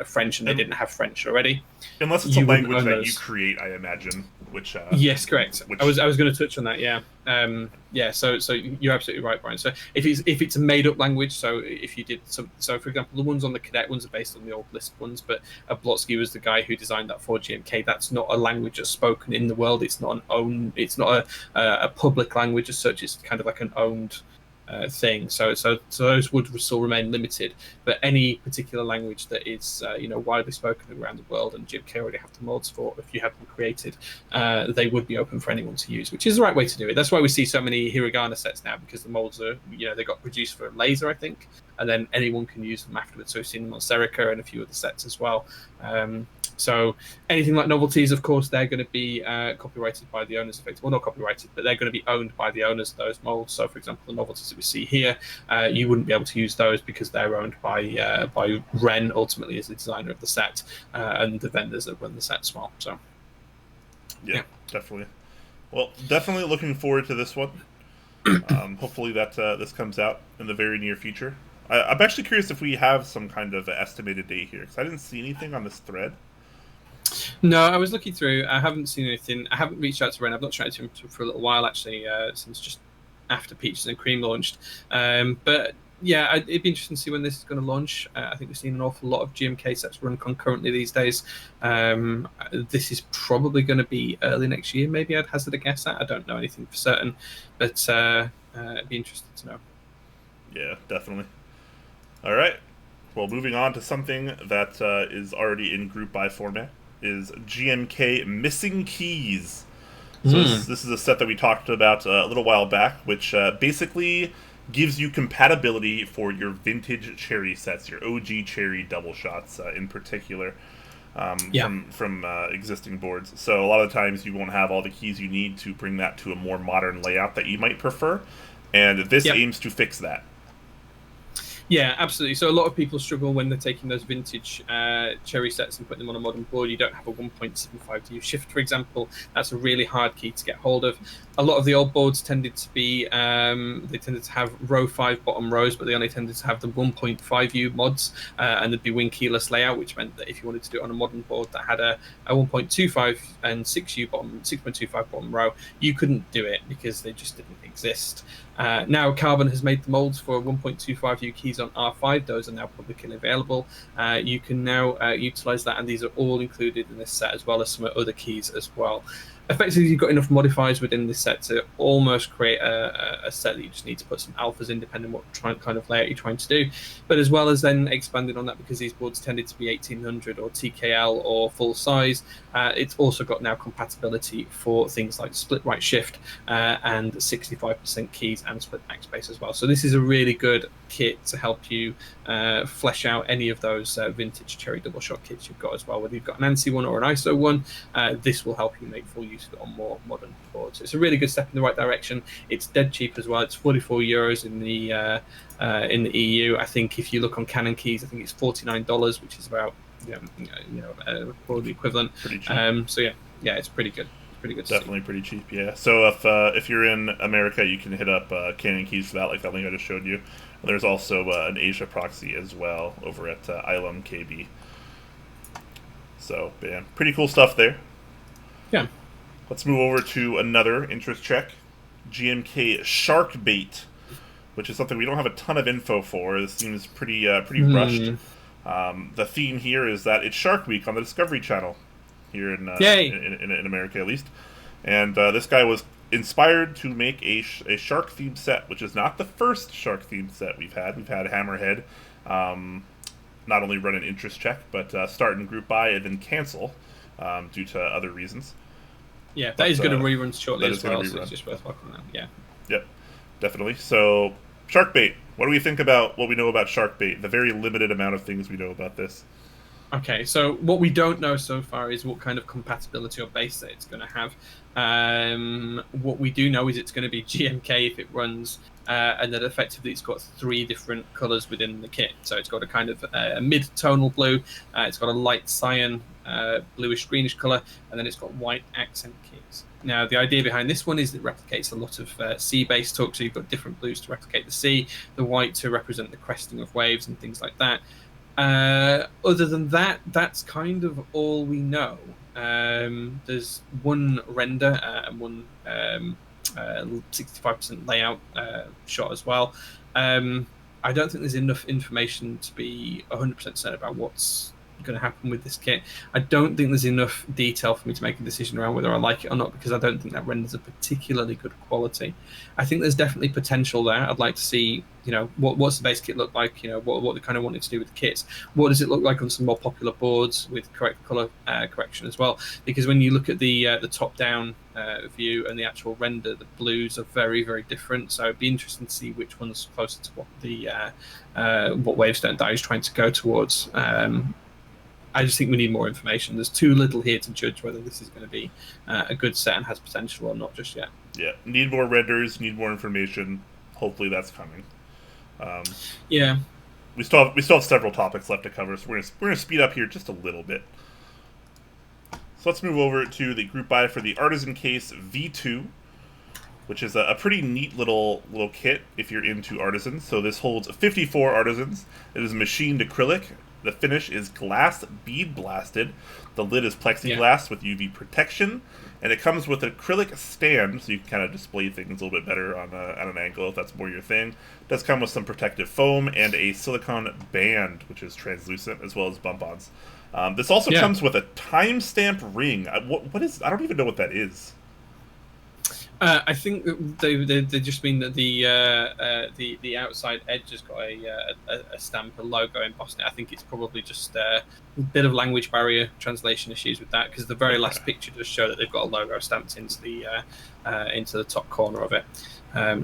French and they didn't have French already,
unless it's a language that you create, I imagine. Which
yes, correct. I was going to touch on that. So you're absolutely right, Brian. So if it's a made up language, so if you did so for example, the ones on the Cadet ones are based on the old Lisp ones, but Oblotsky was the guy who designed that for GMK. That's not a language that's spoken in the world. It's not a public language as such. It's kind of like an owned thing. So those would still remain limited. But any particular language that is widely spoken around the world, and GMK already have the mods for, if you have them created, they would be open for anyone to use, which is the right way to do it. That's why we see so many hiragana sets now, because the molds are, they got produced for laser, I think, and then anyone can use them afterwards. So we've seen them on Cerakote and a few other sets as well. So anything like novelties, of course, they're going to be copyrighted by the owners. Well, not copyrighted, but they're going to be owned by the owners of those molds. So, for example, the novelties that we see here, you wouldn't be able to use those because they're owned by Ren, ultimately, as the designer of the set, and the vendors that run the set as well. So,
yeah, definitely. Well, definitely looking forward to this one. Hopefully that this comes out in the very near future. I'm actually curious if we have some kind of estimated date here, because I didn't see anything on this thread.
No, I was looking through. I haven't seen anything. I haven't reached out to Ren. I've not chatted to him for a little while, actually, since just after Peaches and Cream launched. But yeah, it'd be interesting to see when this is going to launch. I think we've seen an awful lot of GMK sets run concurrently these days. This is probably going to be early next year, maybe I'd hazard a guess at. I don't know anything for certain, but it'd be interesting to know.
Yeah, definitely. All right. Well, moving on to something that is already in group buy format is GMK Missing Keys. So this is a set that we talked about a little while back, which basically gives you compatibility for your vintage cherry sets, your OG cherry double shots in particular, from existing boards. So a lot of times you won't have all the keys you need to bring that to a more modern layout that you might prefer, and this aims to fix that.
Yeah, absolutely. So a lot of people struggle when they're taking those vintage cherry sets and putting them on a modern board. You don't have a 1.75D shift, for example. That's a really hard key to get hold of. A lot of the old boards tended to be, they tended to have row 5 bottom rows, but they only tended to have the 1.5U mods, and there'd be wing keyless layout, which meant that if you wanted to do it on a modern board that had a 1.25 and 6.25 bottom row, you couldn't do it because they just didn't exist. Now Carbon has made the molds for 1.25U keys on R5. Those are now publicly available. You can now utilize that, and these are all included in this set, as well as some other keys as well. Effectively, you've got enough modifiers within this set to almost create a set that you just need to put some alphas in, depending on what kind of layout you're trying to do. But as well as then expanding on that, because these boards tended to be 1800 or TKL or full size, it's also got now compatibility for things like split right shift and 65% keys and split backspace as well. So this is a really good kit to help you flesh out any of those vintage cherry double shot kits you've got as well. Whether you've got an ANSI one or an ISO one, this will help you make full use of it on more modern boards. So it's a really good step in the right direction. It's dead cheap as well. It's €44 in the EU. I think if you look on Canon Keys, I think it's $49, which is about probably equivalent.
Pretty cheap.
So yeah, it's pretty good. Pretty good.
Definitely pretty cheap, yeah. So if you're in America, you can hit up Canon Keys for that, like that link I just showed you. And there's also an Asia proxy as well over at Ilum KB. So, yeah, pretty cool stuff there.
Yeah.
Let's move over to another interest check, GMK Sharkbait, which is something we don't have a ton of info for. This seems pretty rushed. The theme here is that it's Shark Week on the Discovery Channel here in America, at least. And this guy was inspired to make a shark-themed set, which is not the first shark-themed set we've had. We've had Hammerhead not only run an interest check, but start in group buy and then cancel due to other reasons.
Yeah, that is going to rerun shortly as well, so it's just worth watching that. Yeah.
Yep, definitely. So, Sharkbait. What do we think about what we know about Sharkbait? The very limited amount of things we know about this.
Okay, so what we don't know so far is what kind of compatibility or base set it's going to have. What we do know is it's going to be GMK if it runs, and that effectively it's got 3 different colours within the kit. So it's got a kind of a mid-tonal blue, it's got a light cyan, bluish-greenish colour, and then it's got white accent keys. Now, the idea behind this one is it replicates a lot of sea-based talk, so you've got different blues to replicate the sea, the white to represent the cresting of waves and things like that. Other than that, that's kind of all we know. There's one render and one 65% layout shot as well. I don't think there's enough information to be 100% certain about what's going to happen with this kit. I don't think there's enough detail for me to make a decision around whether I like it or not, because I don't think that renders a particularly good quality. I think there's definitely potential there. I'd like to see, what's the base kit look like, what they kind of wanted to do with the kits. What does it look like on some more popular boards with correct color correction as well? Because when you look at the top-down view and the actual render, the blues are very, very different. So it'd be interesting to see which one's closer to what the what Wavestone die is trying to go towards. I just think we need more information. There's too little here to judge whether this is going to be a good set and has potential or not just yet.
Yeah, need more renders, need more information. Hopefully that's coming.
Yeah.
We still have several topics left to cover, so we're gonna speed up here just a little bit. So let's move over to the group buy for the Artisan Case V2, which is a pretty neat little kit if you're into Artisans. So this holds 54 Artisans. It is machined acrylic. The finish is glass bead blasted. The lid is plexiglass with UV protection, and it comes with an acrylic stand, so you can kind of display things a little bit better on an angle if that's more your thing. It does come with some protective foam and a silicone band, which is translucent, as well as bump-ons. This also comes with a timestamp ring. What is? I don't even know what that is.
I think they just mean that the outside edge has got a stamp, a logo embossed in it. I think it's probably just a bit of language barrier translation issues with that, because the very last picture does show that they've got a logo stamped into the top corner of it.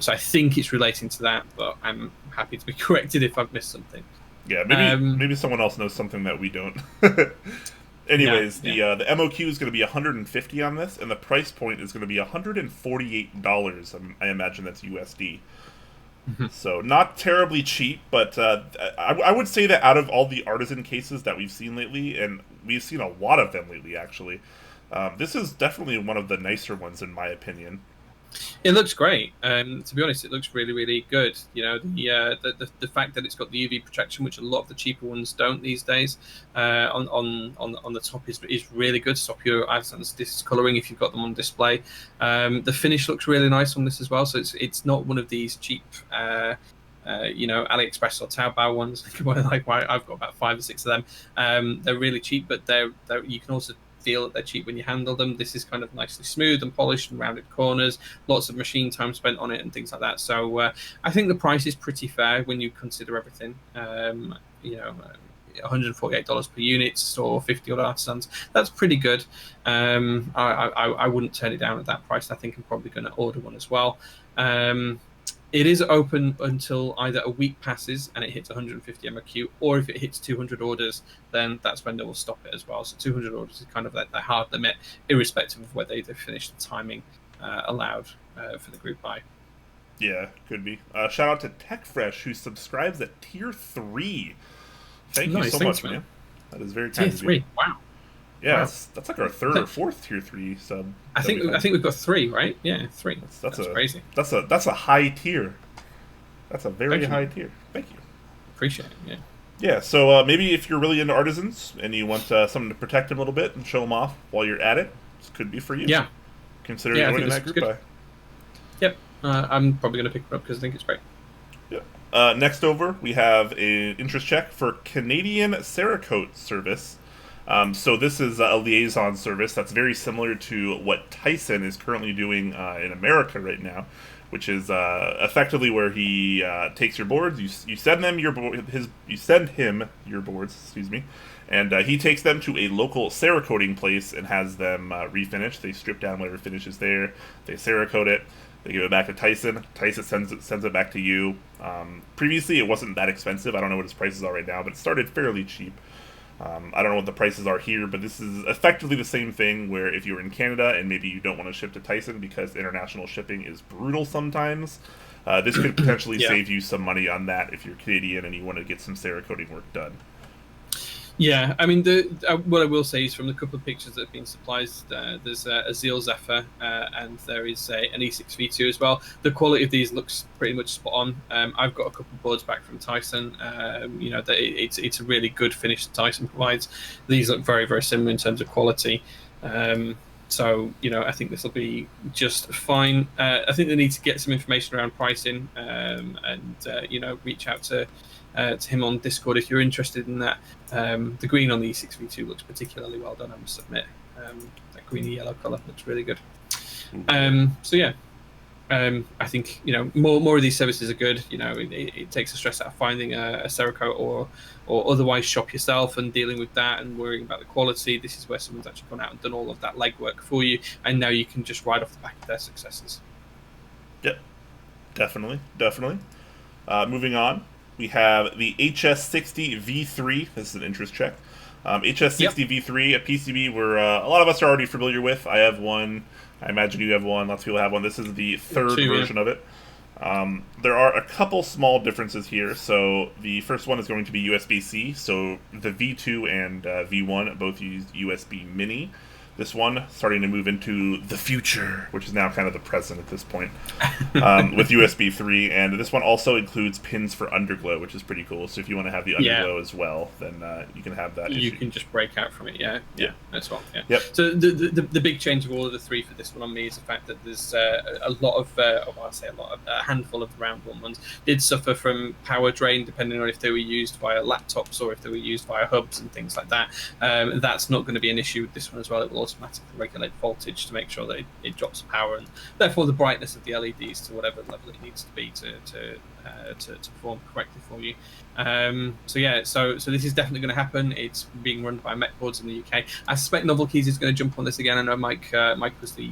So I think it's relating to that, but I'm happy to be corrected if I've missed something.
Yeah, maybe someone else knows something that we don't. Anyways, the MOQ is going to be $150 on this, and the price point is going to be $148. I imagine that's USD. So not terribly cheap, but I would say that out of all the Artisan cases that we've seen lately, and we've seen a lot of them lately actually, this is definitely one of the nicer ones in my opinion.
It looks great. To be honest, it looks really, really good. The fact that it's got the UV protection, which a lot of the cheaper ones don't these days, on the top is really good. Stop your discoloring if you've got them on display. The finish looks really nice on this as well. So it's not one of these cheap, AliExpress or Taobao ones. Like I've got about 5 or 6 of them. They're really cheap, but they're you can also feel that they're cheap when you handle them. This is kind of nicely smooth and polished and rounded corners, lots of machine time spent on it and things like that. So I think the price is pretty fair when you consider everything. $148 per unit or 50 odd Artisans. That's pretty good. I wouldn't turn it down at that price. I think I'm probably going to order one as well. It is open until either a week passes and it hits 150 MOQ, or if it hits 200 orders, then that's when they will stop it as well. So 200 orders is kind of like the hard limit, irrespective of whether they've finished the timing allowed for the group buy.
Yeah, could be. Shout out to TechFresh, who subscribes at Tier 3. Thank you so much, man. That is very kind of you. Tier 3, wow. Yeah, wow. That's like our 3rd or 4th Tier 3 sub.
I think we've got 3, right? Yeah, 3. That's crazy.
That's a high tier. That's a very high tier. Thank you.
Appreciate it. Yeah.
Yeah. So maybe if you're really into Artisans and you want something to protect them a little bit and show them off while you're at it, this could be for you.
Yeah.
Consider joining that group buy.
Yep. I'm probably going to pick it up because I think it's great.
Yeah. Next over, we have an interest check for Canadian Cerakote service. So this is a liaison service that's very similar to what Tyson is currently doing in America right now, which is effectively where he takes your boards, you send him your boards, excuse me, and he takes them to a local cerakoting place and has them refinished. They strip down whatever finish is there, they cerakote it, they give it back to Tyson. Tyson sends it back to you. Previously, it wasn't that expensive. I don't know what his prices are right now, but it started fairly cheap. I don't know what the prices are here, but this is effectively the same thing where if you're in Canada and maybe you don't want to ship to Tyson because international shipping is brutal sometimes, this could potentially save you some money on that if you're Canadian and you want to get some cerakoting work done.
Yeah, I mean, what I will say is from the couple of pictures that have been supplied, there's a Zeal Zephyr and there is an E6 V2 as well. The quality of these looks pretty much spot on. I've got a couple of boards back from Tyson. It's a really good finish that Tyson provides. These look very, very similar in terms of quality. So, I think this will be just fine. I think they need to get some information around pricing and reach out to to him on Discord if you're interested in that. The green on the E6V2 looks particularly well done, I must admit. That greeny yellow colour looks really good. So yeah, I think more of these services are good. It takes the stress out of finding a cerakote or otherwise shop yourself and dealing with that and worrying about the quality. This is where someone's actually gone out and done all of that legwork for you, and now you can just ride off the back of their successes.
Yep, definitely. Moving on, we have the HS60V3. This is an interest check. HS60V3, a PCB where a lot of us are already familiar with. I have one. I imagine you have one. Lots of people have one. This is the third version of it. There are a couple small differences here. So the first one is going to be USB-C. So the V2 and V1 both use USB Mini. This one starting to move into the future, which is now kind of the present at this point, with USB 3. And this one also includes pins for underglow, which is pretty cool. So if you want to have the underglow as well, then you can have that.
You can just break out from it. Yeah, that's well. Yeah.
Yep.
So the big change of all of the three for this one on me is the fact that there's a lot of, a handful of the round one ones did suffer from power drain, depending on if they were used via laptops or if they were used via hubs and things like that. That's not going to be an issue with this one as well. It will automatically regulate voltage to make sure that it drops the power and therefore the brightness of the LEDs to whatever level it needs to be to perform correctly for you. So this is definitely going to happen. It's being run by MechBoards in the UK. I suspect Novel Keys is going to jump on this again. I know Mike was the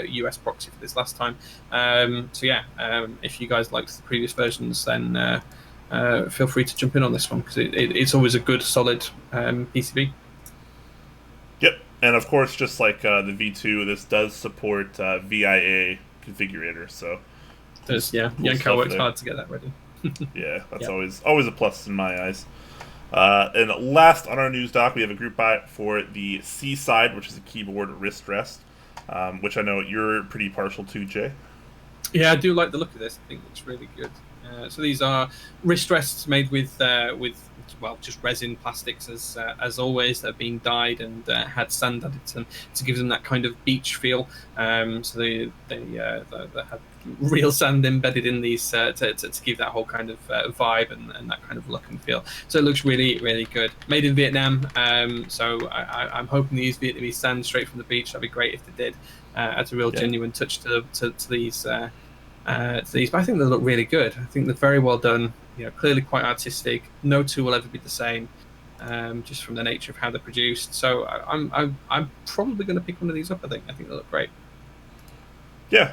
US proxy for this last time. If you guys liked the previous versions, then feel free to jump in on this one because it's always a good solid PCB.
Yep. And of course, just like the V2, this does support VIA configurator. So
Yanko worked hard to get that ready.
Yeah, that's always a plus in my eyes. And last on our news doc, we have a group buy for the Seaside, which is a keyboard wrist rest, which I know you're pretty partial to, Jay.
Yeah, I do like the look of this. I think it's really good. So these are wrist rests made with just resin plastics as always. They're being dyed and had sand added to them to give them that kind of beach feel. So they have real sand embedded in these to give that whole kind of vibe and that kind of look and feel. So it looks really, really good. Made in Vietnam. So I'm hoping they use Vietnamese sand straight from the beach. That'd be great if they did. Adds a real genuine touch to these. But I think they look really good. I think they're very well done. Clearly quite artistic. No two will ever be the same, just from the nature of how they're produced. So I'm probably going to pick one of these up. I think they look great.
Yeah,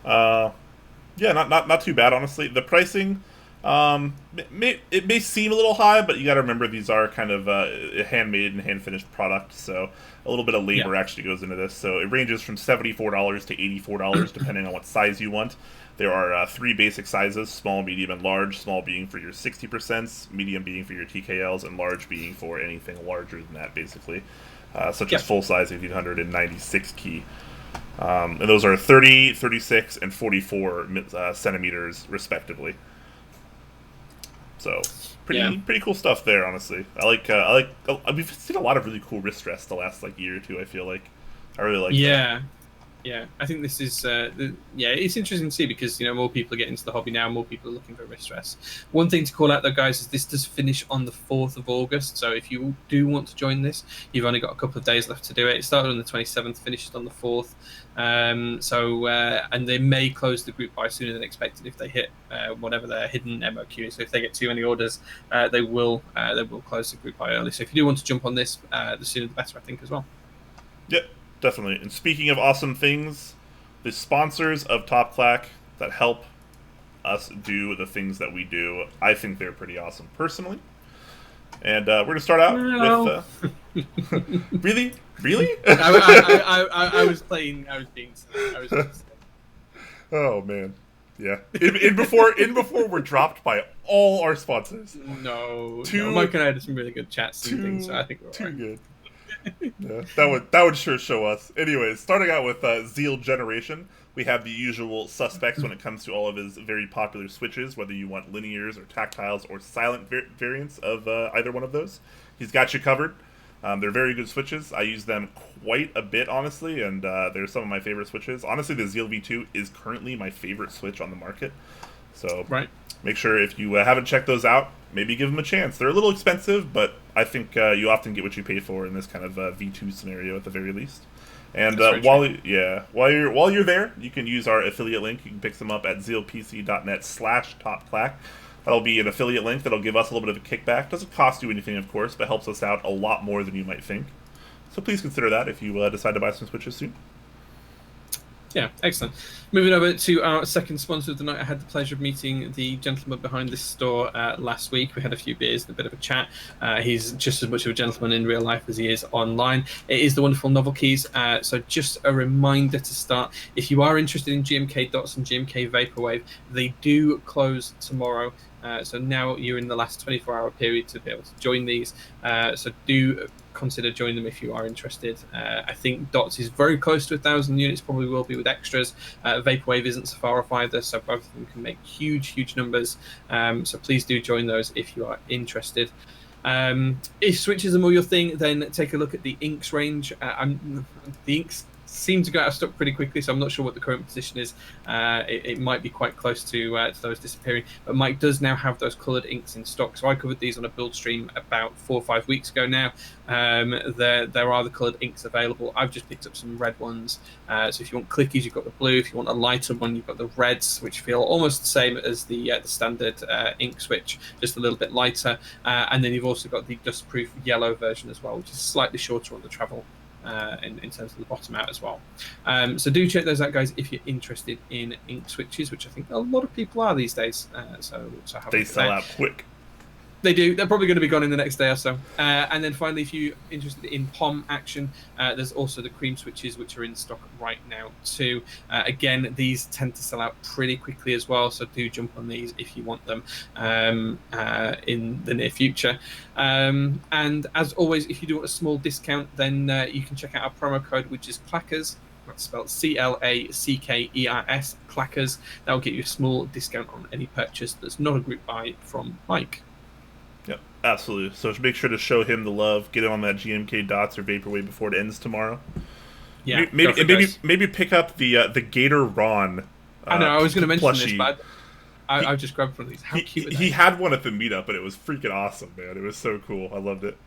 not too bad, honestly. The pricing, it may seem a little high, but you got to remember these are kind of a handmade and hand finished product, so a little bit of labor actually goes into this. So it ranges from $74 to $84 depending on what size you want. There are 3 basic sizes: small, medium, and large. Small being for your 60%, medium being for your TKLs, and large being for anything larger than that, basically, such as full size 1896 key. And those are 30, 36, and 44 centimeters, respectively. So pretty cool stuff there, honestly. We've seen a lot of really cool wrist rests the last year or two. I feel like I really like.
Yeah, I think this is it's interesting to see because more people are getting into the hobby now, more people are looking for wrist rests. One thing to call out though, guys, is this does finish on the 4th of August. So if you do want to join this, you've only got a couple of days left to do it. It started on the 27th, finishes on the 4th. And they may close the group buy sooner than expected if they hit whatever their hidden MOQ. So if they get too many orders, they will close the group buy early. So if you do want to jump on this, the sooner the better, I think, as well.
Yep. Definitely. And speaking of awesome things, the sponsors of Top Clack that help us do the things that we do, I think they're pretty awesome personally. And we're going to start out with... Really?
I was playing... I was being silly.
Oh, man. Yeah. In before we're dropped by all our sponsors.
No. Mike and I had some really good chats and things, so I think we're all right.
Good. Yeah, that would sure show us. Anyways, starting out with Zeal Generation, we have the usual suspects when it comes to all of his very popular switches, whether you want linears or tactiles or silent variants of either one of those. He's got you covered. They're very good switches. I use them quite a bit, honestly, and they're some of my favorite switches. Honestly, the Zeal V2 is currently my favorite switch on the market. So
right.
Make sure if you haven't checked those out, maybe give them a chance. They're a little expensive, but I think you often get what you pay for in this kind of V2 scenario at the very least. And while you're there, you can use our affiliate link. You can pick them up at zealpc.net/topclack. That'll be an affiliate link that'll give us a little bit of a kickback. Doesn't cost you anything, of course, but helps us out a lot more than you might think. So please consider that if you decide to buy some Switches soon.
Yeah, excellent. Moving over to our second sponsor of the night, I had the pleasure of meeting the gentleman behind this store last week. We had a few beers and a bit of a chat. He's just as much of a gentleman in real life as he is online. It is the wonderful Novel Keys. So just a reminder to start, if you are interested in GMK Dots and GMK Vaporwave, they do close tomorrow. So now you're in the last 24-hour period to be able to join these. So do consider joining them if you are interested. I think Dots is very close to 1,000 units, probably will be with extras. Vaporwave isn't so far off either, so both of them can make huge numbers. So please do join those if you are interested. If switches are more your thing, then take a look at the inks range. The inks seem to go out of stock pretty quickly, so I'm not sure what the current position is. It might be quite close to those disappearing, but Mike does now have those coloured inks in stock. So I covered these on a build stream about 4 or 5 weeks ago now. There are the coloured inks available. I've just picked up some red ones. So if you want clickies, you've got the blue. If you want a lighter one, you've got the reds, which feel almost the same as the standard ink switch, just a little bit lighter. And then you've also got the dustproof yellow version as well, which is slightly shorter on the travel. In terms of the bottom out as well. So do check those out, guys, if you're interested in ink switches, which I think a lot of people are these days. So have
they sell out quick.
They do. They're probably going to be gone in the next day or so. And then finally, if you're interested in POM action, there's also the cream switches, which are in stock right now too. Again, these tend to sell out pretty quickly as well, so do jump on these if you want them in the near future. And as always, if you do want a small discount, then you can check out our promo code, which is Clackers. That's spelled CLACKERS, Clackers. That will get you a small discount on any purchase that's not a group buy from Mike.
Yep, absolutely. So make sure to show him the love. Get him on that GMK Dots or Vaporwave before it ends tomorrow.
Yeah,
maybe pick up the Gator Ron.
I know. I was going to mention
plushie.
this, but I just grabbed one of these. How cute are they?
He had one at the meetup, and it was freaking awesome, man. It was so cool. I loved it.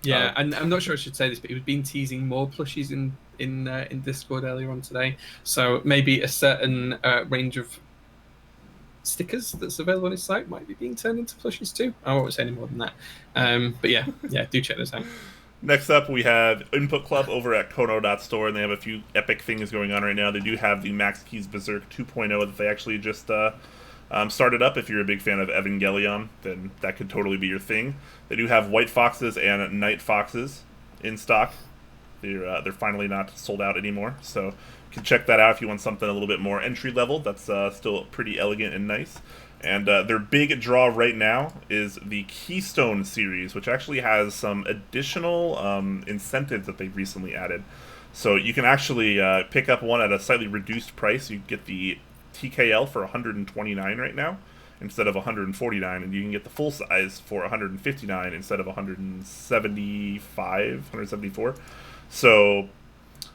Yeah, and I'm not sure I should say this, but he was been teasing more plushies in Discord earlier on today. So maybe a certain range of stickers that's available on his site might be being turned into plushies too. I won't say any more than that. But yeah, do check this out.
Next up, we have Input Club over at Kono.store, and they have a few epic things going on right now. They do have the Max Keys Berserk 2.0 that they actually just started up. If you're a big fan of Evangelion, then that could totally be your thing. They do have White Foxes and Night Foxes in stock. They're finally not sold out anymore, so you can check that out if you want something a little bit more entry level. That's still pretty elegant and nice. And their big draw right now is the Keystone series, which actually has some additional incentives that they've recently added. So you can actually pick up one at a slightly reduced price. You get the TKL for $129 right now instead of $149, and you can get the full size for $159 instead of $174. So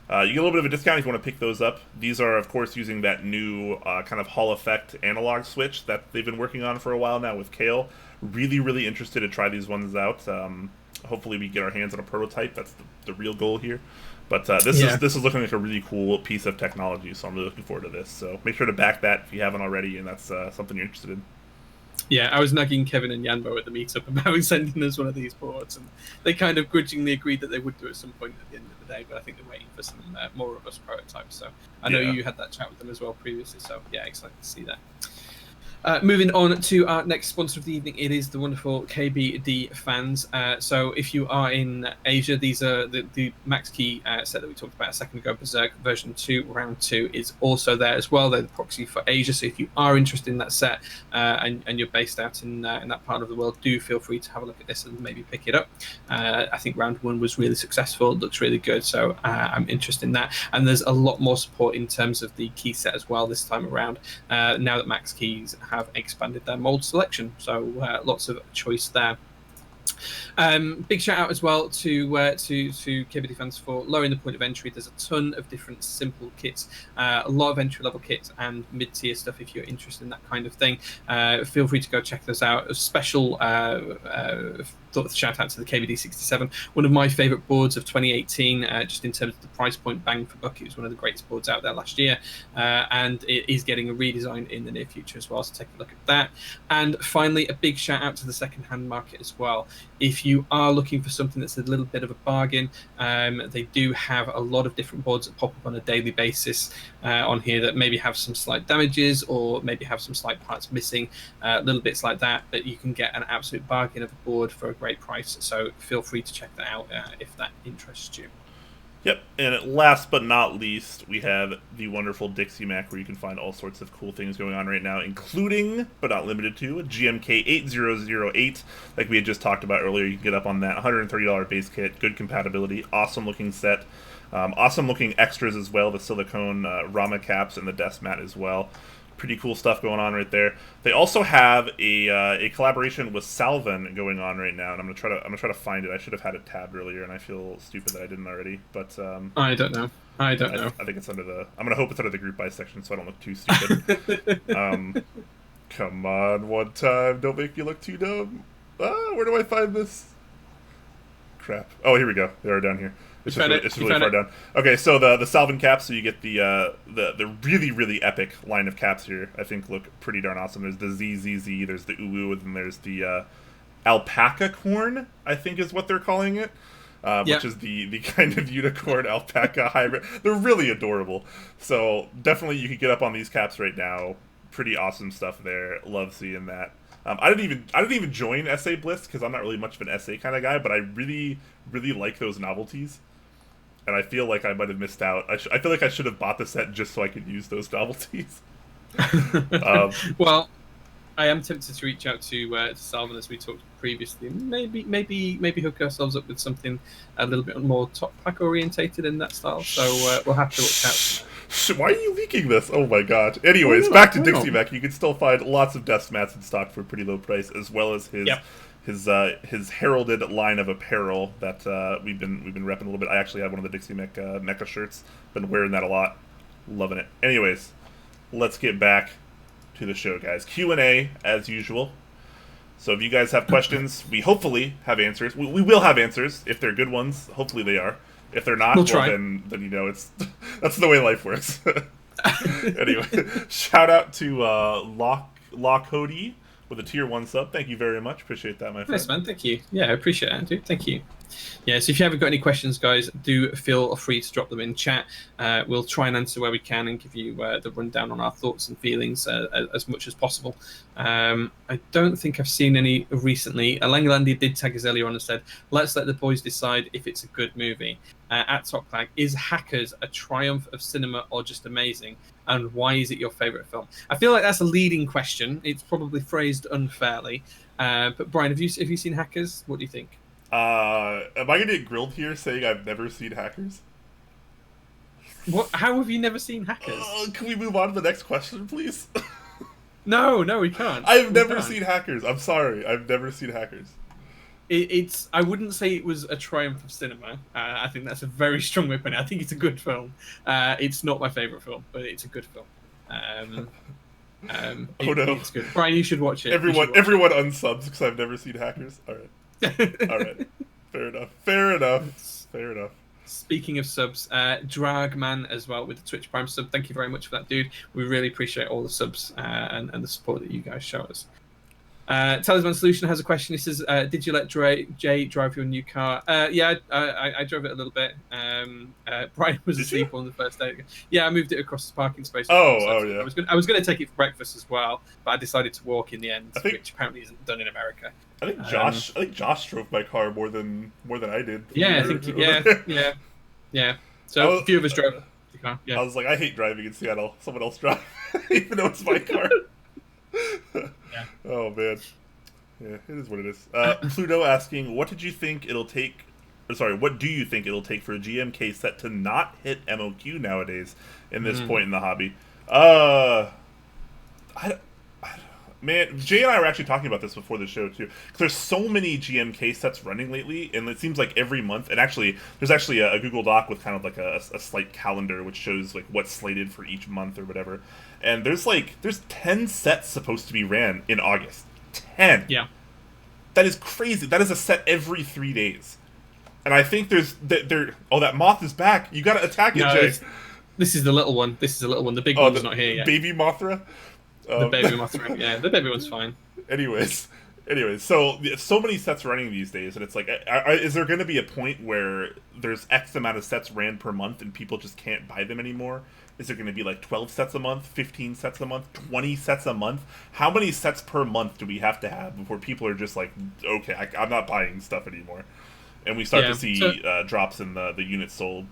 you get a little bit of a discount if you want to pick those up. These are, of course, using that new kind of Hall effect analog switch that they've been working on for a while now with Kale. Really interested to try these ones out. Hopefully we get our hands on a prototype. That's the real goal here. But this is looking like a really cool piece of technology, so I'm really looking forward to this. So make sure to back that if you haven't already, and that's something you're interested in.
Yeah, I was nagging Kevin and Yanbo at the meetup about sending us one of these boards, and they kind of grudgingly agreed that they would do at some point at the end of the day, but I think they're waiting for some more robust prototypes. So I know you had that chat with them as well previously, so yeah, excited to see that. Moving on to our next sponsor of the evening, it is the wonderful KBDfans. So if you are in Asia, these are the Max Key set that we talked about a second ago, Berserk version 2, round 2 is also there as well. They're the proxy for Asia, so if you are interested in that set and you're based out in that part of the world, do feel free to have a look at this and maybe pick it up. I think round 1 was really successful, it looks really good, so I'm interested in that. And there's a lot more support in terms of the key set as well this time around, now that Max Keys have expanded their mold selection, so lots of choice there. Big shout out as well to KBDfans for lowering the point of entry. There's a ton of different simple kits, a lot of entry level kits and mid tier stuff. If you're interested in that kind of thing, feel free to go check those out. A special shout out to the KBD67, one of my favorite boards of 2018, just in terms of the price point, bang for buck. It was one of the greatest boards out there last year, and it is getting a redesign in the near future as well, so take a look at that. And finally, a big shout out to the second-hand market as well. If you are looking for something that's a little bit of a bargain, they do have a lot of different boards that pop up on a daily basis on here that maybe have some slight damages or maybe have some slight parts missing, little bits like that, but you can get an absolute bargain of a board for a great price. So feel free to check that out if that interests you.
Yep, and last but not least, we have the wonderful Dixiemech, where you can find all sorts of cool things going on right now, including, but not limited to, a GMK 8008, like we had just talked about earlier. You can get up on that $130 base kit, good compatibility, awesome looking set, awesome looking extras as well, the silicone Rama caps and the desk mat as well. Pretty cool stuff going on right there. They also have a collaboration with Salvan going on right now, and I'm gonna try to find it. I should have had it tabbed earlier, and I feel stupid that I didn't already. But
I don't know. I
think it's under the. I'm gonna hope it's under the group buy section, so I don't look too stupid. Come on, one time, don't make me look too dumb. Where do I find this? Crap. Oh, here we go. They are down here. It's really far down. Okay, so the Salvan caps, so you get the really, really epic line of caps here, I think look pretty darn awesome. There's the ZZZ, there's the UU, and then there's the alpaca corn, I think is what they're calling it, which is the kind of unicorn alpaca hybrid. They're really adorable. So definitely you can get up on these caps right now. Pretty awesome stuff there. Love seeing that. I didn't even join SA Bliss because I'm not really much of an SA kind of guy, but I really, really like those novelties. And I feel like I might have missed out. I feel like I should have bought the set just so I could use those novelties.
Well, I am tempted to reach out to Salvan, as we talked previously. Maybe hook ourselves up with something a little bit more top pack orientated in that style. So we'll have to look out.
Why are you leaking this? Oh my god. Anyways, back to Dixiemech. You can still find lots of desk mats in stock for a pretty low price, as well as his heralded line of apparel that we've been repping a little bit. I actually have one of the Dixiemech mecha shirts. Been wearing that a lot. Loving it. Anyways, let's get back to the show, guys. Q&A, as usual. So if you guys have questions, we hopefully have answers. We will have answers if they're good ones. Hopefully they are. If they're not, then you know it's that's the way life works. Anyway, shout out to Cody with a tier 1 sub. Thank you very much. Appreciate that, my friend.
Nice, man. Thank you. Yeah, I appreciate that, dude. Thank you. Yeah, so if you haven't got any questions, guys, do feel free to drop them in chat. We'll try and answer where we can and give you the rundown on our thoughts and feelings as much as possible. I don't think I've seen any recently. Langlandi did tag us earlier on and said, let's let the boys decide if it's a good movie. At Top Clack, is Hackers a triumph of cinema or just amazing? And why is it your favourite film? I feel like that's a leading question. It's probably phrased unfairly. But Brian, have you seen Hackers? What do you think?
Am I going to get grilled here saying I've never seen Hackers?
What? How have you never seen Hackers?
Can we move on to the next question, please?
No, we can't.
I've never seen Hackers. I'm sorry. I've never seen Hackers.
It's. I wouldn't say it was a triumph of cinema. I think that's a very strong way of putting it. I think it's a good film. It's not my favourite film, but it's a good film.
No.
It's good. Brian, you should watch it.
Everyone unsubs because I've never seen Hackers. All right. All right. Fair enough.
Speaking of subs, Dragman as well with the Twitch Prime sub. Thank you very much for that, dude. We really appreciate all the subs and the support that you guys show us. Talisman Solution has a question. He says, did you let Jay drive your new car? Yeah, I drove it a little bit. Brian was asleep on the first day. Yeah, I moved it across the parking space.
Yeah.
I was going to take it for breakfast as well, but I decided to walk in the end, which apparently isn't done in America.
I think Josh drove my car more than I did.
Yeah, I think yeah. So a few of us drove the car. Yeah.
I was like, I hate driving in Seattle. Someone else drive, even though it's my car.
Yeah.
Oh man, yeah, it is what it is. Pluto asking, what do you think it'll take for a GMK set to not hit MOQ nowadays in this point in the hobby? Man, Jay and I were actually talking about this before the show too. Because there's so many GMK sets running lately, and it seems like every month. And actually, there's actually a Google Doc with kind of like a slight calendar which shows like what's slated for each month or whatever. And there's 10 sets supposed to be ran in August. 10.
Yeah.
That is crazy. That is a set every 3 days. And I think that moth is back. You got to attack it, Jay.
This is the little one. The big one's not here yet.
Baby Mothra.
The baby Mothra. Yeah, the baby one's fine.
Anyways, so many sets running these days, and it's like, is there going to be a point where there's X amount of sets ran per month, and people just can't buy them anymore? Is there going to be like 12 sets a month, 15 sets a month, 20 sets a month? How many sets per month do we have to have before people are just like, okay, I'm not buying stuff anymore, and we start to see drops in the units sold?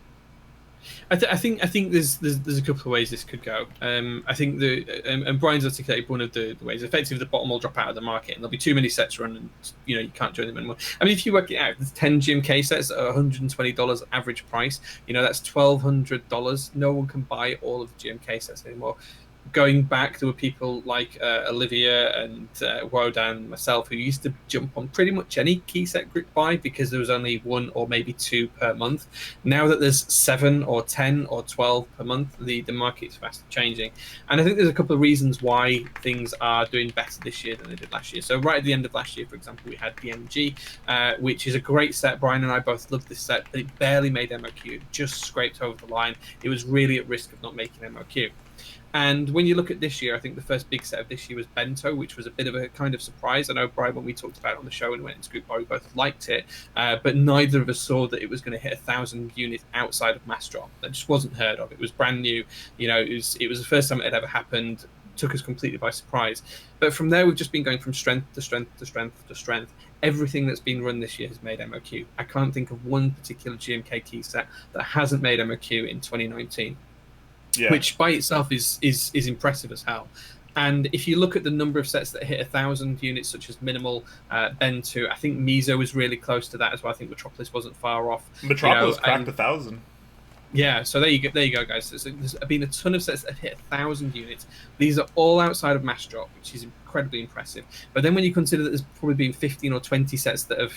I think there's a couple of ways this could go. I think and Brian's articulated one of the ways. Effectively, the bottom will drop out of the market, and there'll be too many sets run, and you can't join them anymore. I mean, if you work it out, there's 10 GMK sets at $120 average price. That's $1,200. No one can buy all of the GMK sets anymore. Going back, there were people like Olivia and Wodan and myself who used to jump on pretty much any key set group buy because there was only 1 or maybe 2 per month. Now that there's 7 or 10 or 12 per month, the market's fast changing. And I think there's a couple of reasons why things are doing better this year than they did last year. So right at the end of last year, for example, we had the MG, which is a great set. Brian and I both loved this set, but it barely made MOQ. It just scraped over the line. It was really at risk of not making MOQ. And when you look at this year, I think the first big set of this year was Bento, which was a bit of a kind of surprise. I know, Brian, when we talked about it on the show and went into group buy, we both liked it, but neither of us saw that it was going to hit 1,000 units outside of mass drop. That just wasn't heard of. It was brand new. It was the first time it had ever happened. Took us completely by surprise. But from there, we've just been going from strength to strength to strength to strength. Everything that's been run this year has made MOQ. I can't think of one particular GMK key set that hasn't made MOQ in 2019. Yeah. Which by itself is impressive as hell. And if you look at the number of sets that hit 1,000 units, such as Minimal, Bento, I think Miso was really close to that as well. I think Metropolis wasn't far off.
Metropolis cracked 1,000.
Yeah, so there you go, guys. There's been a ton of sets that have hit 1,000 units. These are all outside of mass drop, which is incredibly impressive. But then when you consider that there's probably been 15 or 20 sets that have,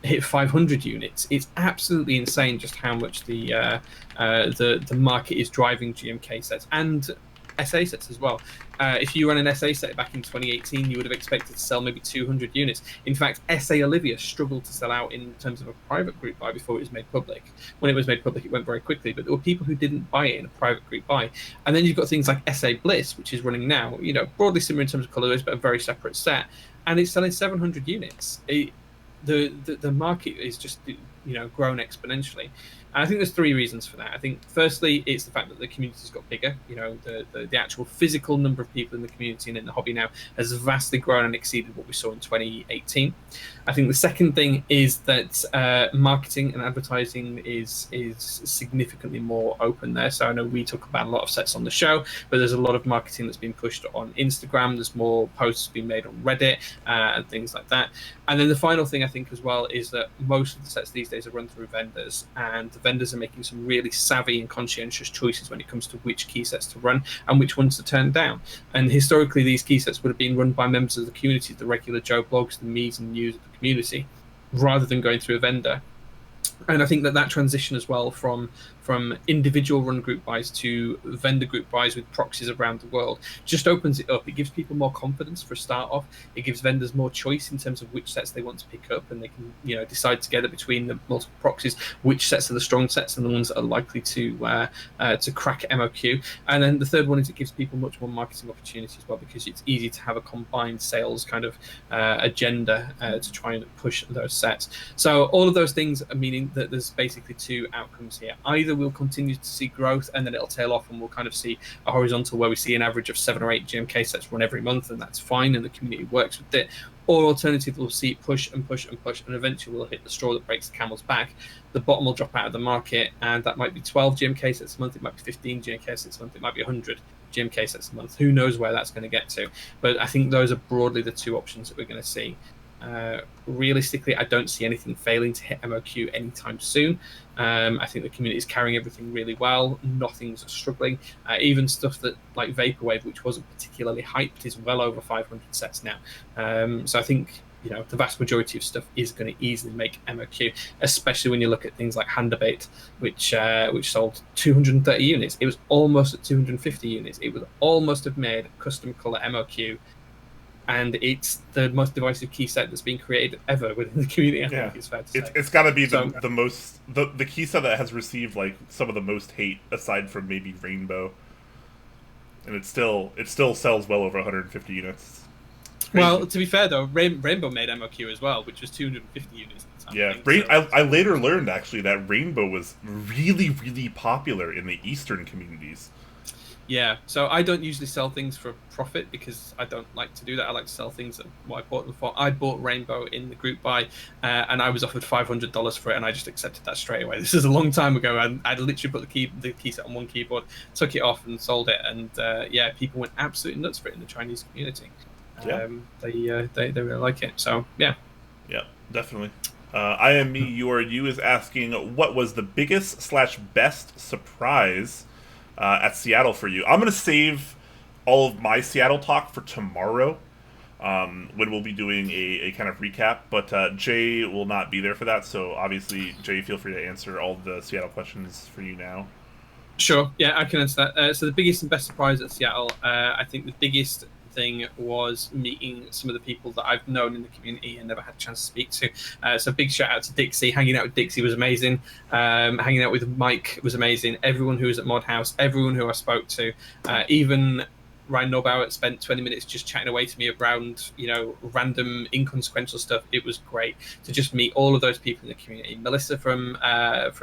hit 500 units, it's absolutely insane just how much the market is driving GMK sets and SA sets as well. If you run an SA set back in 2018, you would have expected to sell maybe 200 units. In fact, SA Olivia struggled to sell out in terms of a private group buy before it was made public. When it was made public, it went very quickly, but there were people who didn't buy it in a private group buy. And then you've got things like SA Bliss, which is running now, broadly similar in terms of colorways, but a very separate set, and it's selling 700 units. The market is just grown exponentially. And I think there's 3 reasons for that. I think firstly, it's the fact that the community's got bigger. The actual physical number of people in the community and in the hobby now has vastly grown and exceeded what we saw in 2018. I think the second thing is that marketing and advertising is significantly more open there. So I know we talk about a lot of sets on the show, but there's a lot of marketing that's been pushed on Instagram. There's more posts being made on Reddit and things like that. And then the final thing I think as well is that most of the sets these days are run through vendors, and the vendors are making some really savvy and conscientious choices when it comes to which key sets to run and which ones to turn down. And historically, these key sets would have been run by members of the community, the regular Joe blogs, the me's and news of the community, rather than going through a vendor. And I think that transition as well from individual run group buys to vendor group buys with proxies around the world just opens it up. It gives people more confidence for a start off. It gives vendors more choice in terms of which sets they want to pick up, and they can decide together between the multiple proxies which sets are the strong sets and the ones that are likely to crack MOQ. And then the third one is it gives people much more marketing opportunity as well, because it's easy to have a combined sales kind of agenda to try and push those sets. So all of those things are meaning that there's basically 2 outcomes here. Either we'll continue to see growth and then it'll tail off and we'll kind of see a horizontal where we see an average of 7 or 8 GMK sets run every month, and that's fine and the community works with it. Or alternatively, we'll see it push and push and push, and eventually we'll hit the straw that breaks the camel's back. The bottom will drop out of the market, and that might be 12 GMK sets a month, it might be 15 GMK sets a month, it might be 100 GMK sets a month. Who knows where that's going to get to? But I think those are broadly the 2 options that we're going to see. Realistically, I don't see anything failing to hit MOQ anytime soon. I think the community is carrying everything really well. Nothing's struggling. Even stuff that like Vaporwave, which wasn't particularly hyped, is well over 500 sets now. So I think the vast majority of stuff is going to easily make MOQ, especially when you look at things like Handabate, which sold 230 units. It was almost at 250 units. It would almost have made custom color MOQ, and it's the most divisive key set that's been created ever within the community. I think it's fair to say.
It's got to be the key set that has received like some of the most hate, aside from maybe Rainbow, and it still sells well over 150 units.
Well, to be fair though, Rainbow made MOQ as well, which was 250 units at the time.
Yeah, I later learned actually that Rainbow was really, really popular in the Eastern communities.
Yeah, so I don't usually sell things for profit because I don't like to do that. I like to sell things at what I bought them for. I bought Rainbow in the group buy, and I was offered $500 for it, and I just accepted that straight away. This is a long time ago, and I'd literally put the key set on one keyboard, took it off, and sold it. And people went absolutely nuts for it in the Chinese community. They really like it. So yeah,
definitely. I am me, you are you is asking, what was the biggest/best surprise at Seattle for you? I'm gonna save all of my Seattle talk for tomorrow, when we'll be doing a kind of recap. But Jay will not be there for that, so obviously Jay, feel free to answer all the Seattle questions for you now.
Sure. Yeah, I can answer that. So the biggest and best surprise at Seattle, I think the biggest thing was meeting some of the people that I've known in the community and never had a chance to speak to. So big shout out to Dixie. Hanging out with Dixie was amazing. Hanging out with Mike was amazing. Everyone who was at Mod House, everyone who I spoke to, even Ryan Bauer spent 20 minutes just chatting away to me around, random inconsequential stuff. It was great to just meet all of those people in the community. Melissa from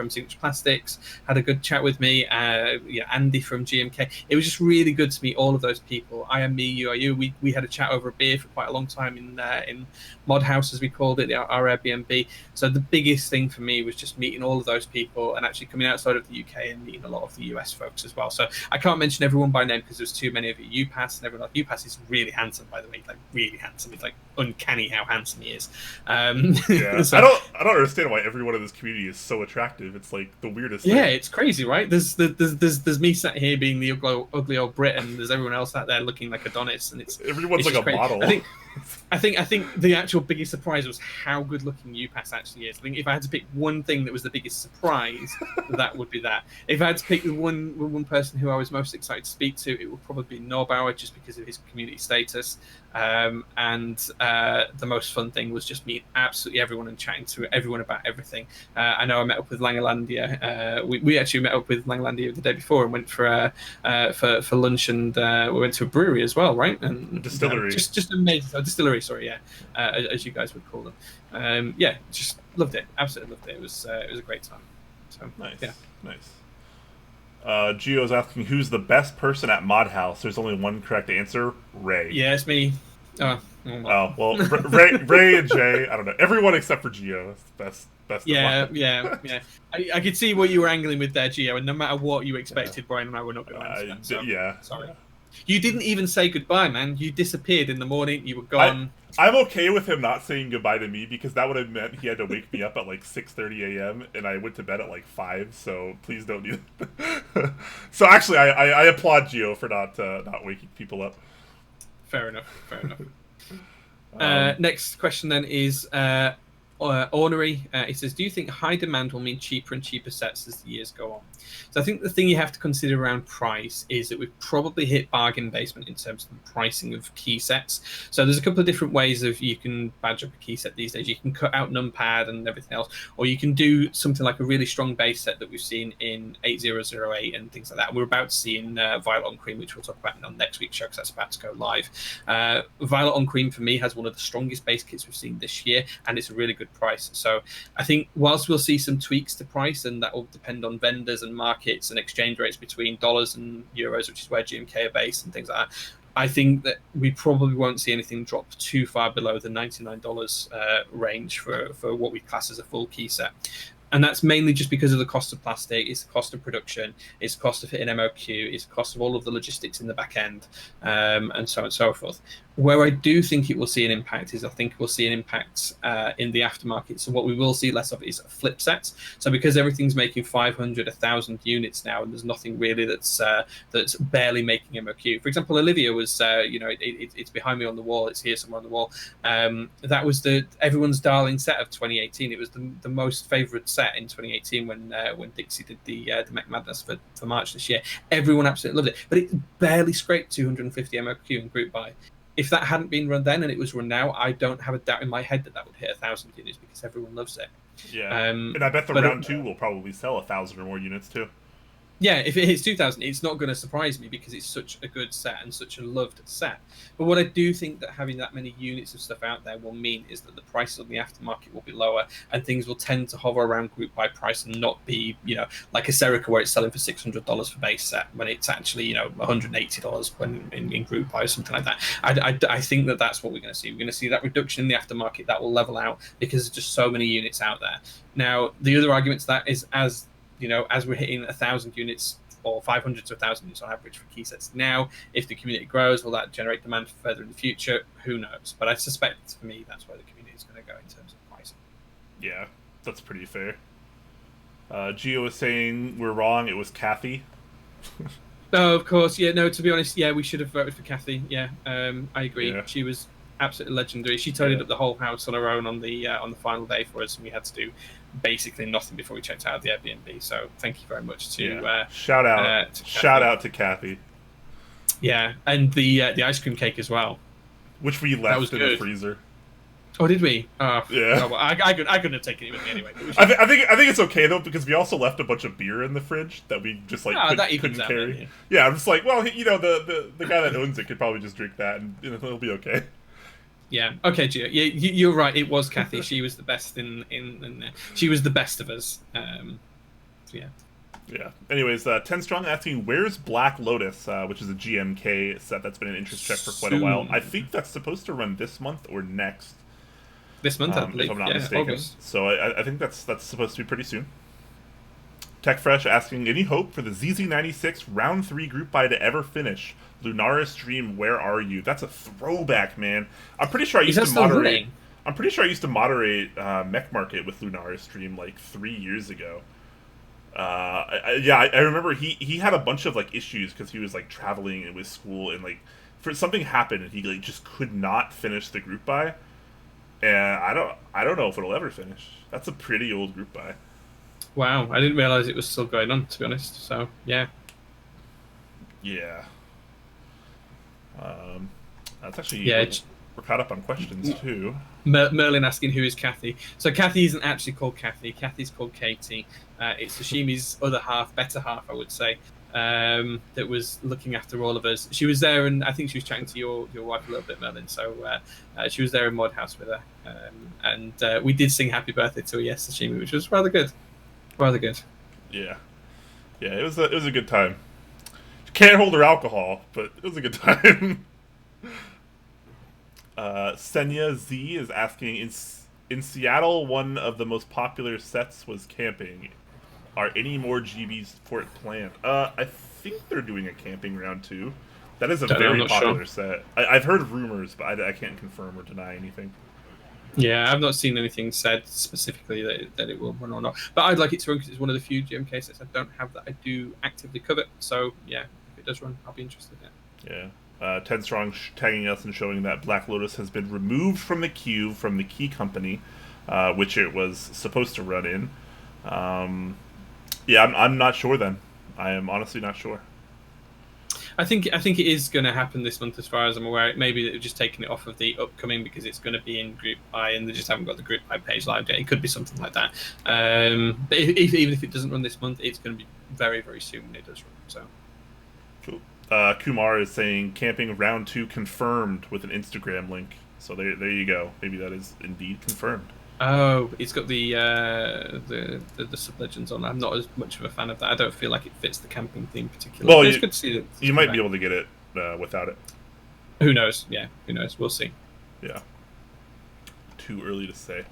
Signature Plastics had a good chat with me. Andy from GMK. It was just really good to meet all of those people. I am me, you are you. We had a chat over a beer for quite a long time in Mod House, as we called it, our Airbnb. So the biggest thing for me was just meeting all of those people and actually coming outside of the UK and meeting a lot of the US folks as well. So I can't mention everyone by name because there's too many of you. UPass and everyone else. UPass is really handsome, by the way, like really handsome. It's like uncanny how handsome he is.
So, I don't understand why everyone in this community is so attractive. It's like the weirdest thing.
Yeah, it's crazy, right? There's me sat here being the ugly old Brit, and there's everyone else out there looking like Adonis, and
everyone's like a
crazy.
model.
I think the actual biggest surprise was how good looking UPass actually is. I think if I had to pick one thing that was the biggest surprise, that would be that. If I had to pick one person who I was most excited to speak to, it would probably be Bauer, just because of his community status. And the most fun thing was just meeting absolutely everyone and chatting to everyone about everything. I know I met up with Langelandia. We actually met up with Langelandia the day before and went for lunch, and we went to a brewery as well, right? And
a distillery.
Just amazing. A distillery, sorry, yeah, as you guys would call them. Just loved it. Absolutely loved it. It was a great time. So
nice.
Yeah,
nice. Gio's asking, who's the best person at Mod House? There's only one correct answer. Ray.
Yeah, it's me.
Well, Ray and Jay. I don't know. Everyone except for Gio. Best.
Yeah. I could see what you were angling with there, Gio, and no matter what you expected, Brian and I were not going to answer that. So, sorry. Yeah. You didn't even say goodbye, man. You disappeared in the morning. You were gone.
I'm okay with him not saying goodbye to me because that would have meant he had to wake me up at like 6:30 a.m. and I went to bed at like 5. So please don't do that. So actually, I applaud Gio for not waking people up.
Fair enough. Next question then is Ornery. He says, do you think high demand will mean cheaper and cheaper sets as the years go on? So I think the thing you have to consider around price is that we've probably hit bargain basement in terms of the pricing of key sets. So there's a couple of different ways of you can badge up a key set these days. You can cut out numpad and everything else, or you can do something like a really strong base set that we've seen in 8008 and things like that. We're about to see in Violet on Cream, which we'll talk about on next week's show because that's about to go live. Violet on Cream for me has one of the strongest base kits we've seen this year, and it's a really good price. So I think whilst we'll see some tweaks to price, and that will depend on vendors and markets and exchange rates between dollars and euros, which is where GMK are based and things like that, I think that we probably won't see anything drop too far below the $99 range for what we class as a full key set. And that's mainly just because of the cost of plastic, it's the cost of production, it's the cost of hitting MOQ, it's the cost of all of the logistics in the back end, and so on and so forth. Where I do think it will see an impact is I think we'll see an impact in the aftermarket. So what we will see less of is flip sets. So because everything's making 500, 1,000 units now, and there's nothing really that's barely making MOQ. For example, Olivia was, it's behind me on the wall. It's here somewhere on the wall. That was everyone's darling set of 2018. It was the most favourite set in 2018 when Dixie did the Mech Madness for March this year. Everyone absolutely loved it, but it barely scraped 250 MOQ in group buy. If that hadn't been run then and it was run now, I don't have a doubt in my head that would hit 1,000 units because everyone loves it.
Yeah, and I bet the round 2 will probably sell 1,000 or more units too.
Yeah, if it hits 2,000, it's not going to surprise me because it's such a good set and such a loved set. But what I do think that having that many units of stuff out there will mean is that the prices on the aftermarket will be lower and things will tend to hover around group buy price and not be, like a Cerakote where it's selling for $600 for base set when it's actually, $180 when in group buy or something like that. I think that's what we're going to see. We're going to see that reduction in the aftermarket that will level out because there's just so many units out there. Now, the other argument to that is as we're hitting 1,000 units or 500 to 1,000 units on average for keysets now, if the community grows, will that generate demand further in the future? Who knows? But I suspect, for me, that's where the community is going to go in terms of pricing.
Yeah, that's pretty fair. Gio was saying we're wrong. It was Kathy.
No, of course. Yeah, no, to be honest, yeah, we should have voted for Kathy. Yeah, I agree.
Yeah.
She was absolutely legendary. She tidied up the whole house on her own on the final day for us, and we had to do basically nothing before we checked out the Airbnb. So thank you very much to
shout out to Kathy.
Yeah, and the ice cream cake as well,
which we left in the freezer.
Oh, did we?
Yeah.
Oh, well, I couldn't have taken it with me anyway.
I think it's okay though because we also left a bunch of beer in the fridge that we just couldn't carry.
Then,
yeah, I'm just like, well, the guy that owns it could probably just drink that and it'll be okay.
Yeah. Okay, Gio. Yeah, you're right. It was Kathy. She was the best in there. She was the best of us. Yeah.
Yeah. Anyways, 10 Strong asking, where's Black Lotus, which is a GMK set that's been an interest check for quite a while. I think that's supposed to run this month or next.
This month, I believe.
If I'm not mistaken.
August.
So I think that's supposed to be pretty soon. TechFresh asking, any hope for the ZZ96 round 3 group buy to ever finish? Lunaris Dream, where are you? That's a throwback, man. I'm pretty sure I used to moderate. I'm pretty sure I used to moderate Mech Market with Lunaris Dream like 3 years ago. I remember he had a bunch of issues because he was traveling with school and something happened and he just could not finish the group buy. And I don't know if it'll ever finish. That's a pretty old group buy.
Wow, I didn't realize it was still going on, to be honest. So yeah.
Yeah. That's actually we're caught up on questions too.
Merlin asking who is Kathy. So Kathy isn't actually called Kathy. Kathy's called Katie. It's Hashimi's other half, better half, I would say, that was looking after all of us. She was there, and I think she was chatting to your wife a little bit, Merlin. So she was there in Mod House with her, and we did sing Happy Birthday to her, yes, Hashimi, which was rather good. Rather good.
Yeah. Yeah, it was a good time. Can't hold her alcohol, but it was a good time. Senya Z is asking, in Seattle, one of the most popular sets was camping. Are any more GBs for it planned? I think they're doing a camping round 2. That is a very popular set. I've heard rumors, but I can't confirm or deny anything.
Yeah, I've not seen anything said specifically that it will run or not. But I'd like it to run because it's one of the few GMK sets I don't have that I do actively cover. So, yeah, if it does run, I'll be interested in
it. Yeah. 10 Strong tagging us and showing that Black Lotus has been removed from the queue from the Key Company, which it was supposed to run in. Yeah, I'm not sure then. I am honestly not sure.
I think it is going to happen this month, as far as I'm aware. Maybe they've just taken it off of the upcoming because it's going to be in Group buy and they just haven't got the Group buy page live yet. It could be something like that. But even if it doesn't run this month, it's going to be very, very soon when it does run. So.
Cool. Kumar is saying camping round 2 confirmed with an Instagram link. So there you go. Maybe that is indeed confirmed.
Oh, it's got the sub-legends on. I'm not as much of a fan of that. I don't feel like it fits the camping theme particularly.
Well,
it's good to see that.
You might be able to get it without it.
Who knows? Yeah, who knows? We'll see.
Yeah. Too early to say.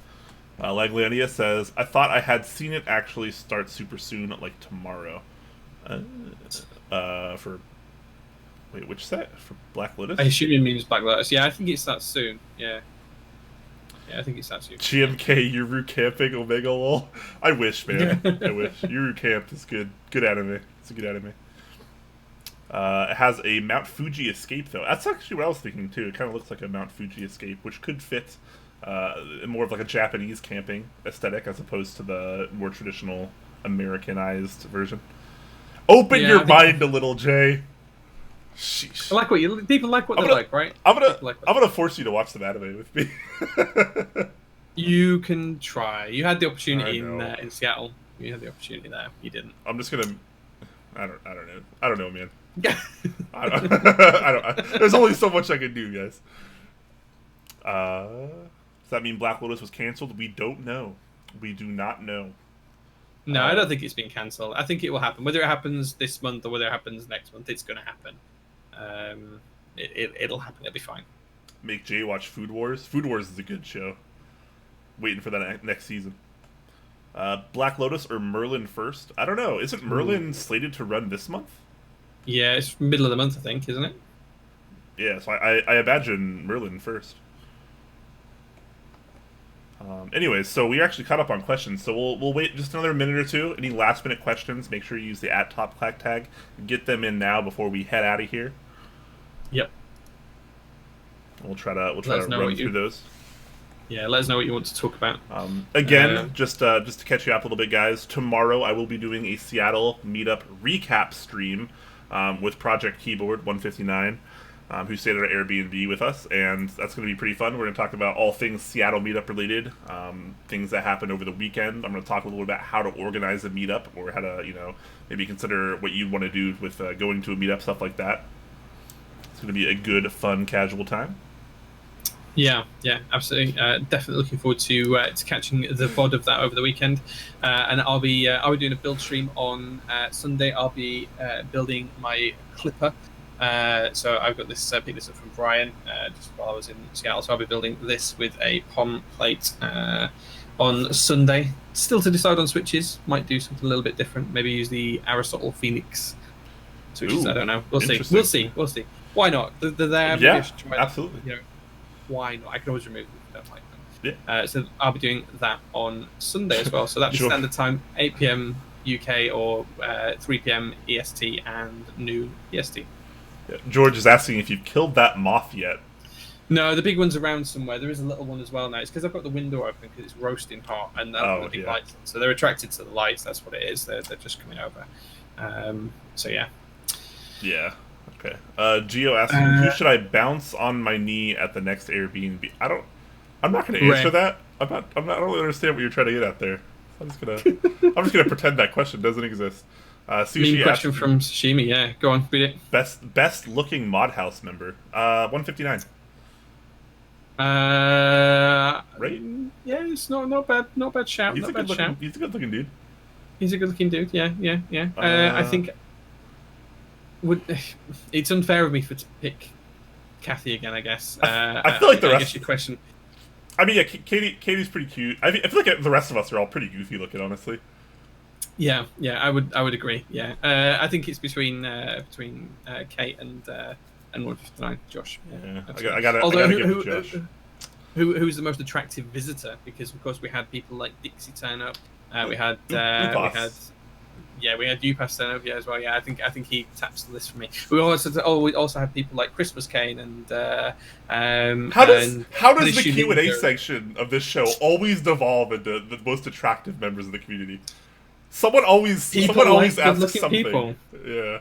Lagliania says, I thought I had seen it actually start super soon, like tomorrow. For... Wait, which set? For Black Lotus?
I assume it means Black Lotus. Yeah, I think it starts soon. Yeah. Yeah, I think it starts soon.
GMK Yuru Camping Omega Lol. I wish, man. I wish. Yuru Camp is good. Good anime. It's a good anime. It has a Mount Fuji Escape, though. That's actually what I was thinking, too. It kind of looks like a Mount Fuji Escape, which could fit more of like a Japanese camping aesthetic as opposed to the more traditional Americanized version. Open your mind a little, Jay. Sheesh.
I like what people like what they like, right?
I'm gonna force you to watch some anime with me.
You can try. You had the opportunity in Seattle. You had the opportunity there. You didn't.
I'm just gonna. I don't know, man. I don't. There's only so much I can do, guys. Does that mean Black Lotus was canceled? We don't know. We do not know.
No, I don't think it's been cancelled. I think it will happen. Whether it happens this month or whether it happens next month, it's going to happen. It'll happen. It'll be fine.
Make Jay watch Food Wars. Food Wars is a good show. Waiting for that next season. Black Lotus or Merlin first? I don't know. Isn't Merlin slated to run this month?
Yeah, it's middle of the month, I think, isn't it?
Yeah, so I imagine Merlin first. Anyways, so we actually caught up on questions, so we'll wait just another minute or two. Any last minute questions, make sure you use the @TopClack tag. Get them in now before we head out of here.
Yep.
We'll try to run through those.
Yeah, let us know what you want to talk about.
Again, just to catch you up a little bit, guys. Tomorrow I will be doing a Seattle Meetup recap stream with Project Keyboard 159. Who stayed at our Airbnb with us, and that's going to be pretty fun. We're going to talk about all things Seattle Meetup related, things that happened over the weekend. I'm going to talk a little bit about how to organize a meetup, or how to, maybe consider what you'd want to do with going to a meetup, stuff like that. It's going to be a good, fun, casual time.
Yeah, absolutely. Definitely looking forward to catching the VOD of that over the weekend. And I'll be doing a build stream on Sunday. I'll be building my Klippe. So I've got this, picked this up from Brian just while I was in Seattle. So I'll be building this with a POM plate on Sunday. Still to decide on switches. Might do something a little bit different. Maybe use the Aristotle Phoenix switches. I don't know. We'll see. We'll see. Why not? They're there.
Yeah, absolutely.
Why not? I can always remove them if I don't like them.
Yeah.
So I'll be doing that on Sunday as well. So that's
Sure.
standard time, 8 p.m. UK or 3 p.m. EST and noon EST.
Yeah. George is asking if you've killed that moth yet.
No, the big one's around somewhere. There is a little one as well now. It's because I've got the window open because it's roasting hot and the big lights on. So they're attracted to the lights. That's what it is. They're just coming over. So yeah.
Yeah. Okay. Geo asking, who should I bounce on my knee at the next Airbnb? I'm not going to answer that. I don't really understand what you're trying to get at there. I'm just gonna pretend that question doesn't exist.
Sushi question from Sashimi. Yeah, go on, read it.
Best looking mod house member. 159. Right?
Yeah, it's not bad shout.
He's a good looking dude.
He's a good looking dude. Yeah. I think it's unfair of me to pick Kathy again. I guess.
I feel like the rest. I guess
your question.
I mean, yeah, Katie's pretty cute. I feel like the rest of us are all pretty goofy looking, honestly.
Yeah, I would agree. Yeah, I think it's between Kate and 159, Josh.
Yeah, I gotta give Josh.
Who's the most attractive visitor? Because of course we had people like Dixie turn up. We had UPass turn up as well. Yeah, I think he taps the list for me. We also had people like Christmas Kane and
how does the Q&A section of this show always devolve into the most attractive members of the community? Someone always asks something. People. Yeah,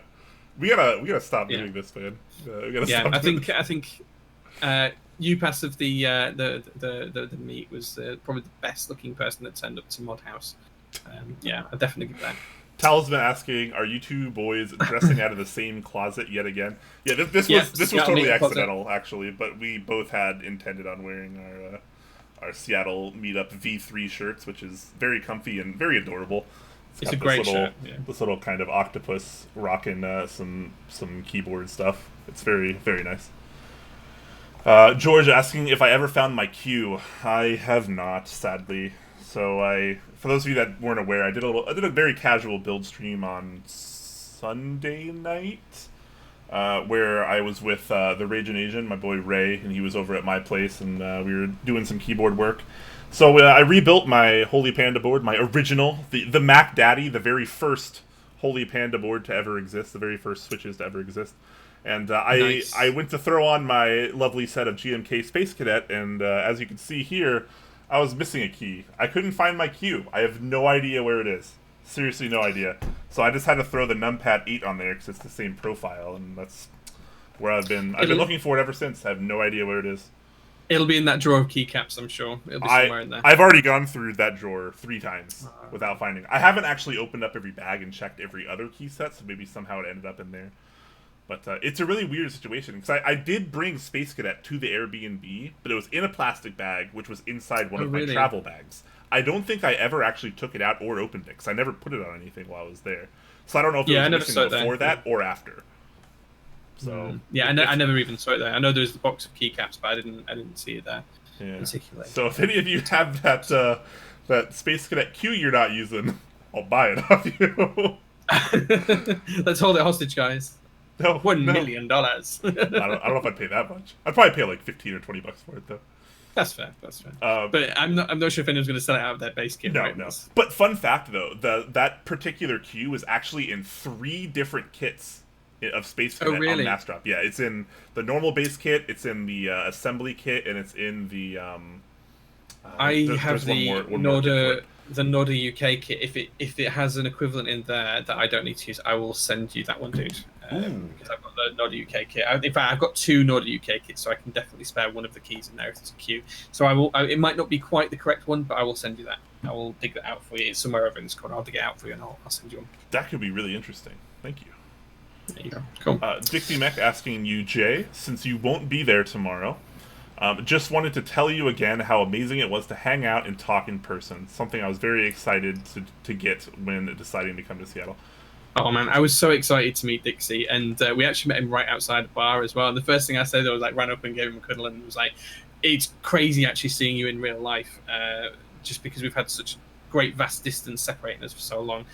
we gotta stop doing this, man.
I think UPass of the meet was probably the best looking person that turned up to Mod House. I definitely give that.
Talisman asking, are you two boys dressing out of the same closet yet again? Yeah, this was totally accidental, actually, but we both had intended on wearing our Seattle Meetup V3 shirts, which is very comfy and very adorable.
It's a great shirt. Yeah.
This little kind of octopus rocking some keyboard stuff. It's very, very nice. George asking if I ever found my cue. I have not, sadly. So for those of you that weren't aware, I did a very casual build stream on Sunday night, where I was with the Raging Asian, my boy Ray, and he was over at my place, and we were doing some keyboard work. So I rebuilt my Holy Panda board, my original, the Mac Daddy, the very first Holy Panda board to ever exist, the very first switches to ever exist. And
Nice.
I went to throw on my lovely set of GMK Space Cadet, and as you can see here, I was missing a key. I couldn't find my cue. I have no idea where it is. Seriously, no idea. So I just had to throw the numpad 8 on there because it's the same profile, and that's where I've been. I've been looking for it ever since. I have no idea where it is.
It'll be in that drawer of keycaps, I'm sure. It'll be somewhere in there.
I've already gone through that drawer 3 times without finding it. I haven't actually opened up every bag and checked every other key set, so maybe somehow it ended up in there. But it's a really weird situation, because I did bring Space Cadet to the Airbnb, but it was in a plastic bag, which was inside one of my travel bags. I don't think I ever actually took it out or opened it, because I never put it on anything while I was there. So I don't know if it was missing before that or after. So
yeah, I never even saw it there. I know there's the box of keycaps, but I didn't see it there particularly.
So if any of you have that Space Cadet Q you're not using, I'll buy it off you.
Let's hold it hostage, guys.
No,
$1 million.
I don't know if I'd pay that much. I'd probably pay like $15 or $20 for it though.
That's fair. But I'm not sure if anyone's going to sell it out of their base kit.
No. But fun fact though, that particular Q is actually in 3 different kits of Space Cadet on Mass Drop. Yeah, it's in the normal base kit, it's in the assembly kit, and it's in the.
I have the Norda UK kit. If it has an equivalent in there that I don't need to use, I will send you that one, dude. Because I've got the Norda UK kit. In fact, I've got 2 Norda UK kits, so I can definitely spare one of the keys in there if it's a Q. So I will. It might not be quite the correct one, but I will send you that. I will dig that out for you. It's somewhere over in this corner. I'll dig it out for you, and I'll send you one.
That could be really interesting. Thank you.
There you go. Cool.
Dixiemech asking you, Jay, since you won't be there tomorrow, just wanted to tell you again how amazing it was to hang out and talk in person. Something I was very excited to get when deciding to come to Seattle.
Oh man, I was so excited to meet Dixie, and we actually met him right outside the bar as well. And the first thing I said, I was like, ran up and gave him a cuddle, and was like, "It's crazy actually seeing you in real life, just because we've had such great vast distance separating us for so long."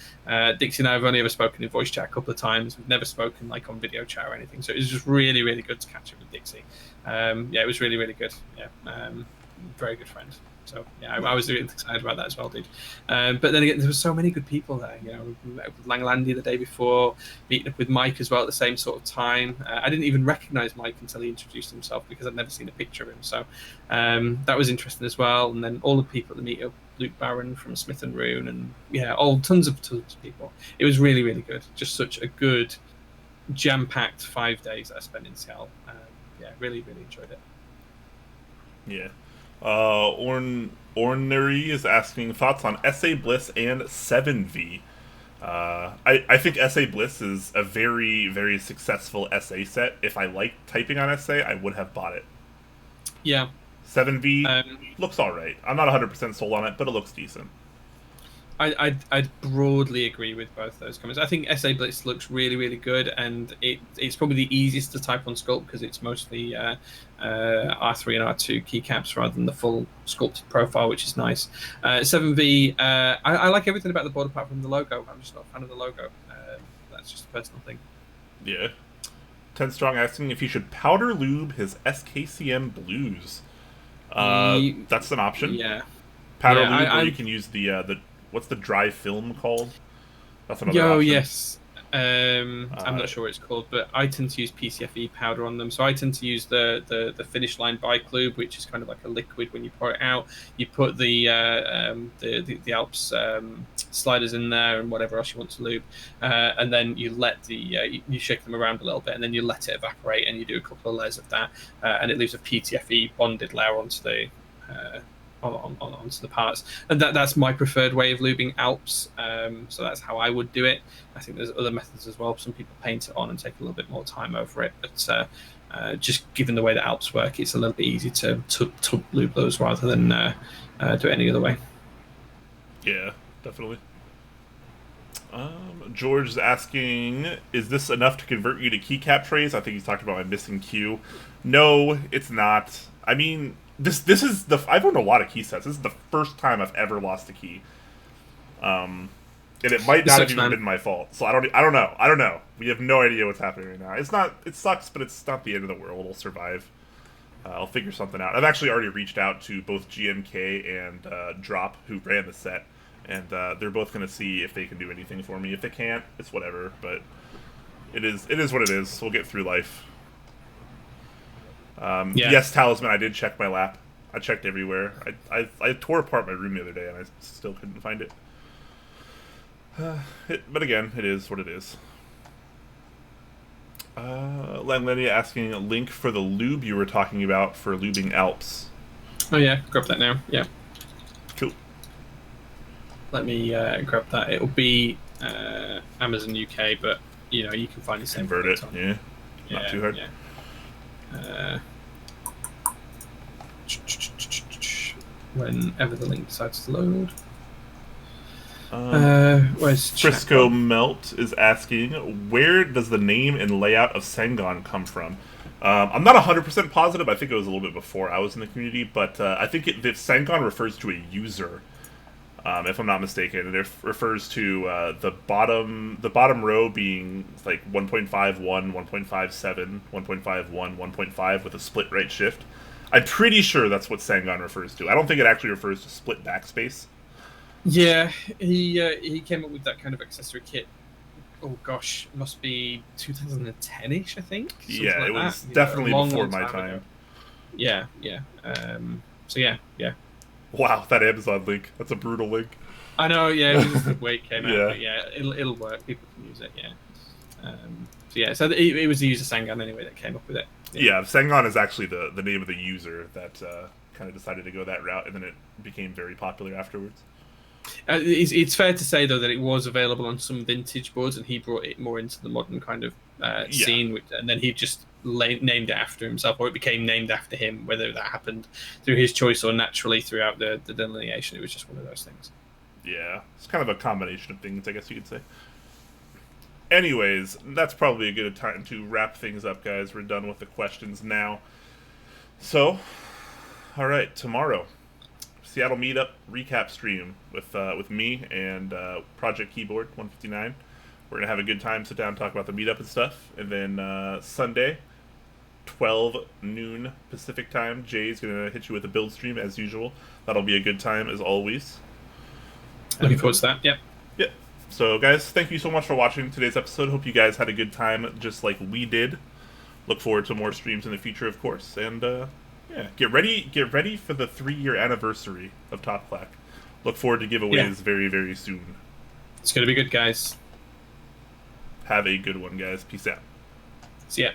Dixie and I have only ever spoken in voice chat a couple of times. We've never spoken like on video chat or anything, so it was just really, really good to catch up with Dixie. It was really, really good. Very good friend. So yeah, I was really excited about that as well, dude. But then again, there were so many good people there. You know, we met with Langlandy the day before, meeting up with Mike as well at the same sort of time. I didn't even recognize Mike until he introduced himself because I'd never seen a picture of him. So that was interesting as well. And then all the people at the meetup, Luke Barron from Smith and Rune, and tons of people. It was really, really good. Just such a good, jam-packed 5 days that I spent in Seattle. Really, really enjoyed it.
Yeah. Ornery is asking thoughts on SA Bliss and 7V. I think SA Bliss is a very, very successful SA set. If I liked typing on SA, I would have bought it.
Yeah.
7V looks alright. I'm not 100% sold on it, but it looks decent.
I'd broadly agree with both those comments. I think SA Blitz looks really, really good, and it's probably the easiest to type on Sculpt because it's mostly R3 and R2 keycaps rather than the full sculpted profile, which is nice. 7V, I like everything about the board apart from the logo. I'm just not a fan of the logo. That's just a personal thing.
Yeah. 10 Strong asking if he should powder lube his SKCM blues. That's an option.
Yeah.
Powder lube, where you can use the what's the dry film called? That's another option.
Yes. I'm not sure what it's called, but I tend to use PCFE powder on them. So I tend to use the Finish Line Bike Lube, which is kind of like a liquid when you pour it out. You put the Alps sliders in there and whatever else you want to lube, and then you let you shake them around a little bit, and then you let it evaporate, and you do a couple of layers of that, and it leaves a PTFE bonded layer onto the onto the parts, and that's my preferred way of lubing Alps. So that's how I would do it. I think there's other methods as well. Some people paint it on and take a little bit more time over it, but just given the way that Alps work, it's a little bit easy to lube those rather than do it any other way.
Yeah, definitely. George is asking, is this enough to convert you to keycap trays? I think he's talking about my missing cue. No, it's not. I mean, This is the I've owned a lot of key sets. This is the first time I've ever lost a key. And it might not have even been my fault. So I don't know. We have no idea what's happening right now. It sucks, but it's not the end of the world. It'll survive. I'll figure something out. I've actually already reached out to both GMK and Drop, who ran the set, and they're both going to see if they can do anything for me. If they can't, it's whatever. But it is what it is. We'll get through life. Yes, Talisman, I did check my lap. I checked everywhere. I tore apart my room the other day, and I still couldn't find it. But again, it is what it is. Langlendia asking a link for the lube you were talking about for lubing Alps.
Oh yeah, grab that now. Yeah.
Cool.
Let me grab that. It'll be Amazon UK, but you know you can find the same.
Convert it. Yeah. Not too hard.
Yeah. Whenever the link decides to load. Where's
Frisco Melt is asking, where does the name and layout of Sengon come from? I'm not 100% positive. I think it was a little bit before I was in the community, but I think the Sengon refers to a user, if I'm not mistaken. And it refers to the bottom row being like 1.51, 1.57, 1.51, 1.5 with a split right shift. I'm pretty sure that's what Sengon refers to. I don't think it actually refers to split backspace.
Yeah, he came up with that kind of accessory kit. Oh gosh, it must be 2010-ish, I think.
Yeah,
like
it was
that.
definitely
long,
before
long
my
time
time.
ago. Yeah. So yeah.
Wow, that Amazon link. That's a brutal link.
I know, yeah, it was just the way it came out,
Yeah.
but yeah, it'll work. People can use it, yeah. So it was the user Sengon anyway that came up with it.
Yeah, Sengon is actually the name of the user that kind of decided to go that route, and then it became very popular afterwards.
It's fair to say though that it was available on some vintage boards, and he brought it more into the modern kind of scene, and then he just named it after himself, or it became named after him. Whether that happened through his choice or naturally throughout the delineation, it was just one of those things.
Yeah, it's kind of a combination of things, I guess you could say. Anyways, that's probably a good time to wrap things up, guys. We're done with the questions now. So, all right, tomorrow, Seattle Meetup recap stream with me and Project Keyboard 159. We're gonna have a good time, sit down, talk about the meetup and stuff, and then Sunday, 12 noon Pacific time, Jay's gonna hit you with a build stream as usual. That'll be a good time as always.
Looking forward to that. Yep.
Yep. So, guys, thank you so much for watching today's episode. Hope you guys had a good time, just like we did. Look forward to more streams in the future, of course, and yeah, get ready for the 3-year anniversary of Top Clack. Look forward to giveaways very, very soon.
It's gonna be good, guys.
Have a good one, guys. Peace out.
See ya.